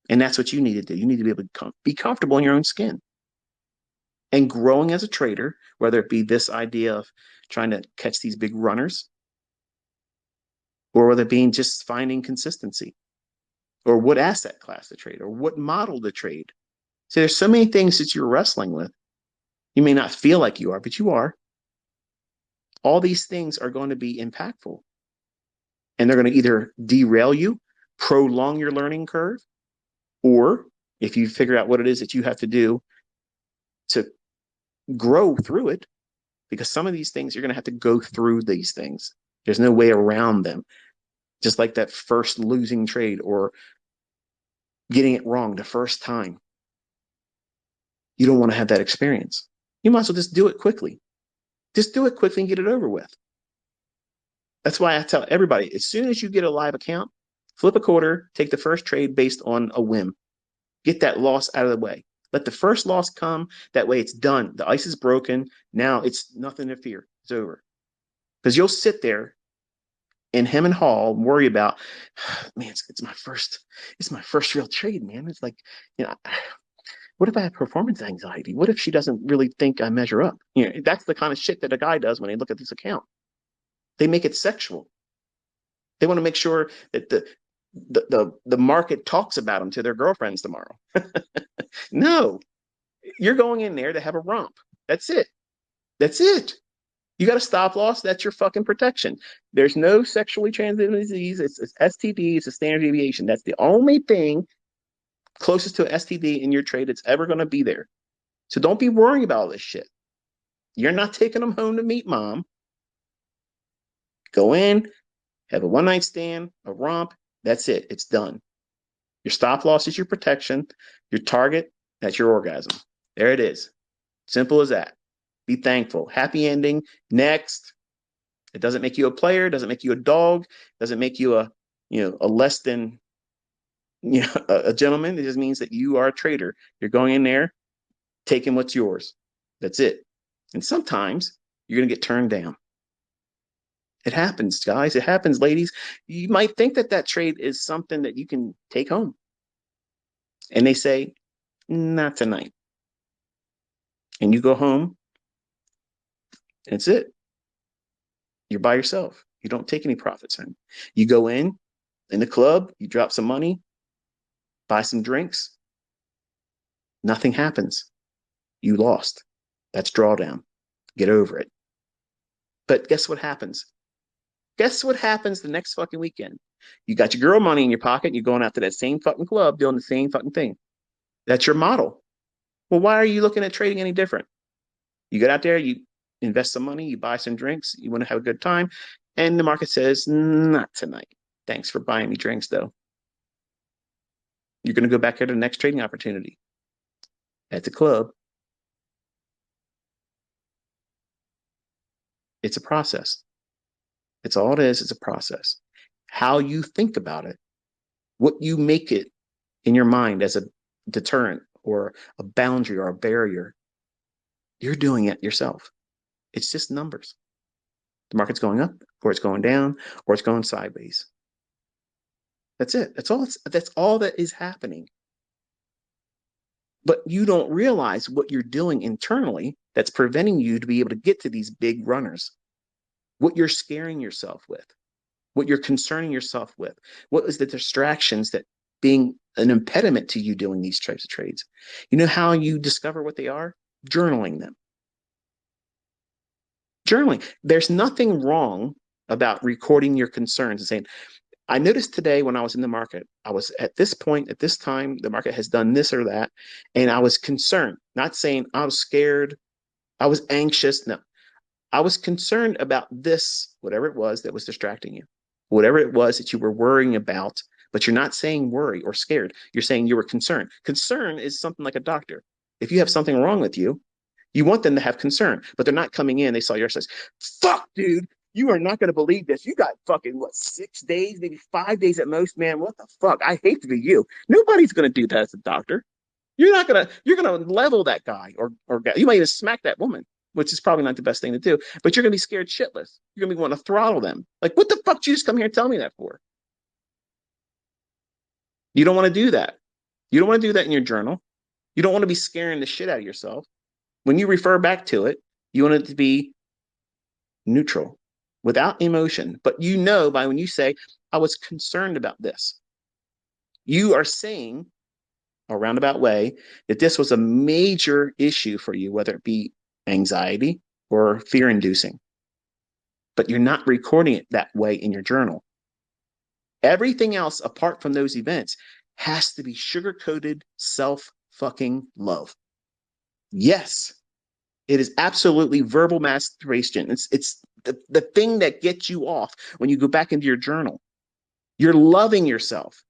And that's what you need to do. You need to be able to be comfortable in your own skin and growing as a trader, whether it be this idea of trying to catch these big runners or whether it being just finding consistency or what asset class to trade or what model to trade. So there's so many things that you're wrestling with. You may not feel like you are, but you are. All these things are going to be impactful and they're going to either derail you, prolong your learning curve, or if you figure out what it is that you have to do to grow through it, because some of these things you're going to have to go through these things. There's no way around them. Just like that first losing trade or getting it wrong the first time. You don't want to have that experience. You might as well just do it quickly. Just do it quickly and get it over with. That's why I tell everybody, as soon as you get a live account, flip a quarter, take the first trade based on a whim. Get that loss out of the way. Let the first loss come. That way it's done. The ice is broken. Now it's nothing to fear. It's over. Because you'll sit there and him and Hall worry about, man, it's my first real trade, man. It's like, you know, what if I have performance anxiety? What if she doesn't really think I measure up? You know, that's the kind of shit that a guy does when they look at this account. They make it sexual. They want to make sure that the market talks about them to their girlfriends tomorrow. No, you're going in there to have a romp. That's it. That's it. You got a stop loss. That's your fucking protection. There's no sexually transmitted disease. It's STD. It's a standard deviation. That's the only thing closest to an STD in your trade that's ever going to be there. So don't be worrying about all this shit. You're not taking them home to meet mom. Go in, have a one night stand, a romp. That's it. It's done. Your stop loss is your protection. Your target, that's your orgasm. There it is. Simple as that. Be thankful. Happy ending. Next. It doesn't make you a player. Doesn't make you a dog. Doesn't make you a less than a gentleman. It just means that you are a trader. You're going in there, taking what's yours. That's it. And sometimes you're going to get turned down. It happens, guys. It happens, ladies. You might think that trade is something that you can take home. And they say, not tonight. And you go home. That's it. You're by yourself. You don't take any profits home. You go in the club, you drop some money, buy some drinks. Nothing happens. You lost. That's drawdown. Get over it. But guess what happens? Guess what happens the next fucking weekend? You got your girl money in your pocket and you're going out to that same fucking club doing the same fucking thing. That's your model. Well, why are you looking at trading any different? You get out there, you invest some money, you buy some drinks, you want to have a good time, and the market says, not tonight. Thanks for buying me drinks, though. You're going to go back here to the next trading opportunity at the club. It's a process. It's all it is. It's a process. How you think about it, what you make it in your mind as a deterrent or a boundary or a barrier, you're doing it yourself. It's just numbers. The market's going up or it's going down or it's going sideways. That's it. That's all that is happening. But you don't realize what you're doing internally that's preventing you to be able to get to these big runners. What you're scaring yourself with, what you're concerning yourself with, what is the distractions that being an impediment to you doing these types of trades. You know how you discover what they are? Journaling them. Journaling. There's nothing wrong about recording your concerns and saying, I noticed today when I was in the market, I was at this point, at this time, the market has done this or that. And I was concerned, not saying I was scared, I was anxious. No, I was concerned about this, whatever it was that was distracting you, whatever it was that you were worrying about, but you're not saying worry or scared. You're saying you were concerned. Concern is something like a doctor. If you have something wrong with you, you want them to have concern, but they're not coming in. They saw your says, fuck, dude, you are not going to believe this. You got fucking, what, 6 days, maybe 5 days at most, man. What the fuck? I hate to be you. Nobody's going to do that as a doctor. You're not going to, you're going to level that guy or you might even smack that woman. which is probably not the best thing to do, but you're going to be scared shitless. You're going to be wanting to throttle them. Like, what the fuck did you just come here and tell me that for? You don't want to do that. You don't want to do that in your journal. You don't want to be scaring the shit out of yourself. When you refer back to it, you want it to be neutral, without emotion. But you know, by when you say, I was concerned about this, you are saying a roundabout way that this was a major issue for you, whether it be anxiety or fear inducing. But you're not recording it that way in your journal. Everything else apart from those events has to be sugar coated self fucking love. Yes, it is absolutely verbal masturbation. It's the thing that gets you off when you go back into your journal. You're loving yourself.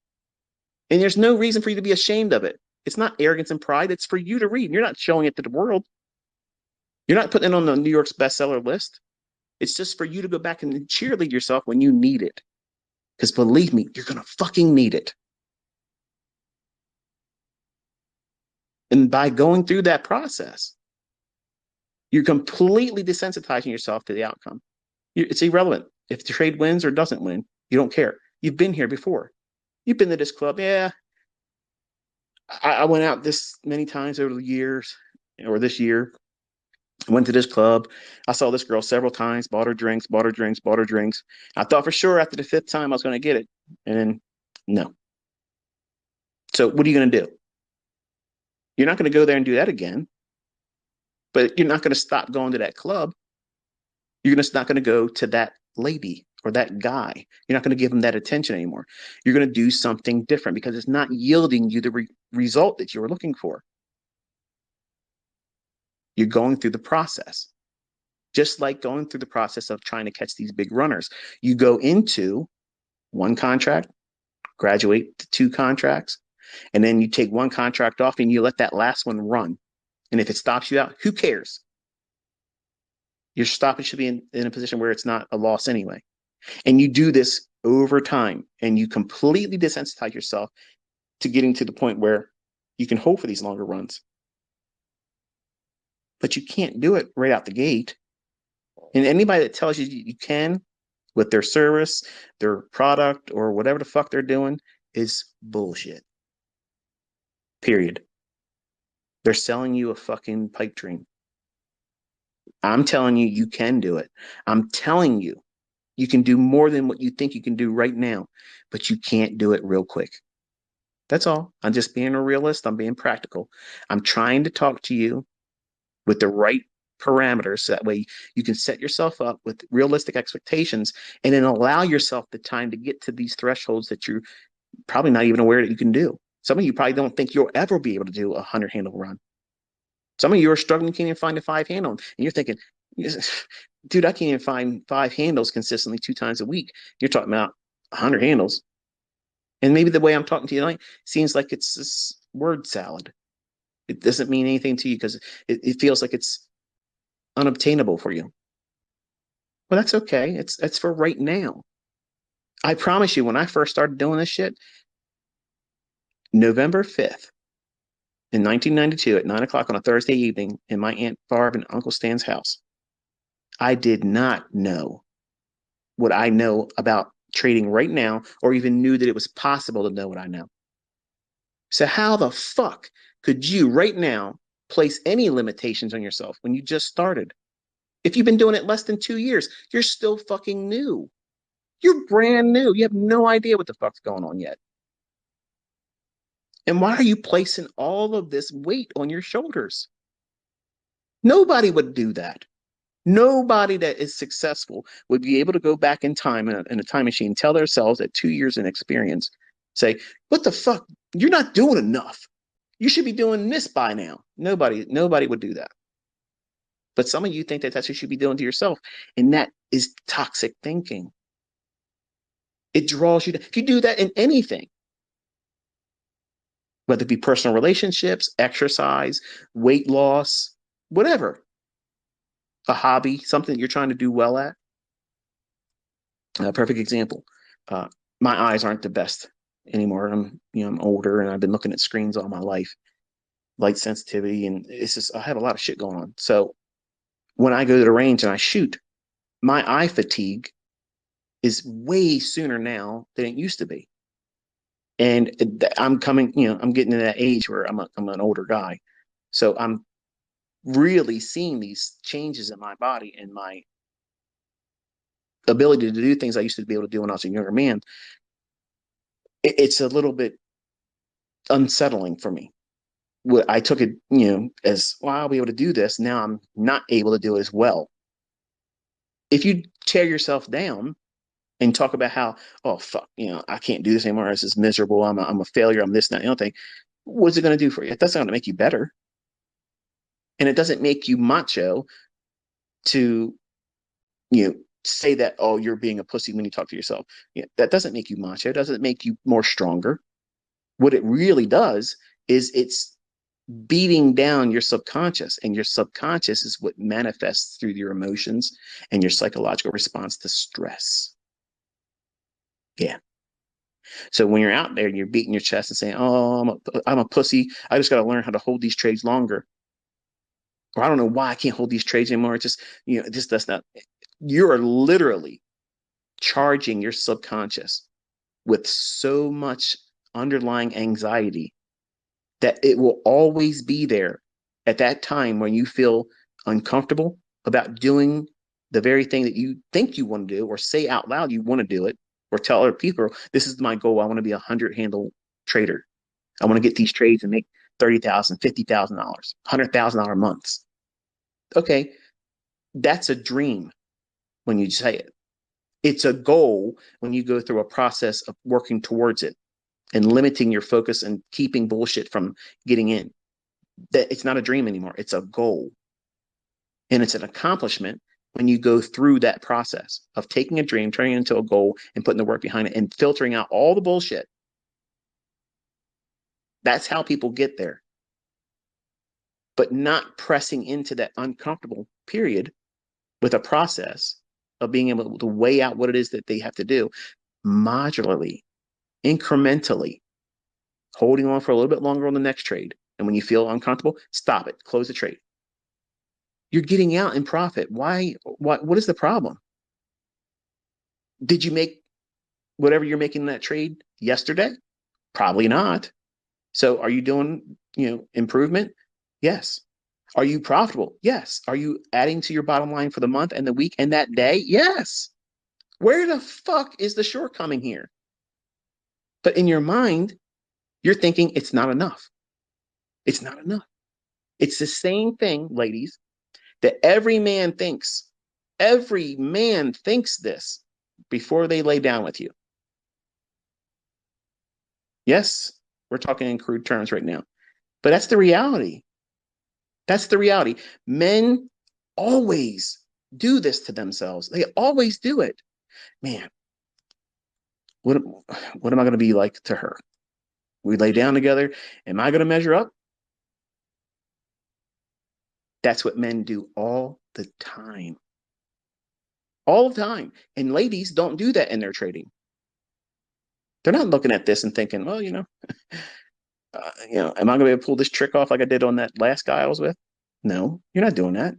And there's no reason for you to be ashamed of it. It's not arrogance and pride. It's for you to read. You're not showing it to the world. You're not putting it on the New York's bestseller list. It's just for you to go back and cheerlead yourself when you need it. Because believe me, you're going to fucking need it. And by going through that process, you're completely desensitizing yourself to the outcome. It's irrelevant. If the trade wins or doesn't win, you don't care. You've been here before. You've been to this club. Yeah, I went out this many times over the years, or this year. I went to this club. I saw this girl several times, bought her drinks, bought her drinks, bought her drinks. I thought for sure after the fifth time I was going to get it. And then, no. So what are you going to do? You're not going to go there and do that again, but you're not going to stop going to that club. You're just not going to go to that lady or that guy. You're not going to give them that attention anymore. You're going to do something different because it's not yielding you the result that you were looking for. You're going through the process, just like going through the process of trying to catch these big runners. You go into one contract, graduate to two contracts, and then you take one contract off and you let that last one run. And if it stops you out, who cares? Your stoppage should be in a position where it's not a loss anyway. And you do this over time and you completely desensitize yourself to getting to the point where you can hope for these longer runs. But you can't do it right out the gate. And anybody that tells you you can with their service, their product, or whatever the fuck they're doing is bullshit. Period. They're selling you a fucking pipe dream. I'm telling you, you can do it. I'm telling you, you can do more than what you think you can do right now, but you can't do it real quick. That's all. I'm just being a realist. I'm being practical. I'm trying to talk to you with the right parameters so that way you can set yourself up with realistic expectations and then allow yourself the time to get to these thresholds that you're probably not even aware that you can do. Some of you probably don't think you'll ever be able to do a 100 handle run. Some of you are struggling, can't even find a 5 handle. And you're thinking, dude, I can't even find 5 handles consistently 2 times a week. You're talking about 100 handles. And maybe the way I'm talking to you tonight seems like it's this word salad. It doesn't mean anything to you because it feels like it's unobtainable for you. Well, that's okay. It's for right now. I promise you, when I first started doing this shit, November 5th in 1992 at 9 o'clock on a Thursday evening in my Aunt Barb and Uncle Stan's house, I did not know what I know about trading right now or even knew that it was possible to know what I know. So how the fuck could you right now place any limitations on yourself when you just started? If you've been doing it less than 2 years, you're still fucking new. You're brand new. You have no idea what the fuck's going on yet. And why are you placing all of this weight on your shoulders? Nobody would do that. Nobody that is successful would be able to go back in time in a time machine, tell themselves at 2 years in experience, say, what the fuck? You're not doing enough. You should be doing this by now. Nobody would do that. But some of you think that that's what you should be doing to yourself. And that is toxic thinking. It draws you to, if you do that in anything, whether it be personal relationships, exercise, weight loss, whatever, a hobby, something you're trying to do well at. A perfect example. Uh, my eyes aren't the best anymore. I'm older and I've been looking at screens all my life, light sensitivity, and it's just I have a lot of shit going on. So When I go to the range and I shoot, my eye fatigue is way sooner now than it used to be. And I'm coming, I'm getting to that age where I'm an older guy. So I'm really seeing these changes in my body and my ability to do things I used to be able to do when I was a younger man. It's a little bit unsettling for me. I took it, as, well, I'll be able to do this. Now I'm not able to do it as well. If you tear yourself down and talk about how, oh, fuck, I can't do this anymore. This is miserable. I'm a failure. I'm this, that, the other thing. What's it going to do for you? That's not going to make you better. And it doesn't make you macho to, say that, oh, you're being a pussy when you talk to yourself. That doesn't make you macho. It doesn't make you more stronger. What it really does is it's beating down your subconscious, and your subconscious is what manifests through your emotions and your psychological response to stress. Yeah. So when you're out there and you're beating your chest and saying, oh, I'm a pussy, I just got to learn how to hold these trades longer, or I don't know why I can't hold these trades anymore, it's just, this does not, you are literally charging your subconscious with so much underlying anxiety that it will always be there at that time when you feel uncomfortable about doing the very thing that you think you want to do, or say out loud you want to do it, or tell other people, this is my goal. I want to be a 100 handle trader. I want to get these trades and make $30,000, $50,000, $100,000 months. Okay, that's a dream when you say it. It's a goal when you go through a process of working towards it and limiting your focus and keeping bullshit from getting in. That it's not a dream anymore. It's a goal. And it's an accomplishment when you go through that process of taking a dream, turning it into a goal, and putting the work behind it and filtering out all the bullshit. That's how people get there. But not pressing into that uncomfortable period with a process of being able to weigh out what it is that they have to do modularly, incrementally, holding on for a little bit longer on the next trade. And when you feel uncomfortable, stop it, close the trade. You're getting out in profit. Why? What is the problem? Did you make whatever you're making in that trade yesterday? Probably not. So are you doing, improvement? Yes. Are you profitable? Yes. Are you adding to your bottom line for the month and the week and that day? Yes. Where the fuck is the shortcoming here? But in your mind, you're thinking it's not enough. It's not enough. It's the same thing, ladies, that every man thinks. Every man thinks this before they lay down with you. Yes, we're talking in crude terms right now, but that's the reality. That's the reality. Men always do this to themselves. They always do it. Man, what, what am I going to be like to her? We lay down together. Am I going to measure up? That's what men do all the time. All the time. And ladies don't do that in their trading. They're not looking at this and thinking, well, am I going to be able to pull this trick off like I did on that last guy I was with? No, you're not doing that.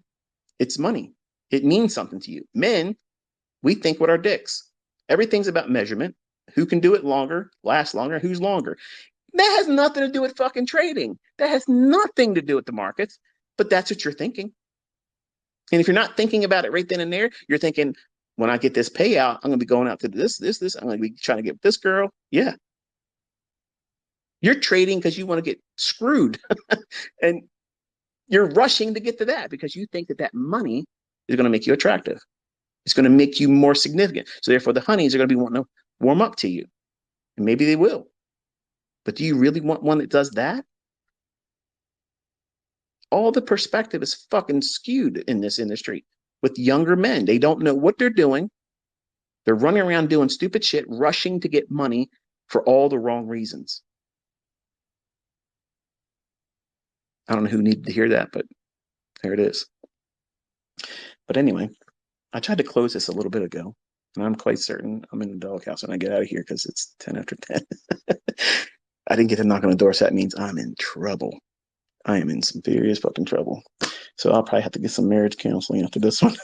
It's money. It means something to you. Men, we think with our dicks. Everything's about measurement. Who can do it longer, last longer, who's longer. That has nothing to do with fucking trading. That has nothing to do with the markets, but that's what you're thinking. And if you're not thinking about it right then and there, you're thinking, when I get this payout, I'm going to be going out to this. I'm going to be trying to get this girl. Yeah. You're trading because you want to get screwed. And you're rushing to get to that because you think that that money is going to make you attractive. It's going to make you more significant. So therefore, the honeys are going to be wanting to warm up to you. And maybe they will. But do you really want one that does that? All the perspective is fucking skewed in this industry with younger men. They don't know what they're doing. They're running around doing stupid shit, rushing to get money for all the wrong reasons. I don't know who needed to hear that, but there it is. But anyway, I tried to close this a little bit ago, and I'm quite certain I'm in the doghouse when I get out of here because it's 10 after 10. I didn't get to knock on the door, so that means I'm in trouble. I am in some serious fucking trouble. So I'll probably have to get some marriage counseling after this one.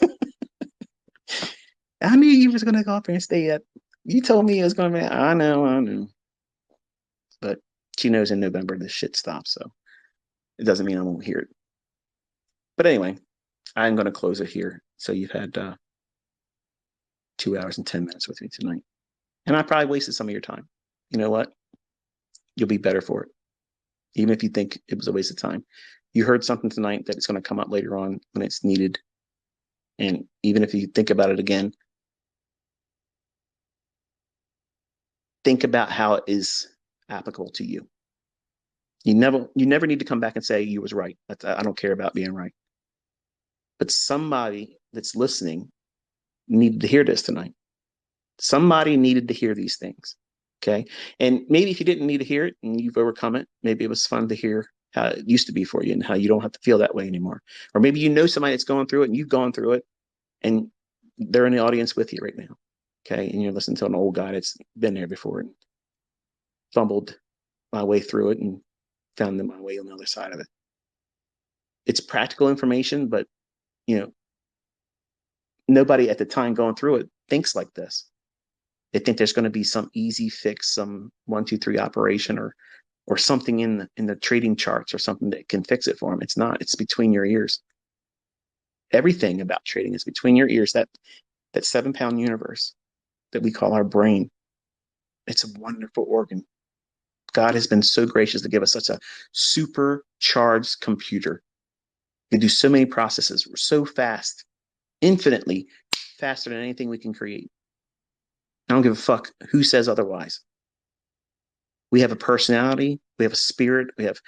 I knew you was gonna go up there and stay at. You told me it was gonna be. I know, I know. But she knows in November this shit stops, so it doesn't mean I won't hear it. But anyway, I'm gonna close it here. So you've had 2 hours and 10 minutes with me tonight, and I probably wasted some of your time. You know what? You'll be better for it, even if you think it was a waste of time. You heard something tonight that is going to come up later on when it's needed, and even if you think about it again, think about how it is applicable to you. You never need to come back and say you was right. I don't care about being right. But somebody that's listening needed to hear this tonight. Somebody needed to hear these things. Okay. And maybe if you didn't need to hear it and you've overcome it, maybe it was fun to hear how it used to be for you and how you don't have to feel that way anymore. Or maybe you know somebody that's going through it and you've gone through it and they're in the audience with you right now. Okay. And you're listening to an old guy that's been there before and fumbled my way through it and found my way on the other side of it. It's practical information, but you know, nobody at the time going through it thinks like this. They think there's going to be some easy fix, some 1, 2, 3 operation, or something in the trading charts or something that can fix it for them. It's not. It's between your ears. Everything about trading is between your ears. That 7 pound universe that we call our brain. It's a wonderful organ. God has been so gracious to give us such a supercharged computer. We do so many processes. We're so fast, infinitely faster than anything we can create. I don't give a fuck who says otherwise. We have a personality, we have a spirit, we have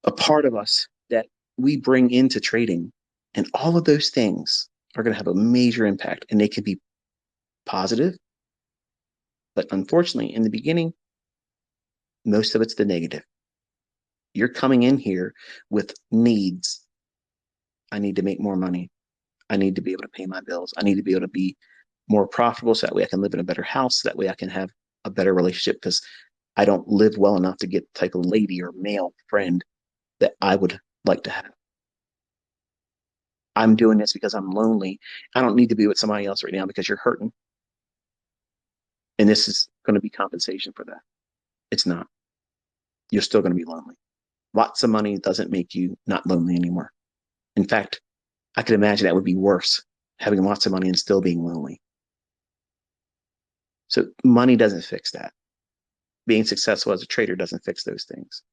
a part of us that we bring into trading. And all of those things are going to have a major impact and they can be positive. But unfortunately, in the beginning, most of it's the negative. You're coming in here with needs. I need to make more money. I need to be able to pay my bills. I need to be able to be more profitable so that way I can live in a better house. So that way I can have a better relationship because I don't live well enough to get the type of lady or male friend that I would like to have. I'm doing this because I'm lonely. I don't need to be with somebody else right now because you're hurting. And this is going to be compensation for that. It's not. You're still going to be lonely. Lots of money doesn't make you not lonely anymore. In fact, I could imagine that would be worse, having lots of money and still being lonely. So money doesn't fix that. Being successful as a trader doesn't fix those things.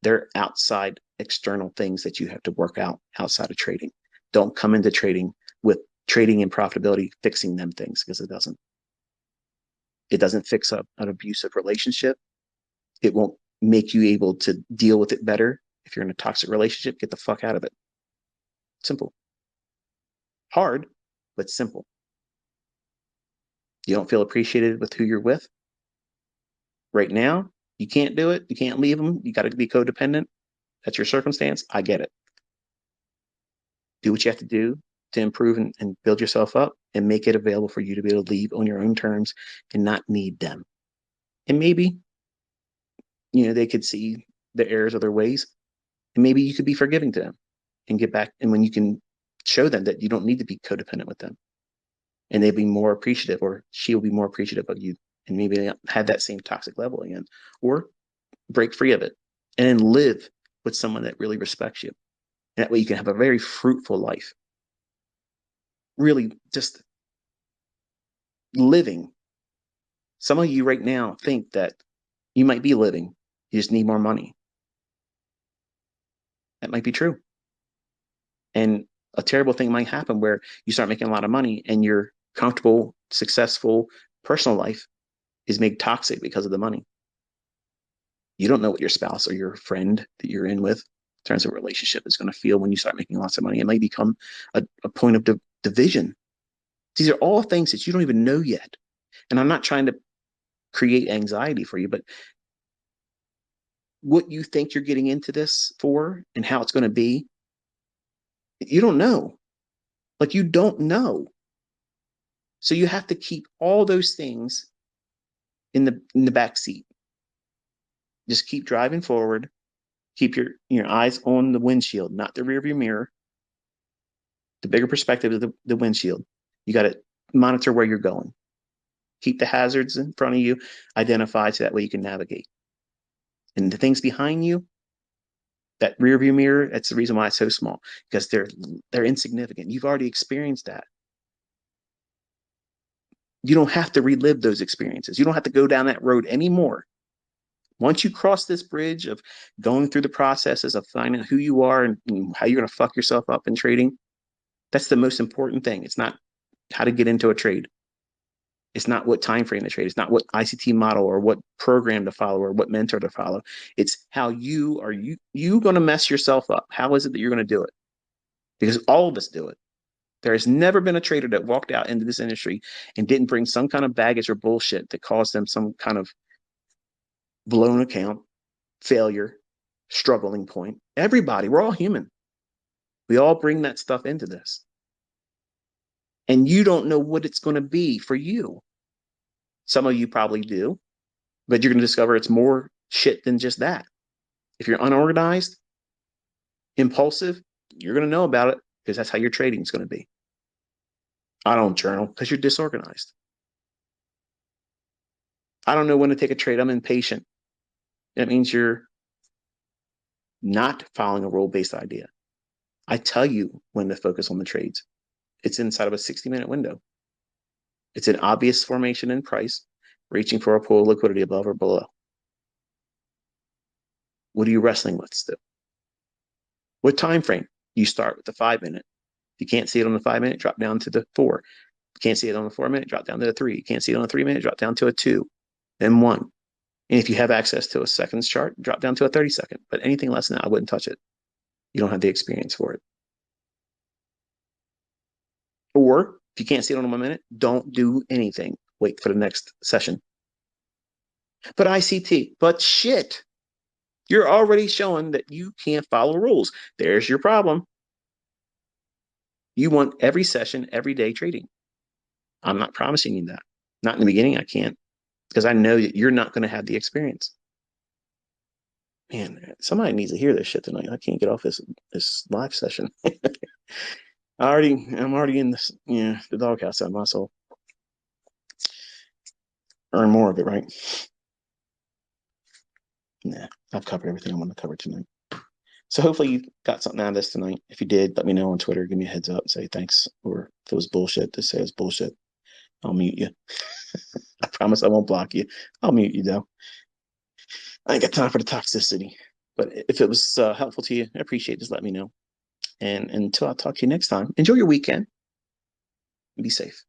They're outside external things that you have to work out outside of trading. Don't come into trading with trading and profitability fixing them things because it doesn't. It doesn't fix up an abusive relationship. It won't make you able to deal with it better. If you're in a toxic relationship, get the fuck out of it. Simple. Hard, but simple. You don't feel appreciated with who you're with right now. You can't do it. You can't leave them. You got to be codependent. That's your circumstance. I get it. Do what you have to do to improve and build yourself up and make it available for you to be able to leave on your own terms and not need them. And maybe, they could see the errors of their ways and maybe you could be forgiving to them and get back. And when you can show them that you don't need to be codependent with them and they'll be more appreciative or she'll be more appreciative of you and maybe they have that same toxic level again or break free of it and then live with someone that really respects you. And that way you can have a very fruitful life. Really just living. Some of you right now think that you might be living, you just need more money. That might be true. And a terrible thing might happen where you start making a lot of money and your comfortable, successful personal life is made toxic because of the money. You don't know what your spouse or your friend that you're in with in terms of relationship is going to feel when you start making lots of money. It might become a point of division. These are all things that you don't even know yet. And I'm not trying to create anxiety for you, but what you think you're getting into this for and how it's going to be, you don't know. Like you don't know. So you have to keep all those things in the back seat. Just keep driving forward Keep your eyes on the windshield, not the rear view mirror. The bigger perspective is the windshield. You got to monitor where you're going. Keep the hazards in front of you identified so that way you can navigate. And the things behind you, that rear view mirror, that's the reason why it's so small, because they're insignificant. You've already experienced that. You don't have to relive those experiences. You don't have to go down that road anymore. Once you cross this bridge of going through the processes of finding who you are and how you're going to fuck yourself up in trading, that's the most important thing. It's not how to get into a trade. It's not what time frame to trade. It's not what ICT model or what program to follow or what mentor to follow. It's how you going to mess yourself up. How is it that you're going to do it? Because all of us do it. There has never been a trader that walked out into this industry and didn't bring some kind of baggage or bullshit that caused them some kind of blown account, failure, struggling point. Everybody, we're all human. We all bring that stuff into this. And you don't know what it's going to be for you. Some of you probably do, but you're going to discover it's more shit than just that. If you're unorganized, impulsive, you're going to know about it because that's how your trading is going to be. I don't journal because you're disorganized. I don't know when to take a trade. I'm impatient. That means you're not following a rule-based idea. I tell you when to focus on the trades. It's inside of a 60-minute window. It's an obvious formation in price, reaching for a pool of liquidity above or below. What are you wrestling with still? What time frame? You start with the 5-minute. If you can't see it on the 5-minute, drop down to the 4. You can't see it on the 4-minute, drop down to the 3. You can't see it on the 3-minute, drop down to a 2, then 1. And if you have access to a seconds chart, drop down to a 30-second. But anything less than that, I wouldn't touch it. You don't have the experience for it. Or if you can't see it on 1 minute, don't do anything. Wait for the next session. But ICT, but shit, you're already showing that you can't follow rules. There's your problem. You want every session, every day trading. I'm not promising you that. Not in the beginning, I can't, because I know that you're not going to have the experience. Man, somebody needs to hear this shit tonight. I can't get off this live session. I'm already in this, the doghouse of my soul. Earn more of it, right? Nah, I've covered everything I want to cover tonight. So hopefully you got something out of this tonight. If you did, let me know on Twitter. Give me a heads up. Say thanks. Or if it was bullshit, just say it's bullshit. I'll mute you. I promise I won't block you. I'll mute you though. I ain't got time for the toxicity. But if it was helpful to you, I appreciate it. Just let me know. And until I talk to you next time, enjoy your weekend and be safe.